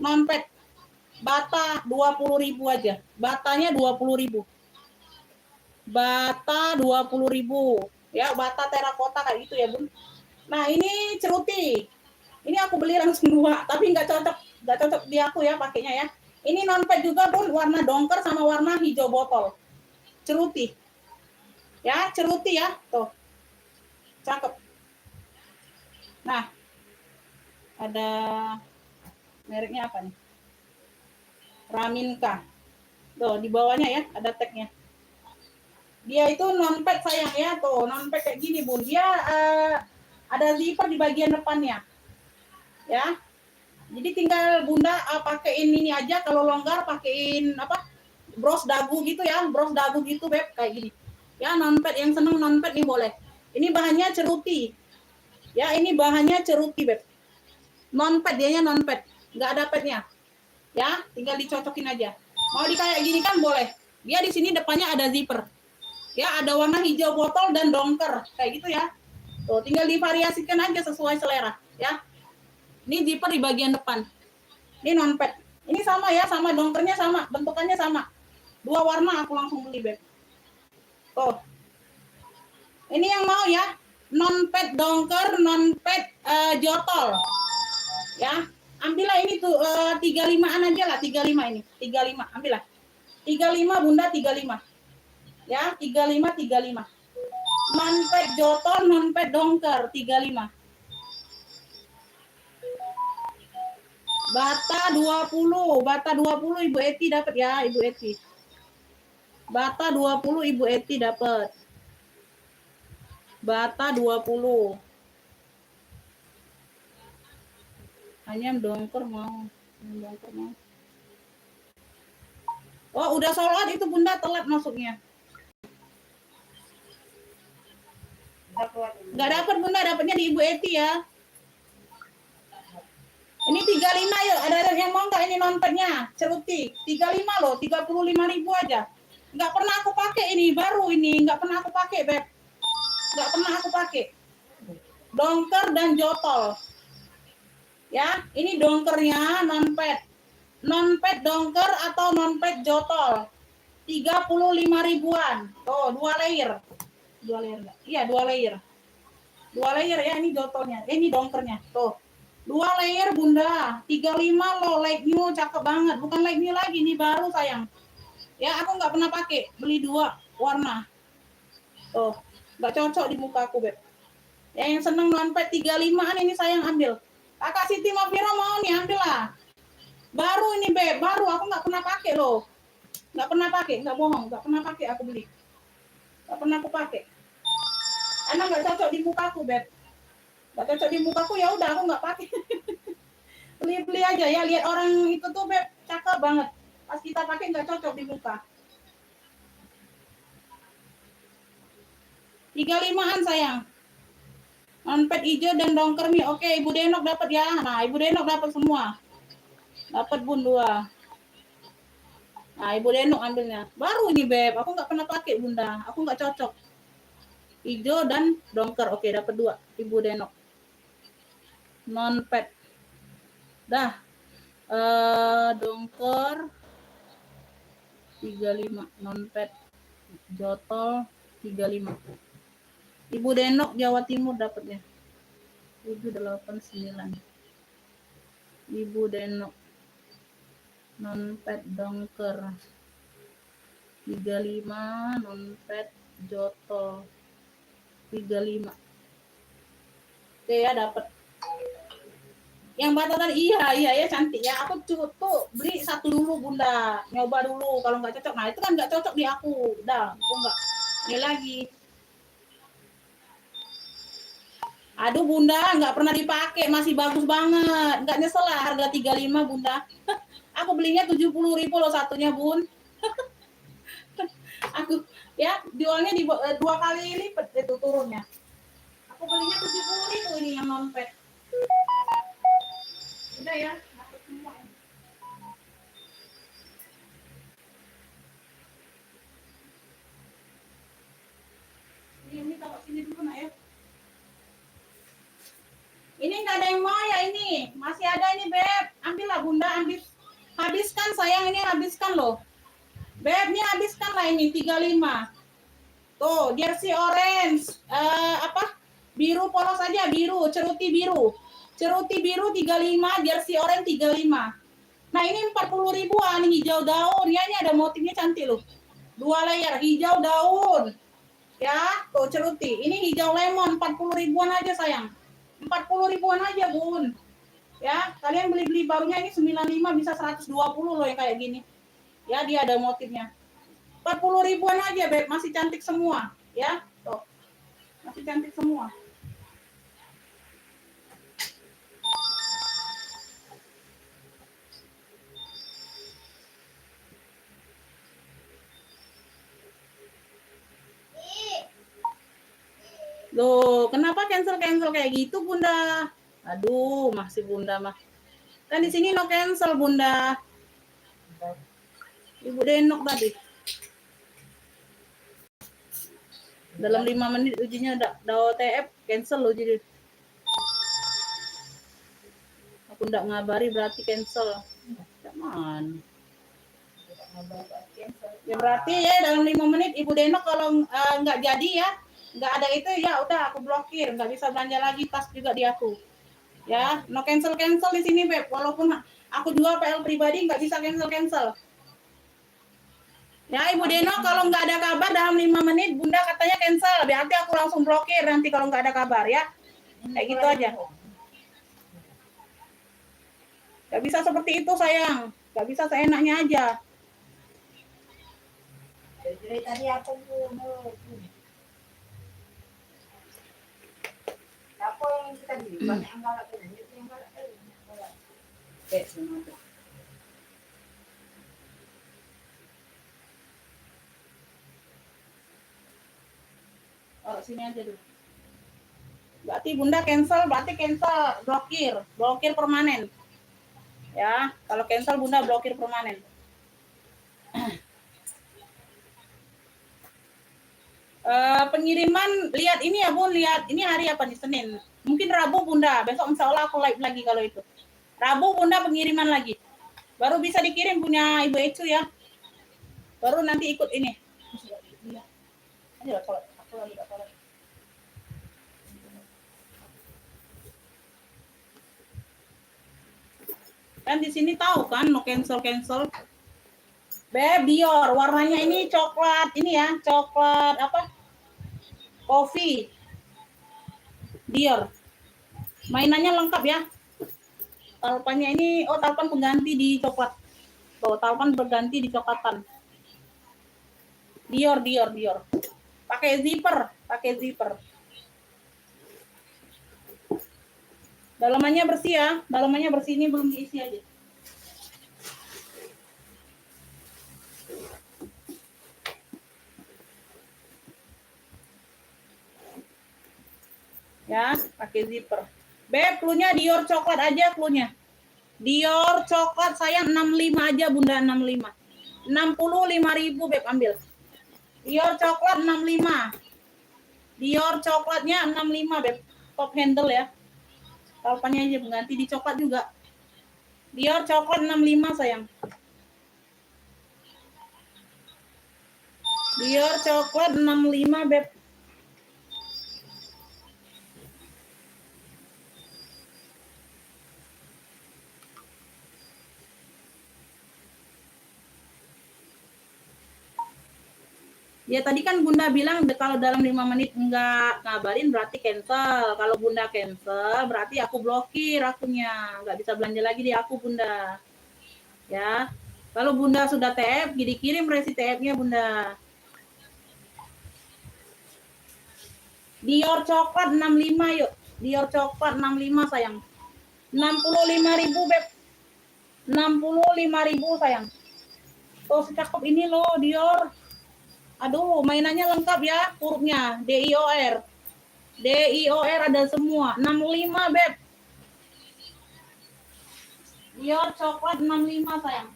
Non-pad. Bata 20.000 aja. Batanya 20.000. Bata 20.000. Ya, bata terakota kayak gitu ya, Bun. Nah, ini ceruti. Ini aku beli langsung 2, tapi nggak cocok di aku ya pakainya ya. Ini non-pad juga, Bun, warna dongker sama warna hijau botol. Ceruti. Ya, ceruti ya. Tuh. Cakep. Nah, ada mereknya apa nih? Raminka. Tuh, di bawahnya ya, ada tagnya. Dia itu non-pack sayang ya, tuh, non-pack kayak gini, Bun. Dia ada zipper di bagian depannya. Ya. Jadi tinggal Bunda pakein ini aja, kalau longgar pakein apa? Bros dagu gitu ya, bros dagu gitu, Beb, kayak gini. Ya, non-pack yang seneng non-pack nih boleh. Ini bahannya ceruti. Ya, ini bahannya ceruti, Beb. Non-pad, dianya non-pad. Nggak ada padnya. Ya, tinggal dicocokin aja. Mau di kayak gini kan boleh. Dia di sini depannya ada zipper. Ya, ada warna hijau botol dan dongker. Kayak gitu ya. Tuh, tinggal divariasikan aja sesuai selera. Ya. Ini zipper di bagian depan. Ini non-pad. Ini sama ya, sama dongkernya sama. Bentukannya sama. 2 warna aku langsung beli, Beb. Tuh. Ini yang mau ya. Non-pad dongker, non-pad jotol. Ya, ambillah ini tuh 35-an aja lah, 35 ini. 35, ambillah. 35 Bunda 35. Ya, 35. Non-pad jotol, non-pad dongker 35. Bata 20 Ibu Eti dapat ya, Ibu Eti. Bata 20 Ibu Eti dapat. Bata 20. Hanya dongker mau. Oh, udah sholat itu Bunda telat masuknya. Udah keluar dulu. Nggak dapat Bunda, dapatnya di Ibu Eti ya. Ini 35 yuk, ada yang mau nggak ini nontonnya? Ceruti, 35 loh, 35.000 aja. Nggak pernah aku pakai ini, baru ini, nggak pernah aku pakai, Beb. Nggak pernah aku pakai. Dongker dan jotol. Ya, ini dongkernya non-pet. Non-pet dongker atau non-pet jotol. 35 ribuan. Oh, 2 layer. 2 layer enggak? Iya, 2 layer. 2 layer ya, ini jotolnya. Ini dongkernya. Tuh. 2 layer Bunda. 35 loh, like new, cakep banget. Bukan like new lagi, ini baru sayang. Ya, aku nggak pernah pakai. Beli 2 warna. Tuh, nggak cocok di muka aku, Beb. Ya, yang seneng non-pet 35-an ini sayang ambil. Kakak Siti Mafira mau nih, ambil lah. Baru ini, Beb. Baru, aku nggak pernah pakai loh. Nggak pernah pakai, nggak bohong. Nggak pernah pakai aku beli. Nggak pernah aku pakai. Karena nggak cocok di mukaku, Beb. Nggak cocok di mukaku, ya udah aku nggak pakai. Beli-beli aja ya, lihat orang itu tuh, Beb, cakep banget. Pas kita pakai nggak cocok di muka. 35-an sayang. Non-pet hijau dan dongker mie. Oke, Ibu Denok dapat ya. Nah, Ibu Denok dapat semua. Dapat Bun 2. Nah, Ibu Denok ambilnya. Baru ini, Beb. Aku nggak pernah pakai, Bunda. Aku nggak cocok. Hijau dan dongker. Oke, dapat 2. Ibu Denok. Non-pet. Dah. Dongker 35. Non-pet. Jotol 35. Ibu Denok Jawa Timur dapatnya. 789. Ibu Denok non-pet dongker 35, non-pet jotol 35. Oke ya, dapat. Yang batatan iya ya, cantik ya. Aku tuh beli satu dulu Bunda, nyoba dulu. Kalau nggak cocok, nah itu kan nggak cocok di aku. Udah, aku nggak. Ini lagi. Aduh Bunda, nggak pernah dipakai, masih bagus banget. Nggak nyesel lah harga 35 Bunda. Aku belinya 70.000 loh satunya Bun. Aku ya jualnya di 2 kali lipat itu turunnya. Aku belinya 70.000 ini yang non-pet. Udah ya, dapat semua. Ini taruh sini dulu nak ya. Ini nggak ada yang mau ya ini. Masih ada ini, Beb. Ambillah Bunda, ambil. Habiskan sayang, ini habiskan loh. Beb, ini habiskan lah ini 35. Tuh, jersey orange. Biru polos aja, biru, ceruti biru. Ceruti biru 35, jersey orange 35. Nah, ini 40 ribuan, hijau daun. Ya, ini ada motifnya cantik loh. 2 layer, hijau daun. Ya, tuh ceruti. Ini hijau lemon 40 ribuan aja sayang. 40 ribuan aja Bun. Ya, kalian beli-beli barunya ini 95 bisa 120 loh yang kayak gini. Ya, dia ada motifnya. 40 ribuan aja, Beb. Masih cantik semua. Ya, tuh. Masih cantik semua. Loh, kenapa cancel kayak gitu, Bunda? Aduh, masih Bunda mah. Kan di sini no cancel, Bunda. Ibu Denok tadi. Dalam 5 menit ujinya udah OTF, cancel loh jadi. Aku ndak ngabari berarti cancel. Cuman. Ya berarti ya dalam 5 menit Ibu Denok kalau nggak jadi ya, nggak ada itu ya udah aku blokir, nggak bisa belanja lagi, tas juga di aku. Ya, no cancel di sini, Beb. Walaupun aku jual PL pribadi nggak bisa cancel. Ya, Ibu Denok kalau nggak ada kabar dalam 5 menit, Bunda katanya cancel. Berarti aku langsung blokir nanti kalau nggak ada kabar ya. Kayak gitu aja. Nggak bisa seperti itu sayang. Nggak bisa seenaknya aja. Dari tadi aku mau. Apa yang kita beli? Banyak yang galak tuh. Yang galak tuh. Semua. sini aja dulu. Berarti Bunda cancel, blokir permanen. Ya, kalau cancel Bunda blokir permanen. Pengiriman, lihat ini ya Bun, lihat ini hari apa nih, Senin. Mungkin Rabu Bunda, besok insya Allah aku live lagi kalau itu. Rabu Bunda pengiriman lagi. Baru bisa dikirim punya Ibu Ecu ya. Baru nanti ikut ini. Ayo, aku lagi sholat. Kan di sini tahu kan no cancel. Beb Dior, warnanya ini coklat, ini ya, coklat apa? Coffee. Dior. Mainannya lengkap ya. Talpannya ini, talpan pengganti di coklat. Tuh, talpan berganti di coklatan. Dior. Pakai zipper. Dalamannya bersih ya. Dalamannya bersih, ini belum diisi aja. Ya, pakai zipper. Beb, cluenya Dior coklat aja cluenya. Dior coklat sayang 65 aja Bunda, 65. 65.000 Beb ambil. Dior coklat 65. Dior coklatnya 65 Beb. Top handle ya. Talpannya aja pengganti di coklat juga. Dior coklat 65 sayang. Dior coklat 65 Beb. Ya tadi kan Bunda bilang kalau dalam 5 menit enggak ngabarin berarti cancel. Kalau Bunda cancel berarti aku blokir akunnya. Enggak bisa belanja lagi di aku Bunda. Ya. Kalau Bunda sudah TF, dikirim resi TF-nya Bunda. Dior coklat 65 yuk. Dior coklat 65 sayang. 65.000 Beb. 65.000 sayang. Tuh secakep ini loh Dior. Aduh, mainannya lengkap ya, hurufnya DIOR. DIOR ada semua. 65 Beb. Dior coklat 65 sayang.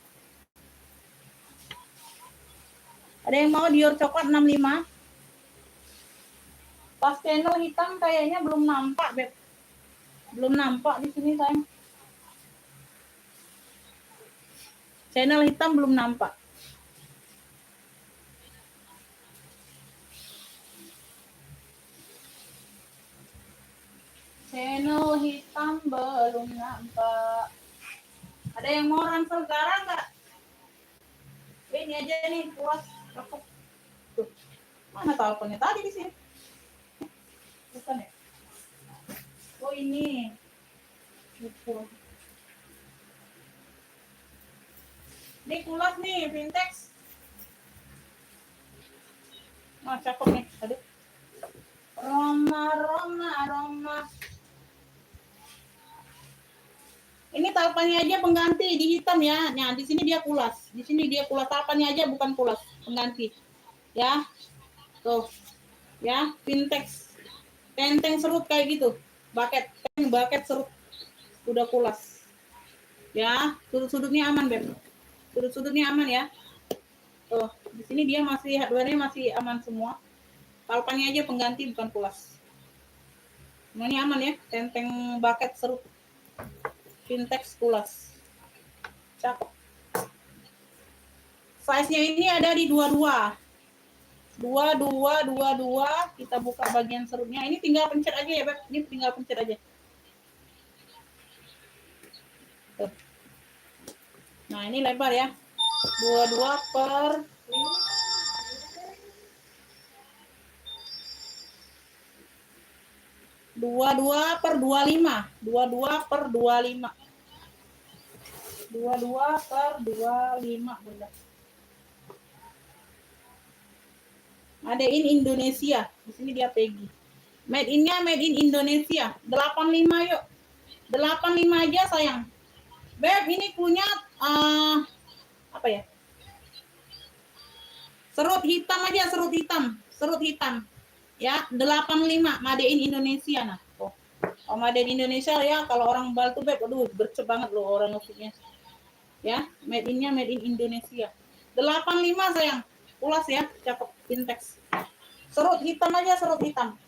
Ada yang mau Dior coklat 65? Pas channel hitam kayaknya belum nampak Beb. Belum nampak di sini sayang. Channel hitam belum nampak. Channel hitam belum nampak. Ada yang mau ransel sekarang nggak? Ini aja nih, puas. Tuh. Mana teleponnya tadi di sini? Bukan ya? Oh ini. Betul. Ini kulas nih, Vintex. Nah, cakep nih. Aduh. Roma. Ini talpannya aja pengganti di hitam ya. Nah, di sini dia kulas. Di sini dia kulas, talpannya aja bukan kulas, pengganti. Ya. Tuh. Ya, Vintex. Tenteng serut kayak gitu. Bucket serut. Udah kulas. Ya, sudut-sudutnya aman, Beb. Sudut-sudutnya aman ya. Tuh, di sini dia masih hardware-nya masih aman semua. Talpannya aja pengganti bukan kulas. Semuanya aman ya. Tenteng bucket serut. Vintex kulas. Cakep. Size-nya ini ada di 22. 22. Kita buka bagian serutnya. Ini tinggal pencet aja ya, Beb. Ini tinggal pencet aja. Tuh. Nah, ini lebar ya. 22 per 22 per 25. 22 per 25. 22 per 25 Bunda. Ada in Indonesia. Di sini dia Peggy. Made in-nya made in Indonesia. 85 yuk. 85 aja sayang. Beb, ini punya apa ya? Serut hitam aja, serut hitam. Ya, 85 Made in Indonesia. Nah, tuh. Oh, Made in Indonesia ya, kalau orang Bal tuh beb, aduh gercep banget loh orang ngefiknya. Ya, made in-nya made in Indonesia. 85 sayang. Pulas ya, cakep Intex. Serut hitam aja, serut hitam.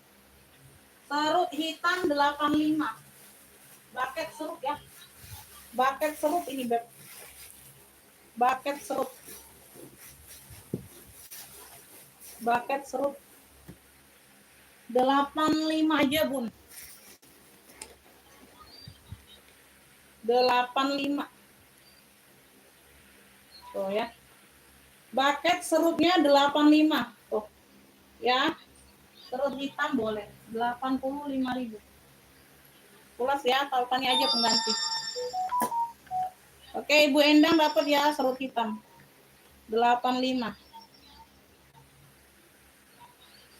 Serut hitam 85. Bucket serut ya. Bucket serut ini beb. Bucket serut. Bucket serut 85 aja, Bun. 85. Tuh ya. Bucket serutnya 85. Tuh. Ya. Serut hitam boleh. 85.000. Pulas ya, talpannya aja pengganti. Oke, Ibu Endang dapat ya serut hitam. 85.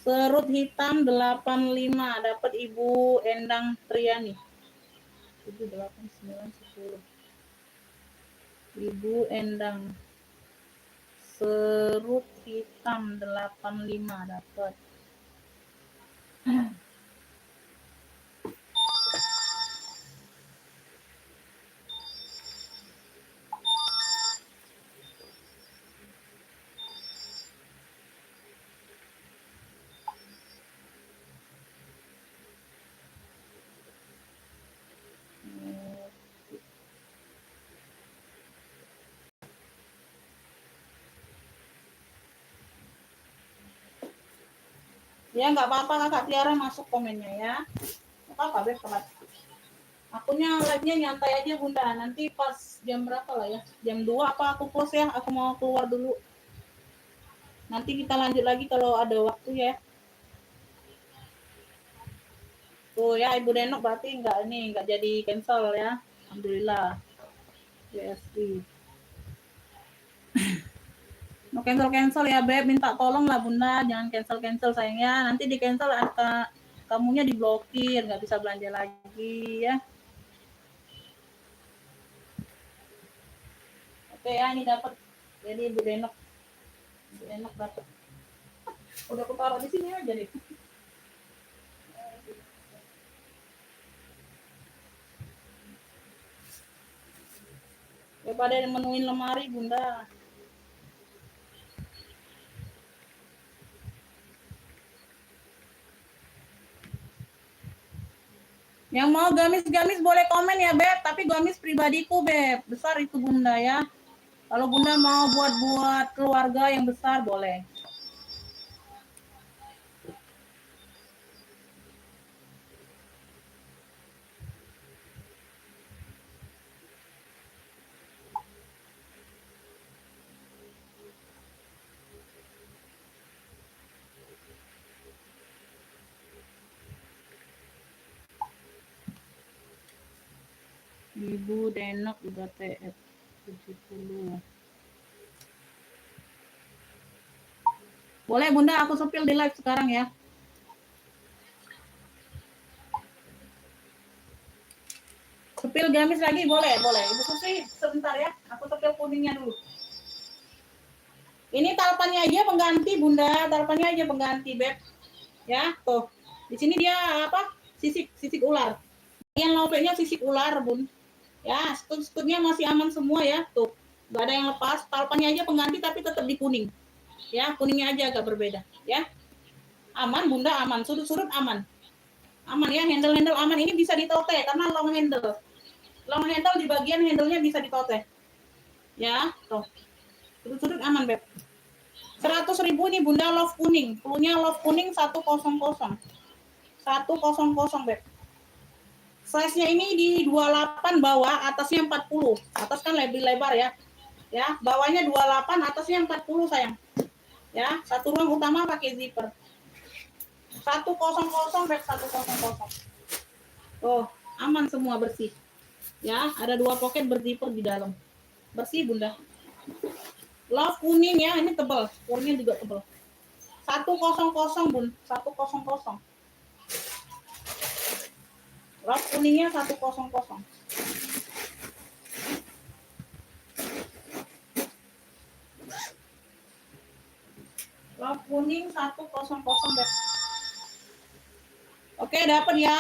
Serut hitam 85 dapat Ibu Endang Triani. 7 8 9 10. Ibu Endang. Serut hitam 85 dapat. Ya nggak apa-apa Kakak Tiara masuk komennya ya. Nggak apa-apa Beb telat. Akunya live-nya nyantai aja Bunda. Nanti pas jam berapa lah ya? Jam 2 apa aku close ya? Aku mau keluar dulu. Nanti kita lanjut lagi kalau ada waktu ya. Tuh ya Ibu Denok berarti nggak jadi cancel ya. Alhamdulillah. JSI. No cancel ya Beb, minta tolong lah Bunda, jangan cancel sayangnya. Nanti di cancel kamunya diblokir, nggak bisa belanja lagi ya. Oke ya, ini dapat. Jadi Ibu Denok dapat. Udah aku taruh di sini aja nih. Daripada menuin lemari Bunda. Yang mau gamis-gamis boleh komen ya Beb, tapi gamis pribadiku Beb, besar itu Bunda ya. Kalau Bunda mau buat keluarga yang besar boleh. Ibu Denok udah TF 70. Boleh Bunda, aku sepil di live sekarang ya. Sepil gamis lagi boleh. Ibu Susi sebentar ya, aku sepil kuningnya dulu. Ini talpannya aja pengganti Bunda, talpannya aja pengganti Beb. Ya, tuh. Di sini dia apa? Sisik ular. Yang lobeknya sisik ular, Bun. Ya, stud-studnya masih aman semua ya, tuh. Gak ada yang lepas, talpannya aja pengganti tapi tetap di kuning. Ya, kuningnya aja agak berbeda, ya. Aman Bunda, aman. Sudut-sudut aman. Aman ya, handle aman. Ini bisa ditote karena long handle. Long handle di bagian handle-nya bisa ditote. Ya, tuh. Sudut-sudut aman, Beb. 100.000 nih Bunda love kuning. Cluenya love kuning 100. 100 Beb. Size-nya ini di 28 bawah, atasnya 40. Atas kan lebih lebar ya. Ya, bawahnya 28, atasnya 40 sayang. Ya, satu ruang utama pakai zipper. 100 Beb, 100. Oh, aman semua bersih. Ya, ada 2 pocket berzipper di dalam. Bersih Bunda. Love kuning ya, ini tebal. Warnanya juga tebal. 100 Bun, 100. Love kuningnya 100. Love kuning 100 Beb. Oke, dapat ya.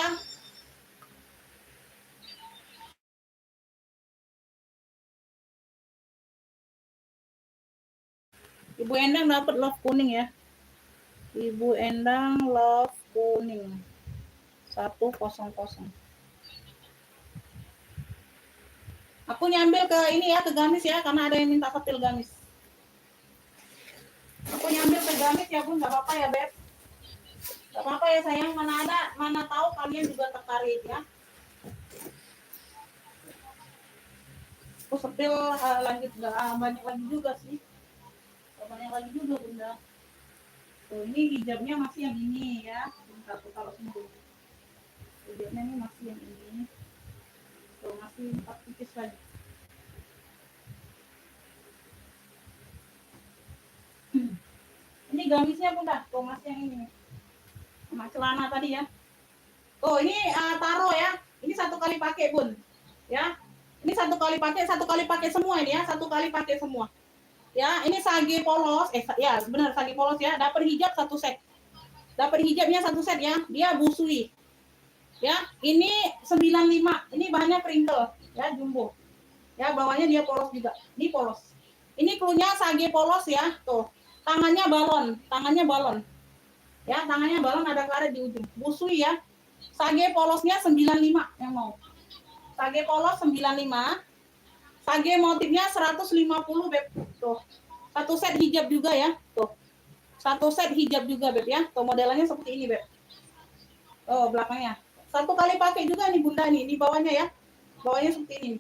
Ibu Endang dapat love kuning ya. Ibu Endang love kuning 100. Aku nyambil ke ini ya, ke gamis ya, karena ada yang minta setil gamis. Aku nyambil ke gamis ya Bun, nggak apa-apa ya Beb. Nggak apa-apa ya sayang, mana tahu kalian juga tertarik ya. Aku setil lanjut nggak banyak lagi juga sih. Nggak banyak lagi juga Bunda. Tuh, ini hijabnya masih yang ini ya. Bentar aku taruh sini. Hijabnya ini masih yang ini. Tuh, masih 4 tipis lagi. Ini gamisnya Bunda, tuh masih yang ini. Sama celana tadi ya. Tuh, ini taruh ya. Ini 1 kali pakai Bun. Ya. Ini 1 kali pakai semua ini ya. 1 kali pakai semua. Ya, ini sage polos. Ya, benar sage polos ya. Dapat hijab 1 set. Dapat hijabnya 1 set ya. Dia busui. Ya, ini 95. Ini bahannya crinkle ya, jumbo. Ya, bawahnya dia polos juga. Ini polos. Ini klunya sage polos ya. Tuh. Tangannya balon. Ya, tangannya balon, ada karet di ujung. Busui ya. Sage polosnya 95 yang mau. Sage polos 95. Sage motifnya 150 Beb. Tuh. 1 set hijab juga ya. Tuh. 1 set hijab juga Beb ya. Tuh modelannya seperti ini Beb. Oh, belakangnya. 1 kali pakai juga nih Bunda nih. Di bawahnya ya. Bawahnya seperti ini.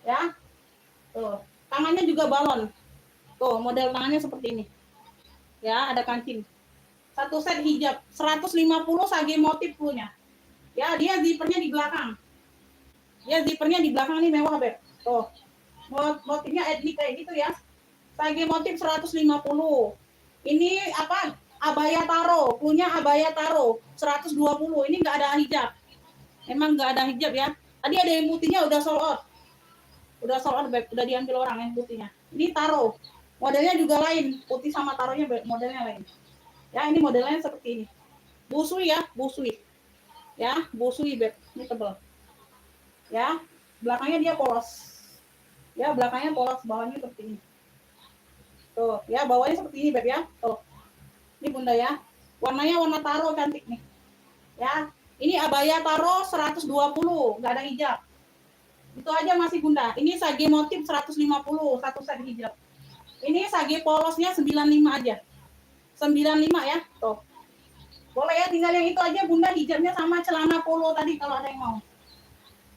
Ya. Tuh. Tangannya juga balon. Tuh, model tangannya seperti ini. Ya, ada kancing. 1 set hijab 150 sage motif punya. Ya, dia zippernya di belakang. Dia zippernya di belakang nih mewah Beb. Tuh. Motifnya etnik kayak gitu ya. Sage motif 150. Ini apa? Abaya taro, punya abaya taro 120. Ini enggak ada hijab. Emang enggak ada hijab ya. Tadi ada yang putihnya udah sold out. Udah sold out Beb, udah diambil orang yang putihnya. Ini taro. Modelnya juga lain, putih sama taronya modelnya lain. Ya, ini modelnya seperti ini. Busui ya, busui. Ya, busui Beb. Ini tebal. Ya, belakangnya dia polos. Ya, belakangnya polos, bawahnya seperti ini. Tuh, ya bawahnya seperti ini Beb ya. Tuh. Ini Bunda ya. Warnanya warna taro cantik nih. Ya. Ini abaya taro 120, enggak ada hijab. Itu aja masih Bunda. Ini sage motif 150, 1 set hijab. Ini sage polosnya 95 aja. 95 ya. Tuh. Boleh ya, tinggal yang itu aja Bunda, hijabnya sama celana polo tadi kalau ada yang mau.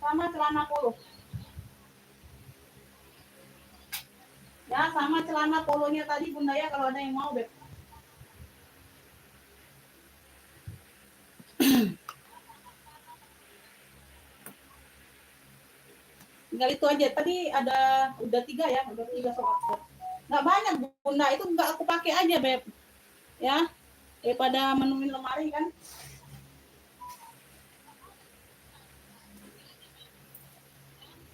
Sama celana polo. Ya, sama celana polonya tadi Bunda ya kalau ada yang mau Beb. Tinggal itu aja. Tadi ada udah 3 ya, udah 3 soal. Nggak banyak Bunda, itu nggak aku pakai aja Beb. Ya, daripada menuin lemari kan.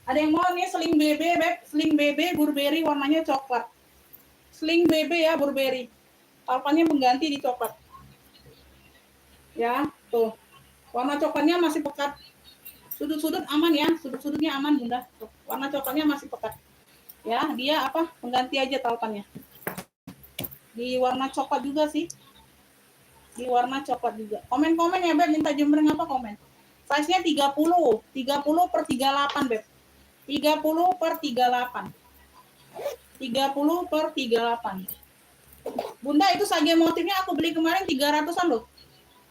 Ada yang mau nih sling BB Beb, sling BB Burberry warnanya coklat. Sling BB ya Burberry. Alpannya mengganti di coklat. Ya, tuh. Warna coklatnya masih pekat. Sudut-sudut aman ya, sudut-sudutnya aman Bunda. Tuh. Warna coklatnya masih pekat. Ya, dia apa? Mengganti aja talpannya. Di warna coklat juga sih. Di warna coklat juga. Komen-komen ya Beb, minta jembreng apa komen. Size-nya 30 per 38 Beb. 30 per 38. 30 per 38. Bunda itu sage motifnya aku beli kemarin 300-an loh.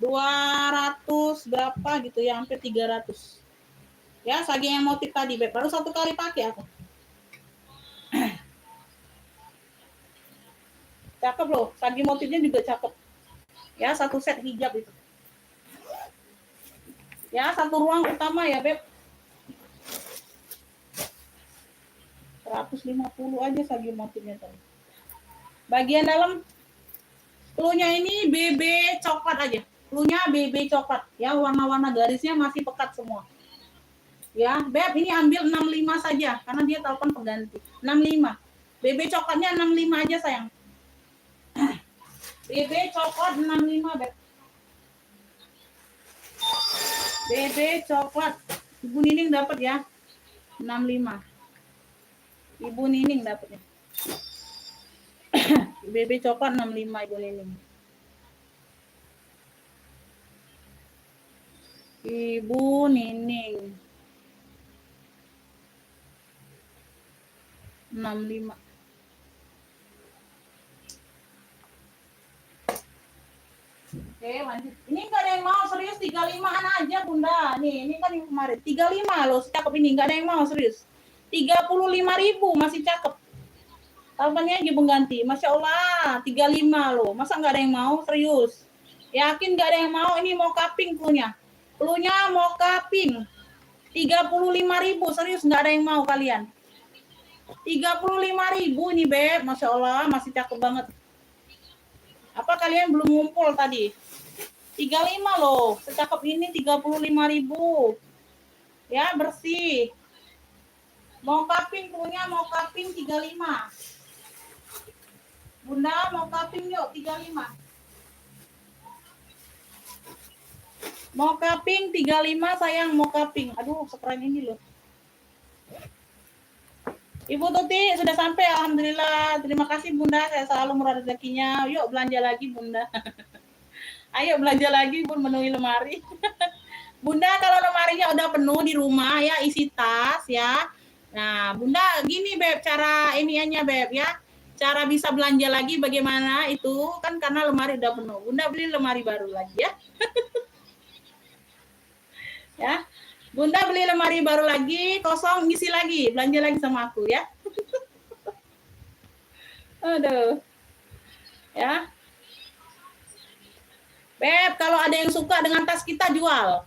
200 berapa gitu ya, hampir 300. Ya, sage yang motif tadi Beb. Baru 1 kali pakai aku. Cakep loh, sage motifnya juga cakep. Ya, 1 set hijab itu. Ya, 1 ruang utama ya Beb. 150 aja sage motifnya tadi. Bagian dalam cluenya ini BB coklat aja. Cluenya BB coklat. Ya, warna-warna garisnya masih pekat semua. Ya, Beb ini ambil 65 saja karena dia telepon pengganti. 65. BB coklatnya 65 aja sayang. BB coklat 65 Beb. BB coklat. Ibu Nining dapat ya. 65. Ibu Nining dapatnya. BB coklat 65 Ibu Nining. Ibu Nining 65. Oke, lanjut. Ini enggak ada yang mau serius 35-an aja, Bunda. Nih, ini kan yang kemarin 35 loh, cakep ini. Enggak ada yang mau serius. 35.000 masih cakep. Tampaknya aja pengganti. Masya Allah, 35 loh. Masa enggak ada yang mau serius? Yakin enggak ada yang mau? Ini mau kaping punya. Pelunya mau kaping. 35.000 serius enggak ada yang mau kalian. 35.000 nih, Beb. Masya Allah, masih cakep banget. Apa kalian belum ngumpul tadi? 35 loh. Secakep ini 35.000. Ya, bersih. Mau kaping punya, mau kaping 35. Bunda mau kaping yuk 35. Mau kaping 35 sayang, mau kaping. Aduh, sekeren ini loh. Ibu Tuti sudah sampai, alhamdulillah. Terima kasih Bunda, saya selalu murah rezekinya. Yuk belanja lagi Bunda. Ayo belanja lagi Bun, menuhi lemari. Bunda kalau lemarinya udah penuh di rumah ya, isi tas ya. Nah, Bunda gini Beb, cara iniannya Beb ya. Cara bisa belanja lagi bagaimana itu kan karena lemari udah penuh. Bunda beli lemari baru lagi ya. Ya. Bunda beli lemari baru lagi, kosong, ngisi lagi, belanja lagi sama aku ya. Aduh. Ya. Beb, kalau ada yang suka dengan tas kita jual.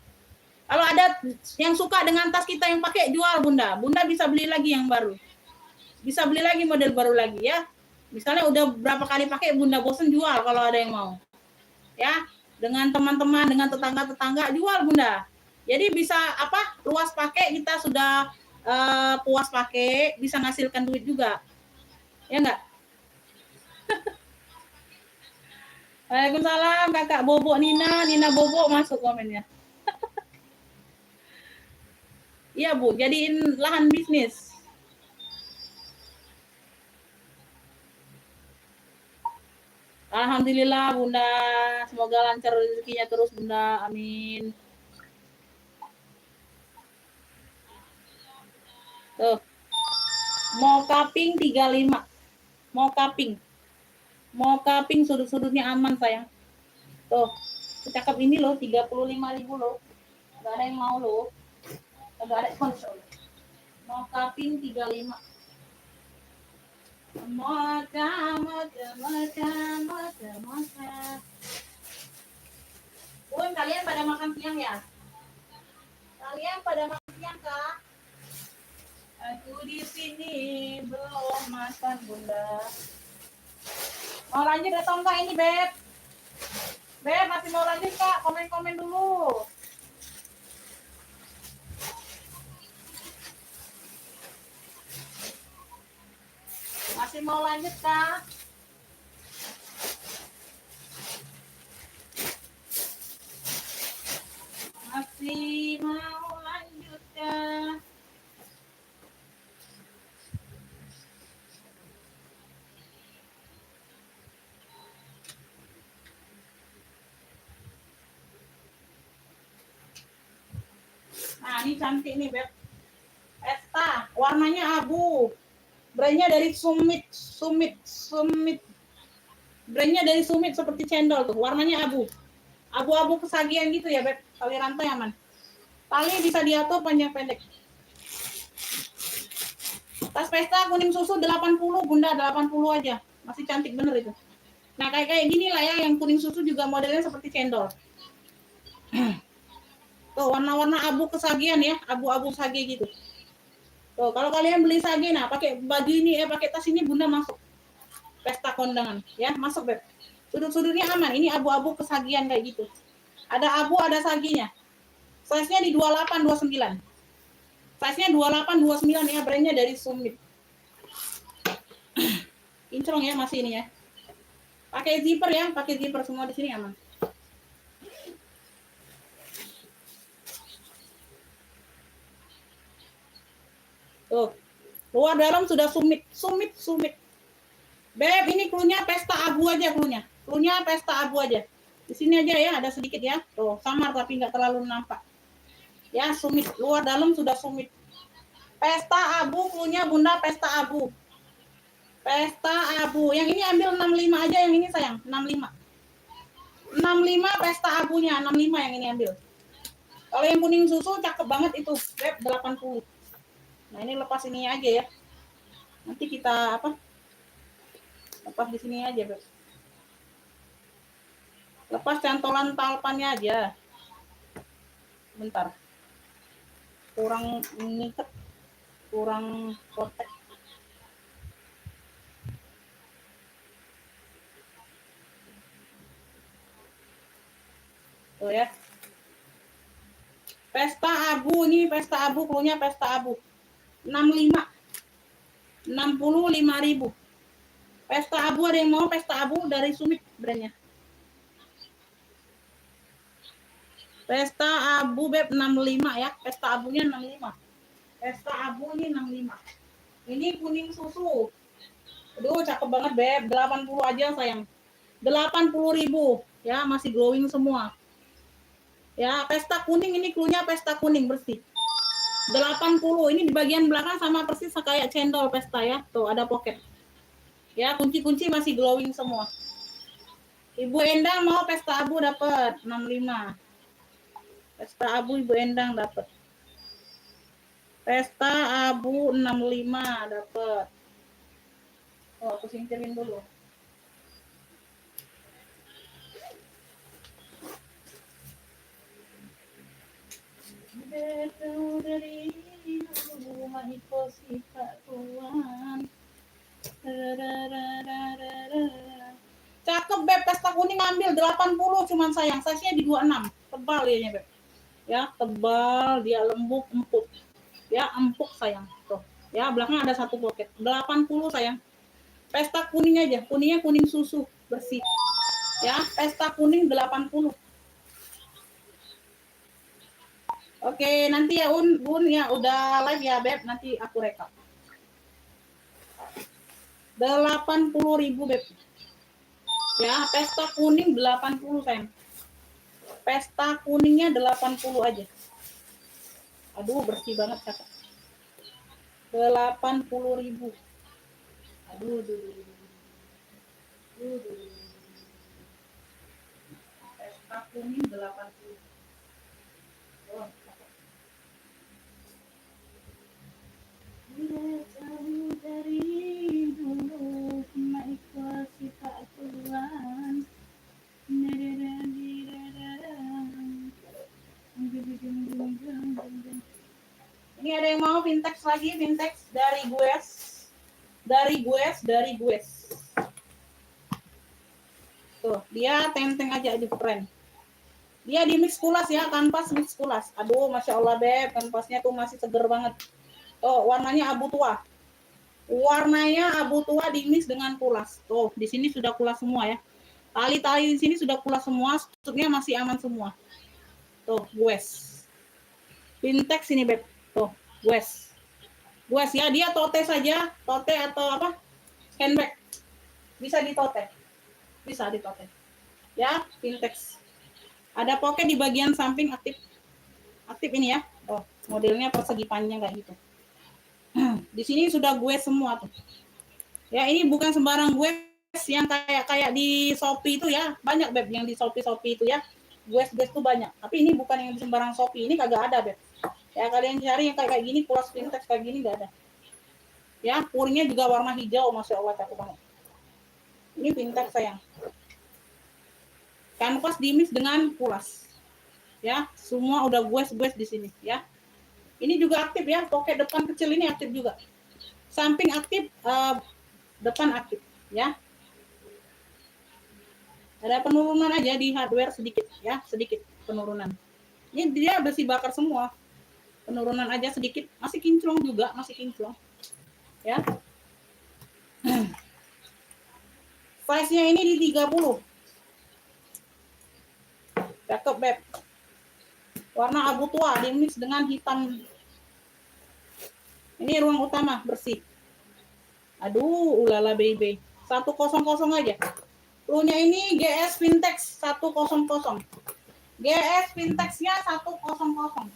Kalau ada yang suka dengan tas kita yang pakai jual Bunda. Bunda bisa beli lagi yang baru. Bisa beli lagi model baru lagi ya. Misalnya udah berapa kali pakai Bunda bosen jual kalau ada yang mau. Ya, dengan teman-teman, dengan tetangga-tetangga jual Bunda. Jadi bisa apa? Luas pakai kita sudah puas pakai, bisa menghasilkan duit juga. Ya enggak? Waalaikumsalam Kakak Bobo Nina Bobo masuk komennya. Iya Bu, jadiin lahan bisnis. Alhamdulillah Bunda, semoga lancar rezekinya terus Bunda, amin. Tuh, mau kaping 35, mau kaping sudut-sudutnya aman sayang. Tuh, secakep ini loh, 35.000 loh, gak ada yang mau loh, gak ada sponsor. Mau kaping 35. Mocha. Bun, kalian pada makan siang ya? Kalian pada makan siang kah? Aku di sini belum makan Bunda. Mau lanjut atau enggak ini Beb? Beb masih mau lanjut Kak? Komen-komen dulu. Masih mau lanjut Kak? Masih mau lanjut Kak? Nah, ini cantik nih, Beb. Esta, warnanya abu. Brandnya dari Summit. Brandnya dari Summit seperti cendol tuh. Warnanya abu. Abu-abu kesagian gitu ya, Beb. Tali rantai aman. Tali bisa diatur panjang pendek. Tas pesta kuning susu 80, Bunda, 80 aja. Masih cantik bener itu. Nah, kayak gini lah ya, yang kuning susu juga modelnya seperti cendol. Tuh, warna-warna abu kesagian ya, abu-abu sage gitu. Tuh, kalau kalian beli sage, nah pakai baju ini, pakai tas ini Bunda masuk. Pesta kondangan, ya, masuk Beb. Sudut-sudutnya aman, ini abu-abu kesagian kayak gitu. Ada abu, ada sagenya. Size-nya di 28, 29. Size-nya 28, 29 ya, brandnya dari Summit. Incrong ya, masih ini ya. Pakai zipper ya, pakai zipper semua di sini aman. Tuh. Luar dalam sudah sumit. Beb, ini klunya pesta abu aja klunya. Klunya pesta abu aja. Di sini aja ya, ada sedikit ya. Tuh, samar tapi nggak terlalu nampak. Ya, sumit. Luar dalam sudah sumit. Pesta abu klunya Bunda, pesta abu. Pesta abu. Yang ini ambil 65 aja, yang ini sayang, 65. 65 pesta abunya, 65 yang ini ambil. Kalau yang kuning susu cakep banget itu, Beb, 80. Nah, ini lepas ini aja ya. Nanti kita apa? Lepas di sini aja, Beb. Lepas cantolan talpannya aja. Bentar. Kurang ngikat, kurang kotek. Tuh ya. Pesta abu nih, pesta abu, klunya pesta abu. 65. 65.000. Pesta abu, ada yang mau pesta abu dari Sumit brandnya. Pesta abu Beb 65 ya. Pesta abunya 65. Pesta abu ini 65. Ini kuning susu. Aduh, cakep banget Beb. 80 aja sayang. 80.000 ya, masih glowing semua. Ya, pesta kuning ini klunya pesta kuning bersih. 80. Ini di bagian belakang sama persis kayak cendol pesta ya. Tuh ada pocket. Ya, kunci-kunci masih glowing semua. Ibu Endang mau pesta abu dapat 65. Pesta abu Ibu Endang dapat. Pesta abu 65 dapat. Oh, aku singkirin dulu. Dari rumah itu sifat Tuhan. Cakep Beb, pesta kuning ambil 80 cuman sayang. Size-nya di 26. Tebal ya Beb. Ya, tebal, dia lembut, empuk. Ya, empuk sayang. Tuh. Ya, belakang ada satu pocket. 80 sayang. Pesta kuning aja. Kuningnya kuning susu, bersih. Ya, pesta kuning 80. Oke, nanti ya Bun ya udah live ya Beb, nanti aku rekap. 80.000 Beb. Ya, pesta kuning 80 sayang. Pesta kuningnya 80 aja. Aduh, bersih banget cakep. 80.000. Aduh. Pesta kuning 80. Oh. Jauh dari dulu ikhlas sifat Tuhan. Ini ada yang mau vintage lagi, vintage dari Gues. Tuh, dia tenteng aja di keren. Dia di mix kulas ya, kanvas mix kulas. Aduh, Masya Allah Beb, kanvasnya tuh masih seger banget. Oh, warnanya abu tua. Warnanya abu tua di mix dengan kulas. Tuh, di sini sudah kulas semua ya. Tali-tali di sini sudah kulas semua, struknya masih aman semua. Tuh, Gues. Vintex ini Beb. Tuh, Gues ya, dia tote saja, tote atau apa? Handbag. Bisa ditote. Ya, Vintex. Ada pocket di bagian samping aktif. Aktif ini ya. Oh, modelnya persegi panjang kayak gitu. Di sini sudah gue semua tuh. Ya, ini bukan sembarang gue yang kayak di Shopee itu ya. Banyak Beb yang di Shopee itu ya. Gue tuh banyak. Tapi ini bukan yang di sembarang Shopee. Ini kagak ada Beb. Ya, kalian cari yang kayak gini, kulas vintage kayak gini enggak ada. Ya, puringnya juga warna hijau, Masya Allah cakep banget. Ini vintage sayang. Kanvas dimix dengan kulas. Ya, semua udah gue di sini ya. Ini juga aktif ya, pocket depan kecil ini aktif juga. Samping aktif, depan aktif ya. Ada penurunan aja di hardware sedikit ya, sedikit penurunan. Ini dia besi bakar semua. Penurunan aja sedikit, masih kinclong juga, ya. Size-nya ini di 30. Cakep Beb. Warna abu tua dimix dengan hitam. Ini ruang utama bersih. Aduh, ulala baby. 100 aja. Cluenya ini GS Vintex 100. GS Vintex-nya 100.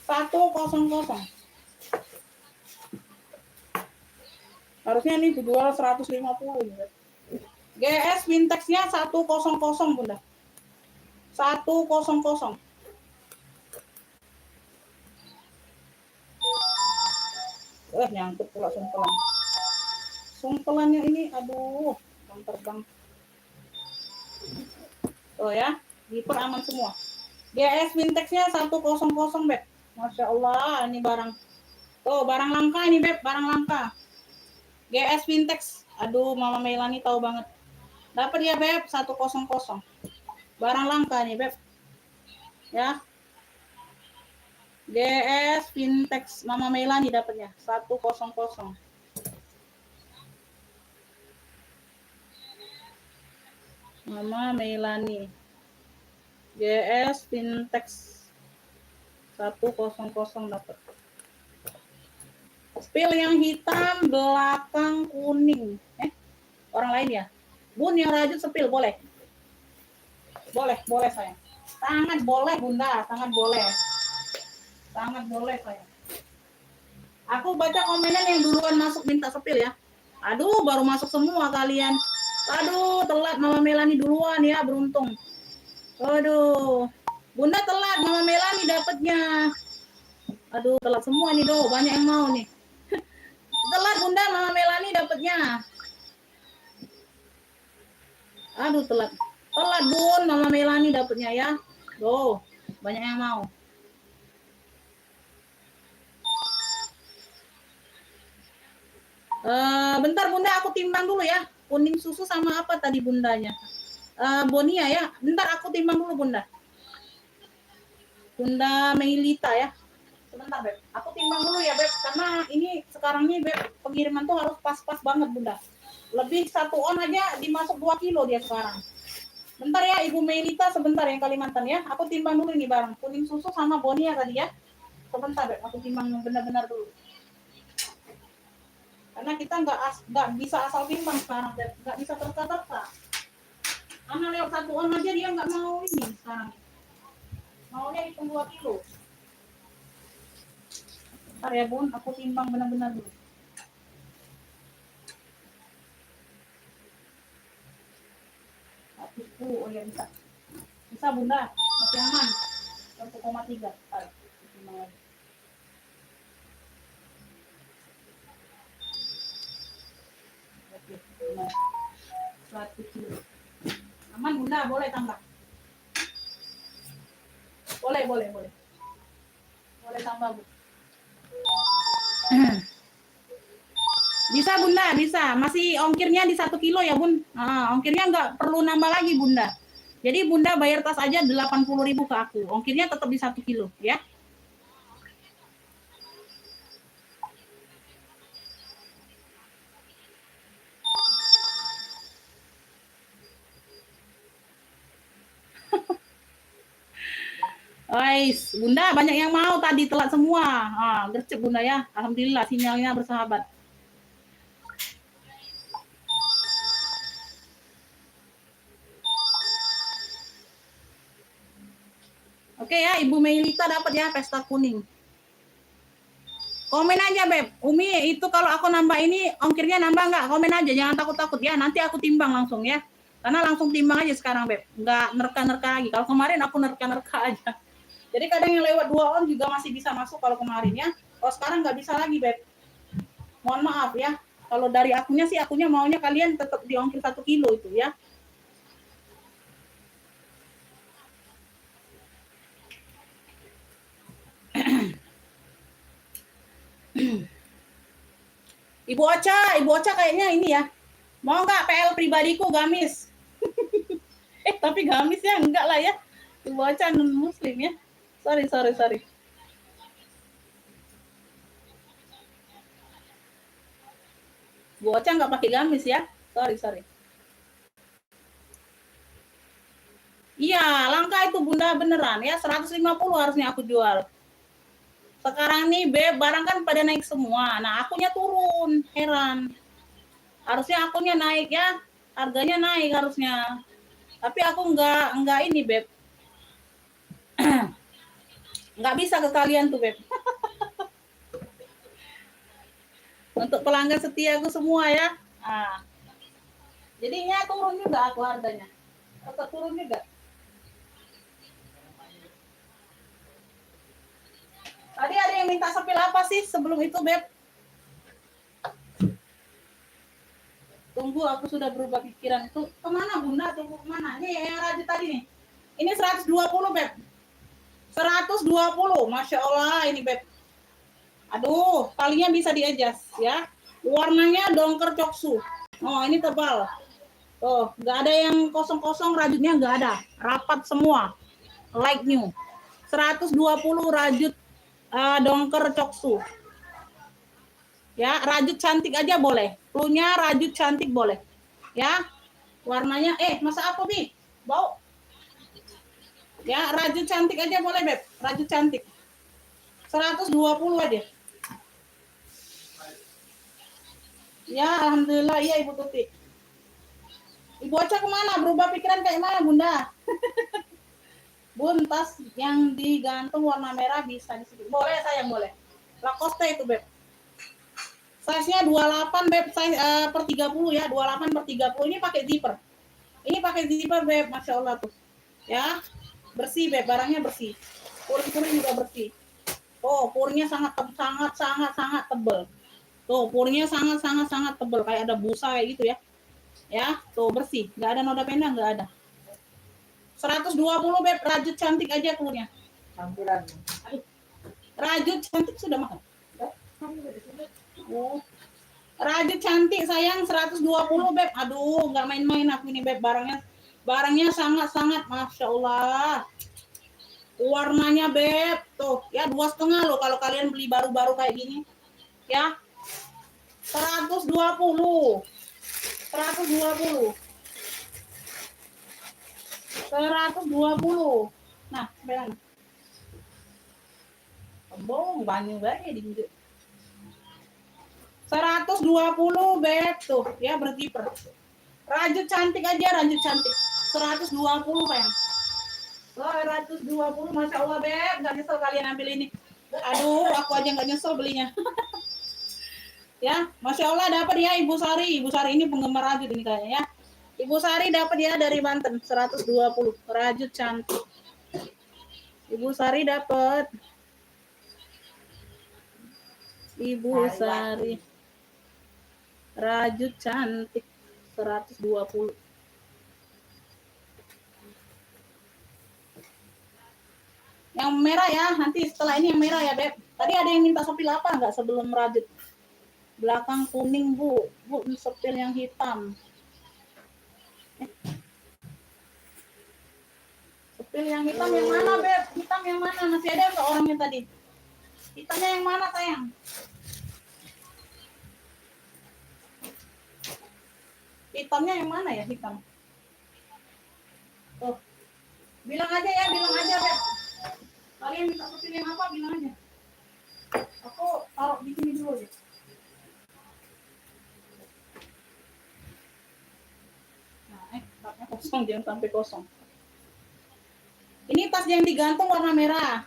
100. Harusnya ini dijual 150 ya. GS Vintex-nya 100 Bunda. 100. Nyangkut pula sungkelan. Sungkelannya ini aduh, terbang. Oh ya, zipper aman semua. GS Vintex-nya 100 Beb. Masya Allah, ini barang. Tuh, barang langka ini Beb, barang langka. GS Vintex. Aduh, Mama Melani tahu banget. Dapat ya Beb, 100. Barang langka nih Beb. Ya. GS Vintex Mama Melani dapatnya 100. Mama Melani. GS Vintex 100 dapat. Spill yang hitam belakang kuning. Orang lain ya? Bun yang rajut spill boleh? Boleh sayang. Sangat boleh Bunda, sangat boleh. Sangat boleh sayang. Aku baca komenan yang duluan masuk minta spill ya. Aduh, baru masuk semua kalian. Aduh, telat Mama Melani duluan ya, beruntung. Aduh. Bunda telat, Mama Melani dapatnya. Aduh, telat semua nih, doh. Banyak yang mau nih. Telat Bunda, Mama Melani dapatnya. Aduh, telat. Telat Bun, Mama Melani dapatnya ya. Doh, banyak yang mau. Bentar Bunda, aku timbang dulu ya. Kuning susu sama apa tadi Bundanya? Bonia ya. Bentar aku timbang dulu Bunda. Bunda Meilita ya. Sebentar Beb. Aku timbang dulu ya Beb. Karena ini sekarang nih Beb, pengiriman tuh harus pas-pas banget Bunda. Lebih 1 on aja dimasuk 2 kilo dia sekarang. Bentar ya Ibu Meilita, sebentar yang Kalimantan ya. Aku timbang dulu ini barang. Kuning susu sama Bonia tadi ya. Sebentar Beb, aku timbang benar-benar dulu. Karena kita nggak bisa asal timbang sekarang, nggak bisa terka-terka. Karena lewat 1 on aja dia nggak mau ini sekarang. Maunya hitung 2 kilo. Bentar ya Bun, aku timbang benar-benar dulu. Oh ya bisa. Bisa Bunda, masih aman. 1,3. Tarik. Timbang lagi. Nah, 1 kilo. Aman Bunda, boleh tambah. Boleh. Boleh tambah Bu. Bisa Bunda, bisa. Masih ongkirnya di 1 kilo ya Bun. Ongkirnya nggak perlu nambah lagi Bunda. Jadi Bunda bayar tas aja 80.000 ke aku. Ongkirnya tetap di 1 kilo ya. Guys, Bunda banyak yang mau tadi telat semua. Gercep Bunda ya. Alhamdulillah sinyalnya bersahabat. Oke ya, Ibu Meilita dapat ya pesta kuning. Komen aja Beb. Umi itu kalau aku nambah ini ongkirnya nambah nggak? Komen aja, jangan takut-takut ya. Nanti aku timbang langsung ya. Karena langsung timbang aja sekarang Beb. Nggak nerka-nerka lagi. Kalau kemarin aku nerka-nerka aja. Jadi kadang yang lewat 2 on juga masih bisa masuk kalau kemarin ya. Kalau sekarang nggak bisa lagi Beb. Mohon maaf ya. Kalau dari akunya sih, akunya maunya kalian tetap diongkir 1 kilo itu ya. Ibu Ocha kayaknya ini ya. Mau nggak PL pribadiku gamis? Tapi gamis ya enggak lah ya. Ibu Ocha non muslim ya. Sorry. Bu Ocha nggak pakai gamis ya. Sorry. Iya, langka itu Bunda beneran ya. 150 harusnya aku jual. Sekarang nih Beb, barang kan pada naik semua. Nah, akunya turun, heran. Harusnya akunya naik ya, harganya naik harusnya. Tapi aku enggak ini Beb. Nggak bisa ke kalian tuh Beb. Untuk pelanggan setia aku semua ya. Nah, jadinya turun juga aku harganya. Tetap turun juga. Tadi ada yang minta sepil apa sih sebelum itu Beb? Tunggu, aku sudah berubah pikiran. Itu kemana Bunda? Tunggu kemana? Nih yang rajut tadi nih. Ini 120 Beb. 120. Masya Allah ini Beb. Aduh, talinya bisa di-adjust ya. Warnanya dongker coksu. Oh, ini tebal. Oh, nggak ada yang kosong-kosong, rajutnya nggak ada. Rapat semua. Like new. 120 rajut dongker coksu. Ya, rajut cantik aja boleh. Cluenya rajut cantik boleh. Ya. Warnanya masa apa, Bi? Bau. Ya, rajut cantik aja boleh, Beb. Rajut cantik. 120 aja. Ya, alhamdulillah iya Ibu Tuti. Ibu Ocha kemana? Berubah pikiran kayak mana, Bunda? Bun, tas yang digantung warna merah bisa disebut. Boleh sayang, boleh. Lacoste itu, Beb. Size-nya 28 Beb, size per 30 ya, 28 per 30. Ini pakai zipper. Ini pakai zipper Beb, Masya Allah tuh. Ya, bersih Beb, barangnya bersih. Puring-puring juga bersih. Oh, purnya sangat tebal. Tuh, purnya sangat tebal, kayak ada busa kayak gitu ya. Ya, tuh bersih, nggak ada noda pena, nggak ada. 120 Beb, rajut cantik aja purnya. Campuran. Rajut cantik sudah mahal. Oh. Rajut cantik sayang 120 Beb. Aduh, nggak main-main aku ini Beb, barangnya sangat Masya Allah. Warnanya Beb, tuh ya 2,5 loh kalau kalian beli baru-baru kayak gini. Ya. 120. 120. Nah, belang. Kembung banyak banget di sini. 120 Beb tuh ya, berzipper. Rajut cantik aja, rajut cantik. 120 sayang. 120 Masya Allah Beb, nggak nyesel kalian ambil ini. Aduh, aku aja nggak nyesel belinya. Ya, Masya Allah dapat ya Ibu Sari. Ibu Sari ini penggemar rajut ini kayaknya ya. Ibu Sari dapat ya dari Banten 120 rajut cantik. Ibu Sari dapat. Ibu Sari rajut cantik 120. Yang merah ya, nanti setelah ini yang merah ya Beb. Tadi ada yang minta sepil apa enggak sebelum rajut? Belakang kuning Bu sepil yang hitam. Sepil yang hitam yang mana Beb? Hitam yang mana? Masih ada nggak orangnya tadi? Hitamnya yang mana sayang? Hitamnya yang mana ya hitam? Tuh. Bilang aja ya, Beb. Kalian minta sepil yang apa? Bilang aja. Aku taruh di sini dulu deh. Nah, tasnya kosong, jangan sampai kosong. Ini tas yang digantung warna merah.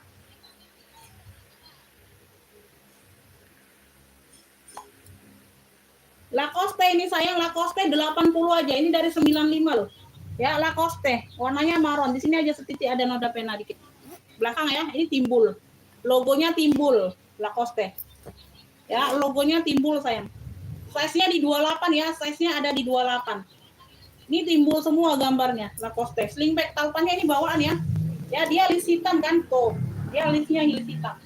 Lacoste ini sayang, Lacoste 80 aja. Ini dari 95 loh. Ya, Lacoste. Warnanya marron. Di sini aja setitik ada noda pena dikit. Belakang ya, ini timbul. Logonya timbul, Lacoste. Ya, logonya timbul sayang. Size-nya di 28 ya, size-nya ada di 28. Ini timbul semua gambarnya, Lacoste. Sling bag talpannya ini bawaan ya. Ya, dia list hitam kan, tuh. Dia listnya list hitam.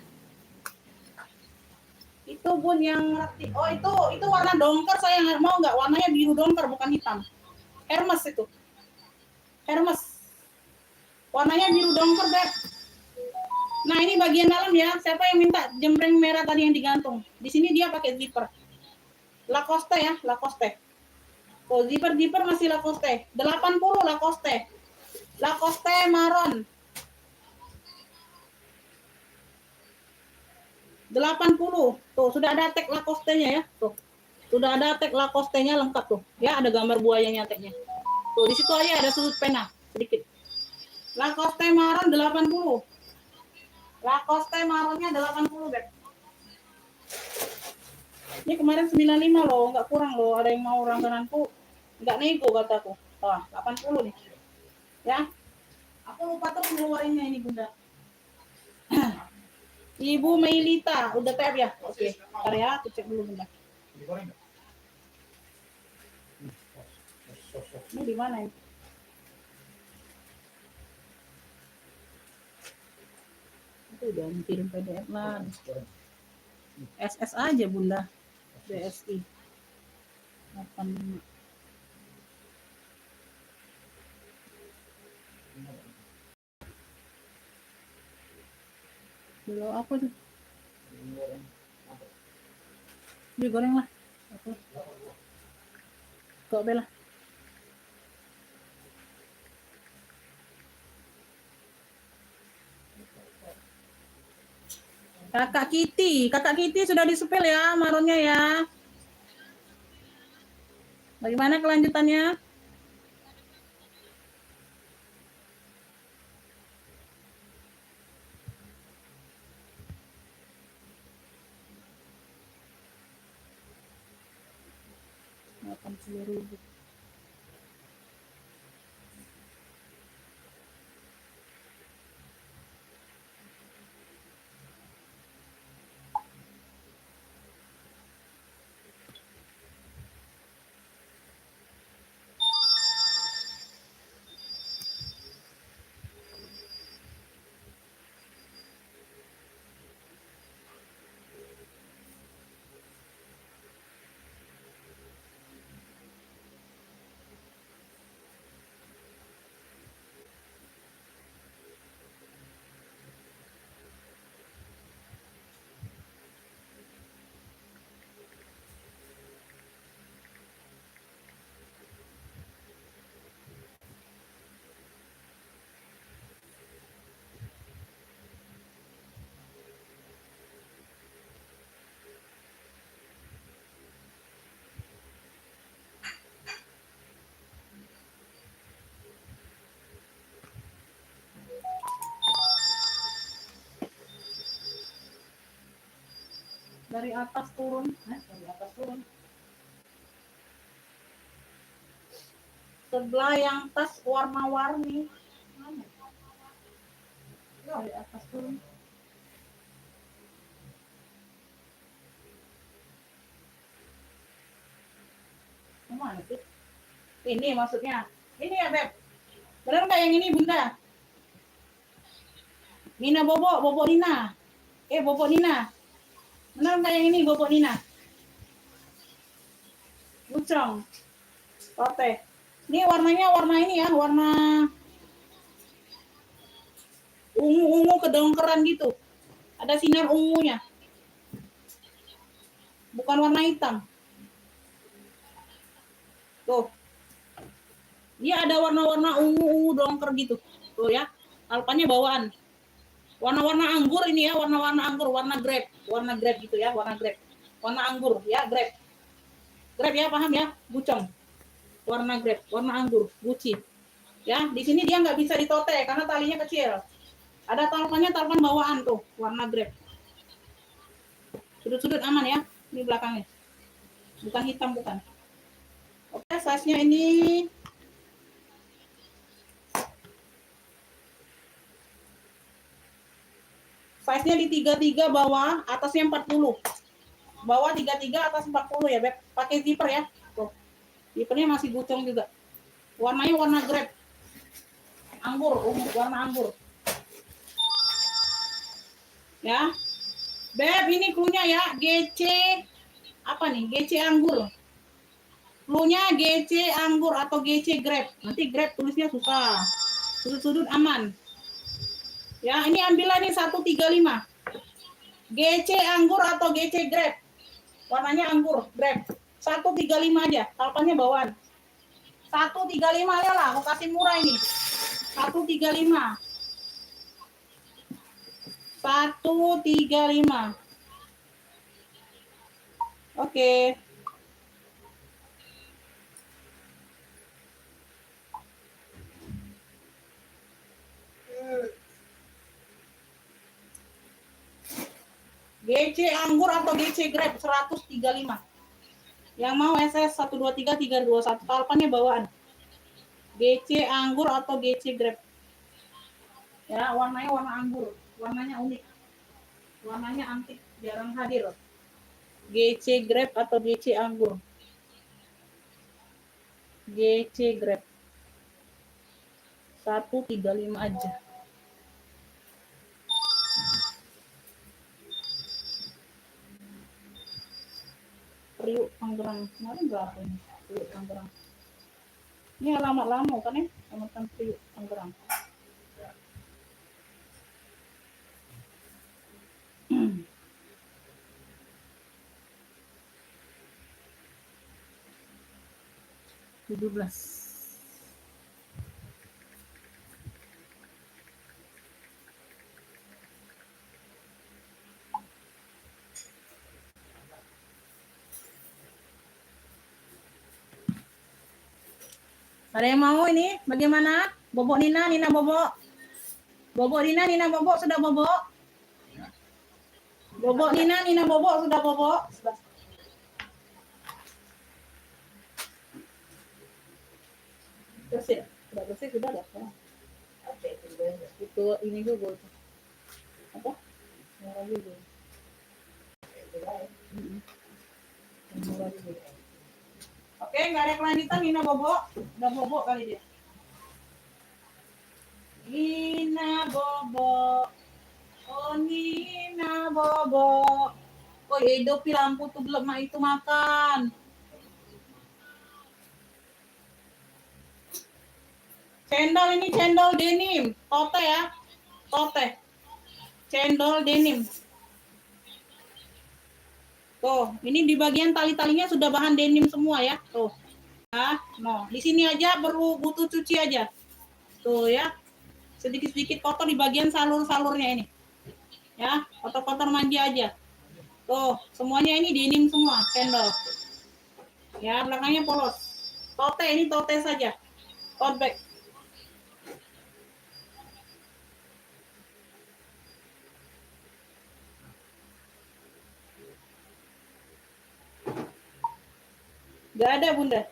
Itu Bun yang ngerti. Oh, itu warna dongker sayang. Mau nggak? Warnanya biru dongker, bukan hitam. Hermes itu. Hermes. Warnanya biru dongker, Beb. Nah, ini bagian dalam ya. Siapa yang minta jembreng merah tadi yang digantung? Di sini dia pakai zipper. Lacoste ya, Lacoste. Oh, zipper masih Lacoste. 80 Lacoste. Lacoste marron. 80. Tuh, sudah ada tag Lacoste-nya ya. Tuh. Sudah ada tag Lacoste-nya lengkap tuh. Ya, ada gambar buayanya tagnya. Tuh, di situ aja ada sudut pena sedikit. Lacoste Maron 80. Lacoste Maronnya 80, Beb. Ini kemarin 95 loh, nggak kurang loh. Ada yang mau langgananku, nggak nego kataku. Wah, 80 nih. Ya. Aku lupa tuh ngeluarinnya ini, Bunda. Ibu Meilita, udah tap ya? Oke. Bentar ya, aku cek dulu, Bunda. Digoreng nggak? Ini di mana ini? Itu udah kirim PDF lah. SS aja, Bunda. BSI. 85. Dulu apa tuh? Digoreng lah. Apa? Kok bela? Kakak Kitty sudah disepel ya maronnya ya. Bagaimana kelanjutannya? Rp80.000. Dari atas turun, dari atas turun. Sebelah yang tas warna-warni. Mana? Dari atas turun. Mana sih? Ini maksudnya. Ini ya, Beb. Benar nggak yang ini, Bunda? Nina Bobo Nina. Bobo Nina. Benar nggak yang ini, Bobo Nina? Bucong. Oke. Ini warnanya warna ini ya, warna ungu-ungu kedongkeran gitu. Ada sinar ungunya. Bukan warna hitam. Tuh. Dia ada warna-warna ungu-ungu dongker gitu. Tuh ya. Alpanya bawaan. Warna-warna anggur ini ya, warna-warna anggur, warna grape gitu ya, warna grape. Warna anggur ya, grape. Grape ya, paham ya? Bucong. Warna grape, warna anggur, guci. Ya, di sini dia nggak bisa ditote karena talinya kecil. Ada talpannya, talpan bawaan tuh, warna grape. Sudut-sudut aman ya, ini belakangnya. Bukan hitam, bukan. Oke, size-nya ini size-nya di 33 bawah, atasnya 40. Bawah 33, atas 40 ya, Beb. Pakai zipper ya. Tuh. Zippernya masih bucong juga. Warnanya warna grape. Anggur, warna anggur. Ya. Beb, ini cluenya ya, GC apa nih? GC anggur. Cluenya GC anggur atau GC grape. Nanti grape tulisnya susah. Sudut-sudut aman. Ya, ini ambillah nih 135. GC anggur atau GC grape. Warnanya anggur, grape. 135 aja, talpannya bawaan. 135 ya lah, aku kasih murah ini. 135. 135. Oke. GC anggur atau GC grape 135. Yang mau SS 123 321. Kalpannya bawaan. GC anggur atau GC grape. Ya, warnanya warna anggur. Warnanya unik. Warnanya antik, jarang hadir. GC grape atau GC anggur. GC grape. 135 aja. Priuk Tangerang. Kemarin berapa ini? Priuk Tangerang. Ini alamat lama kan ya? Alamat Priuk Tangerang. Tujuh belas. Ada yang mau ini? Bagaimana? Bobok Nina, Nina Bobok. Bobok Nina, Nina Bobok sudah bobok. Bobok Nina, Nina Bobok sudah bobok. Bersih, sudah bersih sudah ada. Itu ini juga. Apa? Merah juga. Merah juga. Oke, nggak ada kelanjutan. Nina Bobok, udah bobok kali dia. Nina Bobok, oh Nina Bobok. Oh hidup lampu tuh belum itu makan. Cendol ini cendol denim, tote ya, tote. Cendol denim. Tuh, ini di bagian tali-talinya sudah bahan denim semua ya. Tuh. Nah, no, di sini aja perlu butuh cuci aja. Tuh ya. Sedikit-sedikit kotor di bagian salur-salurnya ini. Ya, kotor-kotor manja aja. Tuh, semuanya ini denim semua, cendol. Ya, belakangnya polos. Tote ini tote saja. Tote bag. Gak ada bunda.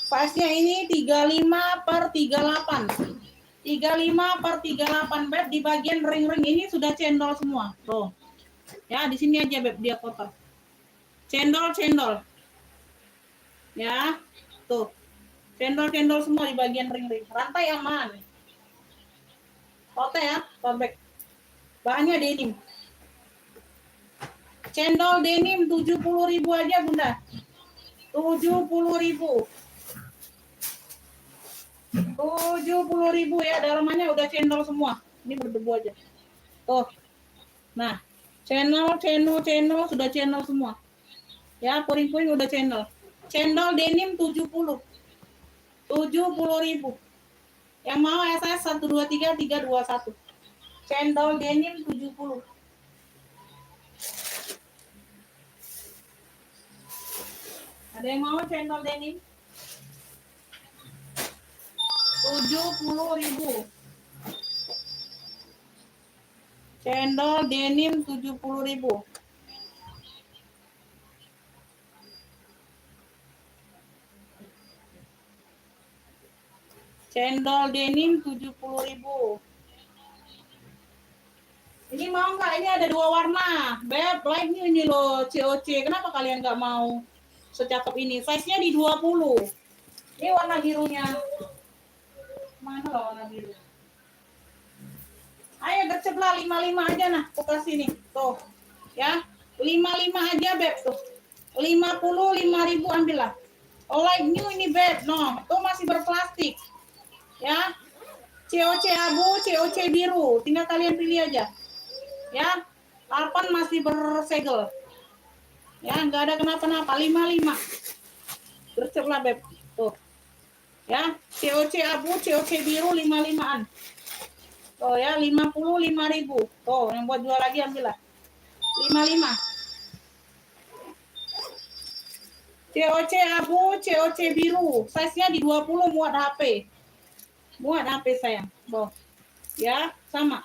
Size-nya ini 35 per 38. 35 per 38 beb, di bagian ring-ring ini sudah cendol semua. Tuh. Ya, di sini aja beb dia kotor. Cendol. Ya. Tuh. Cendol semua di bagian ring-ring. Rantai aman. Tote ya, tote bag. Bahannya denim. Cendol denim 70.000 aja bunda. 70.000. 70.000 ya, dalamannya udah cendol semua. Ini berdebu aja. Tuh. Nah, channel sudah channel semua. Ya, puring-puring udah channel. Cendol denim 70.000. Yang mau SS 123 321. Cendol denim 70. Ada yang mau cendol denim? 70.000. Cendol denim 70.000. Cendol denim 70.000. Ini mau nggak? Ini ada 2 warna. Beb, like ini loh, COC. Kenapa kalian nggak mau secakep ini? Size-nya di 20. Ini warna birunya. Mana loh warna biru? Ayo gerceplah 55 aja nah. Aku kasih nih. Tuh. Ya. 55 aja, Beb. Tuh. 55.000 ambillah. Oh, like new ini, Beb. No, tuh masih berplastik. Ya. COC abu, COC biru. Tinggal kalian pilih aja. Ya, Alpan masih bersegel. Ya, nggak ada kenapa-napa. 55. Gerceplah beb. Tuh. Ya, COC abu, COC biru 55-an. Tuh ya, 55.000. Tuh, yang buat jual lagi ambillah. 55. COC abu, COC biru. Size-nya di 20, muat HP. Muat HP sayang. Tuh. Ya, sama.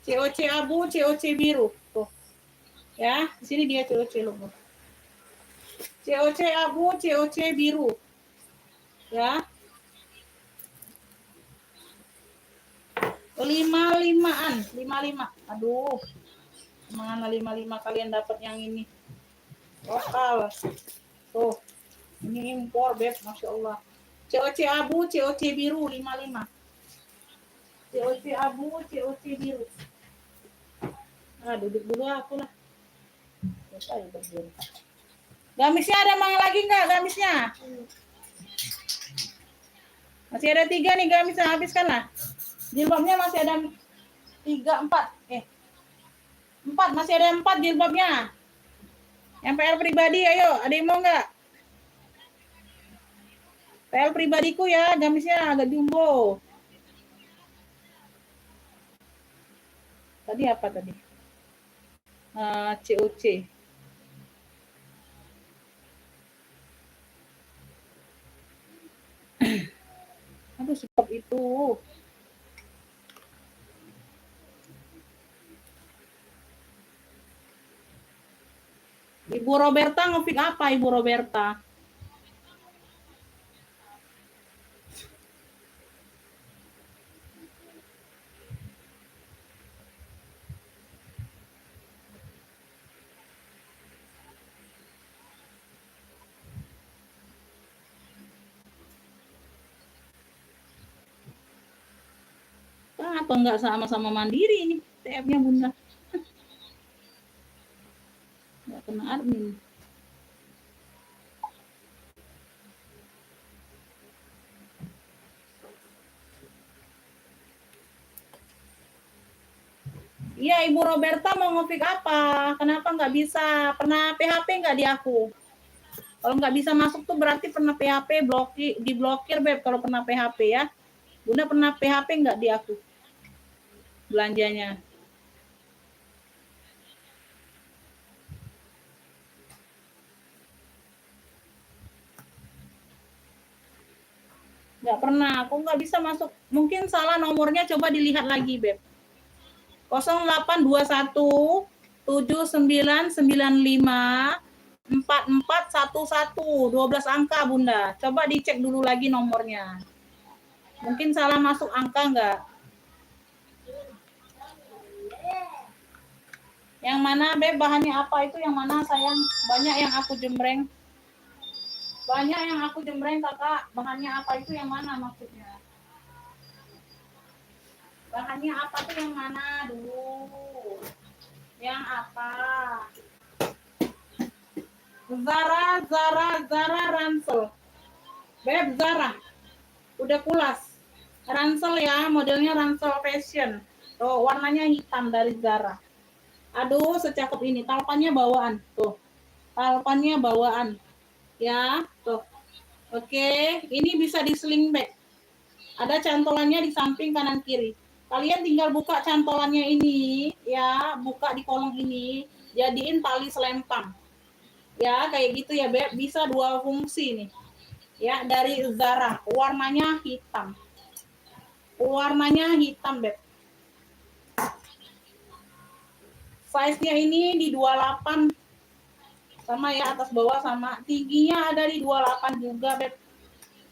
COC abu, COC biru. Tuh. Ya, di sini dia COC logo. COC abu, COC biru. Ya. 55-an, 55. Aduh. Mana 55 kalian dapat yang ini? Lokal. Tuh. Ini impor, Beb, Masya Allah. COC abu, COC biru 55. COC abu, COC biru. Nah, duduk dulu aku lah. Gamisnya ada mang lagi nggak gamisnya? Masih ada 3 nih gamisnya, habiskan lah. Jilbabnya masih ada 3, 4. 4, masih ada 4 jilbabnya. Yang PL pribadi, ayo, ada yang mau nggak? PL pribadiku ya, gamisnya agak jumbo. Tadi apa tadi? COC. Aduh, stop itu. Ibu Roberta ngefik apa, Ibu Roberta? Atau enggak sama-sama mandiri ini TF-nya Bunda. Enggak kena admin. Iya, Ibu Roberta mau ngefik apa? Kenapa nggak bisa? Pernah PHP nggak di aku? Kalau nggak bisa masuk tuh berarti pernah PHP, diblokir, Beb, kalau pernah PHP ya. Bunda pernah PHP nggak di aku? Belanjanya. Nggak pernah, aku nggak bisa masuk. Mungkin salah nomornya, coba dilihat lagi, Beb. 0821 7995 4411, 12 angka, Bunda. Coba dicek dulu lagi nomornya. Mungkin salah masuk angka nggak? Yang mana, Beb? Bahannya apa itu? Yang mana, sayang? Banyak yang aku jembreng. Banyak yang aku jembreng, Kakak. Bahannya apa itu? Yang mana maksudnya? Bahannya apa tuh, yang mana dulu? Yang apa? Zara ransel. Beb, Zara. Udah pulas. Ransel ya, modelnya ransel fashion. Tuh, warnanya hitam dari Zara. Aduh, secakep ini. Talpannya bawaan. Tuh. Talpannya bawaan. Ya, tuh. Oke, ini bisa di sling bag. Ada cantolannya di samping kanan kiri. Kalian tinggal buka cantolannya ini, ya, buka di kolong ini, jadiin tali selempang. Ya, kayak gitu ya, Beb. Bisa 2 fungsi nih. Ya, dari Zara. Warnanya hitam. Warnanya hitam, Beb. Size-nya ini di 28. Sama ya, atas bawah sama. Tingginya ada di 28 juga, Beb.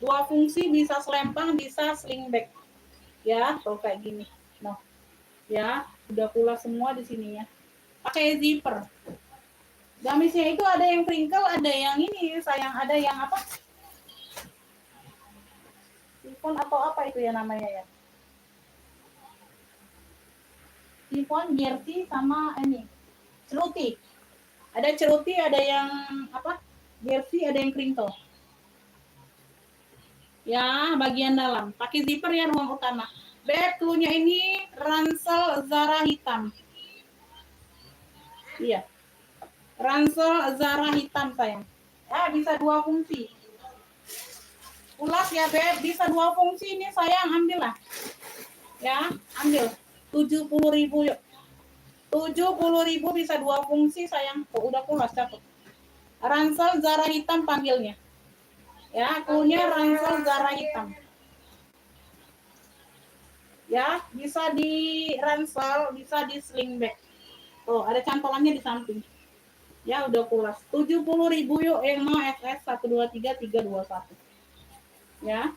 2 fungsi, bisa selempang, bisa sling bag. Ya, tuh kayak gini. Nah, ya, udah pula semua di sini ya. Pakai zipper. Gamisnya itu ada yang crinkle, ada yang ini, sayang, ada yang apa? Sifon atau apa itu ya namanya ya? Sifon, jersey, sama ini. Ceruti. Ada ceruti, ada yang apa? Jersey, ada yang crinkle. Ya, bagian dalam. Pakai zipper ya, ruang utama. Beb, cluenya ini ransel Zara hitam. Iya. Ransel Zara hitam, sayang. Ya, bisa 2 fungsi. Pulas ya, Beb. Bisa 2 fungsi ini, sayang. Ambillah. Ya, ambil 70.000 yuk. 70.000 bisa 2 fungsi sayang. Oh, udah pulas cakep. Ransel Zara hitam panggilnya. Ya, punya ransel Zara hitam. Ya, bisa di ransel, bisa di sling bag. Oh, ada cantolannya di samping. Ya, udah pulas. 70.000 yuk yang mau FS 123 321. Ya.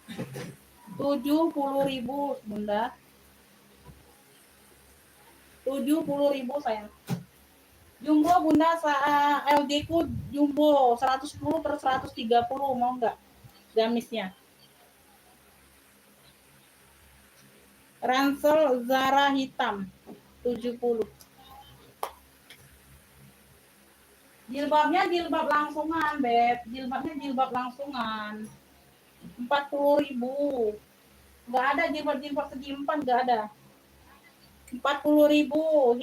70.000 Bunda. 70.000 sayang. Jumbo Bunda LG ku jumbo 110 per 130 mau enggak? Gamisnya. Ransel Zara hitam 70. Jilbabnya jilbab langsungan, Beb. Jilbabnya jilbab langsungan. 40.000. Enggak ada jilbab-jilbab segi empat, enggak ada. 40.000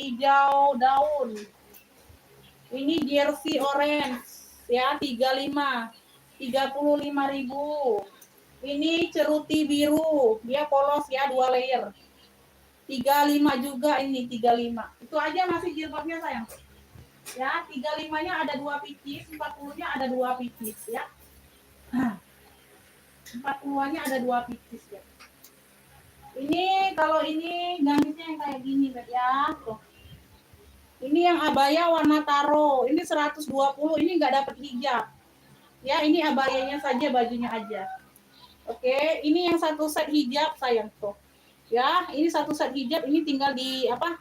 hijau daun. Ini jersey orange ya 35. 35.000. Ini ceruti biru, dia polos ya 2 layer. 35 juga ini 35. Itu aja masih jilbabnya sayang. Ya, 35-nya ada 2 pieces, 40-nya ada 2 pieces ya. 40-nya ada 2 pieces ya. Ini kalau ini gamisnya yang kayak gini ya. Tuh. Ini yang abaya warna taro. Ini 120, ini nggak dapat hijab. Ya, ini abayanya saja, bajunya aja. Oke, ini yang satu set hijab sayang tuh. Ya, ini satu set hijab, ini tinggal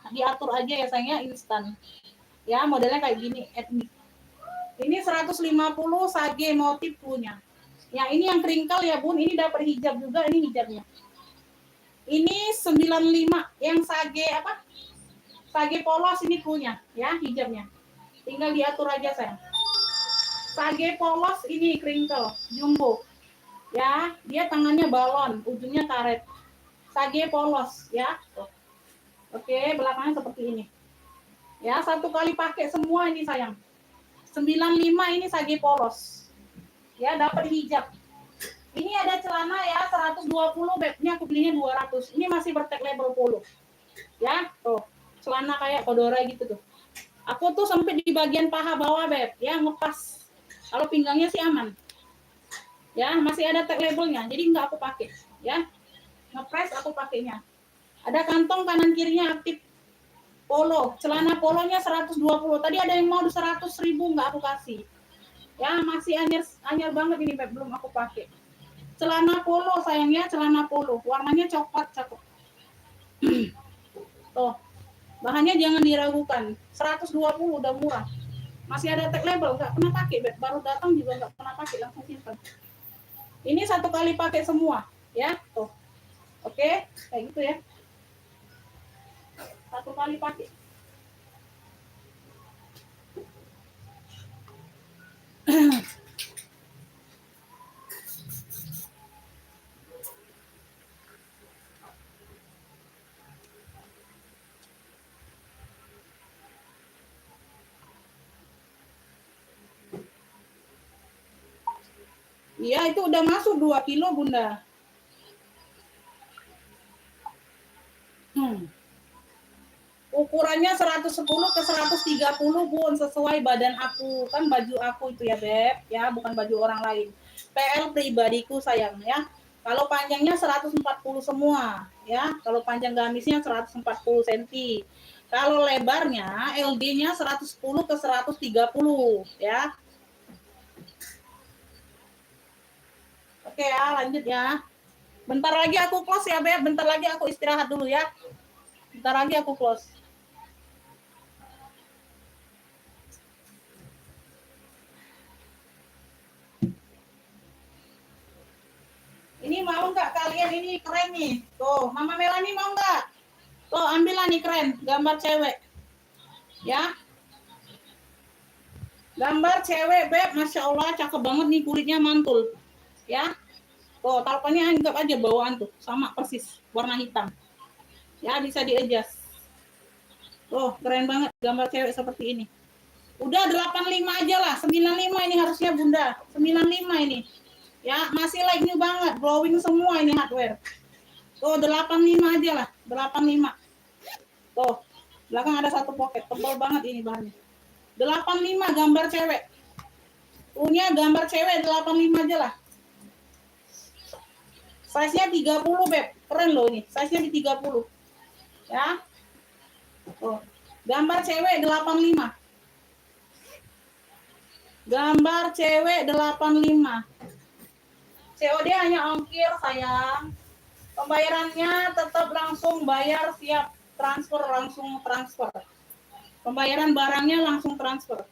diatur aja ya sayangnya instan. Ya, modelnya kayak gini, etnik. Ini 150 sage motif punya. Ya, ini yang crinkle ya Bun, ini dapat hijab juga, ini hijabnya. Ini 95 yang sage sage polos ini punya ya hijabnya. Tinggal diatur aja sayang. Sage polos ini crinkle jumbo. Ya, dia tangannya balon, ujungnya karet. Sage polos ya. Tuh. Oke, belakangnya seperti ini. Ya, 1 kali pakai semua ini sayang. 95 ini sage polos. Ya, dapat hijab. Ini ada celana ya 120, Bebnya aku belinya 200. Ini masih bertag label polo. Ya, tuh. Celana kayak Kodora gitu tuh. Aku tuh sampai di bagian paha bawah, Beb, ya ngepas. Kalau pinggangnya sih aman. Ya, masih ada tag labelnya. Jadi nggak aku pakai, ya. Ngepres aku pakainya. Ada kantong kanan kirinya aktif. Polo, celana polonya 120. Tadi ada yang mau 100.000 nggak aku kasih. Ya, masih anyar banget ini, Beb, belum aku pakai. Celana polo sayangnya, celana polo. Warnanya coklat cakep. Tuh. Bahannya jangan diragukan. 120 udah murah. Masih ada tag label, nggak pernah pakai, Beb. Baru datang juga nggak pernah pakai, langsung simpan. Ini 1 kali pakai semua, ya. Tuh. Oke, kayak gitu ya. 1 kali pakai. Iya, itu udah masuk 2 kilo, Bunda. Ukurannya 110 ke 130, Bun, sesuai badan aku. Kan baju aku itu ya, Beb, ya, bukan baju orang lain. PL pribadiku sayang ya. Kalau panjangnya 140 semua, ya. Kalau panjang gamisnya 140 cm. Kalau lebarnya LD-nya 110 ke 130, ya. Oke ya, lanjut ya. Bentar lagi aku close ya, Beb. Bentar lagi aku istirahat dulu ya. Bentar lagi aku close. Ini mau nggak kalian? Ini keren nih. Tuh, Mama Melani mau nggak? Tuh, ambillah nih keren. Gambar cewek. Ya. Gambar cewek, Beb. Masya Allah, cakep banget nih. Kulitnya mantul. Ya. Tuh, talpannya anggap aja bawaan tuh. Sama persis. Warna hitam. Ya, bisa di-adjust. Tuh, keren banget. Gambar cewek seperti ini. Udah 85 aja lah. 95 ini harusnya, Bunda. 95 ini. Ya, masih like new banget. Glowing semua ini hardware. Tuh 85 aja lah, 85. Tuh, belakang ada satu pocket, tebal banget ini bahannya. 85 gambar cewek. Punya gambar cewek 85 aja lah. Size-nya 30, Beb. Keren loh ini. Size-nya di 30. Ya. Tuh. Gambar cewek 85. Gambar cewek 85. COD hanya ongkir, sayang. Pembayarannya tetap langsung bayar, siap transfer, langsung transfer. Pembayaran barangnya langsung transfer.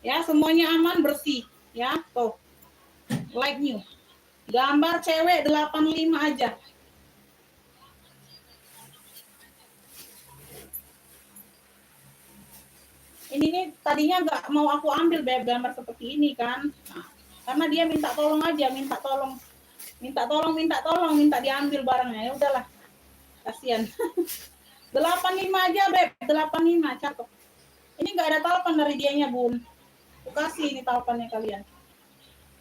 Ya, semuanya aman, bersih. Ya, tuh. Like new. Gambar cewek 85 aja. Ini nih tadinya nggak mau aku ambil Beb, gambar seperti ini kan. Nah, karena dia minta tolong aja, minta tolong, minta diambil barangnya. Ya udahlah. Kasihan. 85 aja Beb, 85 cakep. Ini nggak ada talepan dari dianya, Bun. Aku kasih ini talepannya kalian.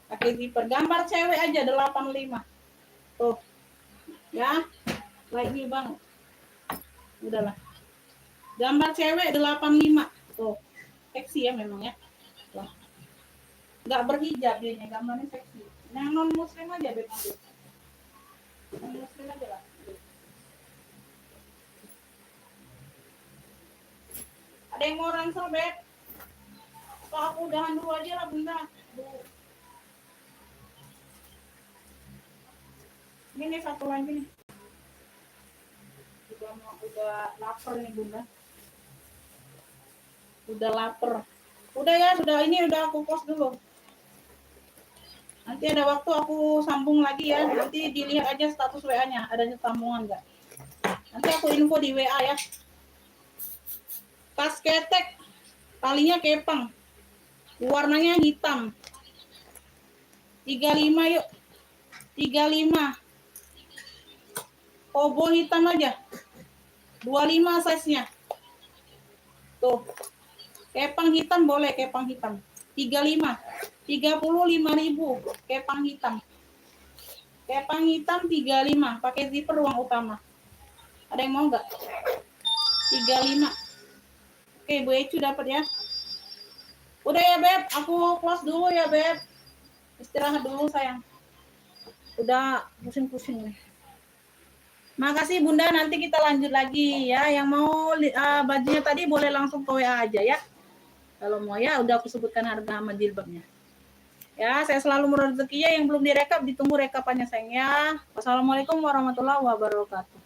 Pakai zipper. Gambar cewek aja 85. Tuh. Ya. Like ini banget. Udahlah. Gambar cewek 85. Tuh. Seksi ya memang ya. Tuh. Nggak berhijab dianya, gambarnya seksi. Yang non muslim aja Beb. Non muslim aja lah. Ada yang mau ransel Beb? Atau aku udahan dulu aja lah Bunda. Ini nih satu lagi nih. Udah lapar nih Bunda. Udah lapar. Udah ya, udah aku post dulu. Nanti ada waktu aku sambung lagi ya. Nanti dilihat aja status WA-nya, ada sambungan enggak. Nanti aku info di WA ya. Tas ketek, talinya kepang. Warnanya hitam. 35 yuk. 35. Kobo hitam aja. 25 size-nya. Tuh. Kepang hitam boleh, kepang hitam. 35. 35.000 kepang hitam. Kepang hitam 35, pakai zipper ruang utama. Ada yang mau enggak? 35. Oke, Bu Ecu dapat ya. Udah ya, Beb. Aku close dulu ya, Beb. Istirahat dulu, sayang. Udah pusing-pusing nih. Makasih Bunda, nanti kita lanjut lagi ya. Yang mau bajunya tadi boleh langsung ke WA aja ya. Kalau mau ya udah aku sebutkan harga sama jilbabnya. Ya, saya selalu murah rezekinya, yang belum direkap ditunggu rekapannya sayang ya. Wassalamualaikum warahmatullahi wabarakatuh.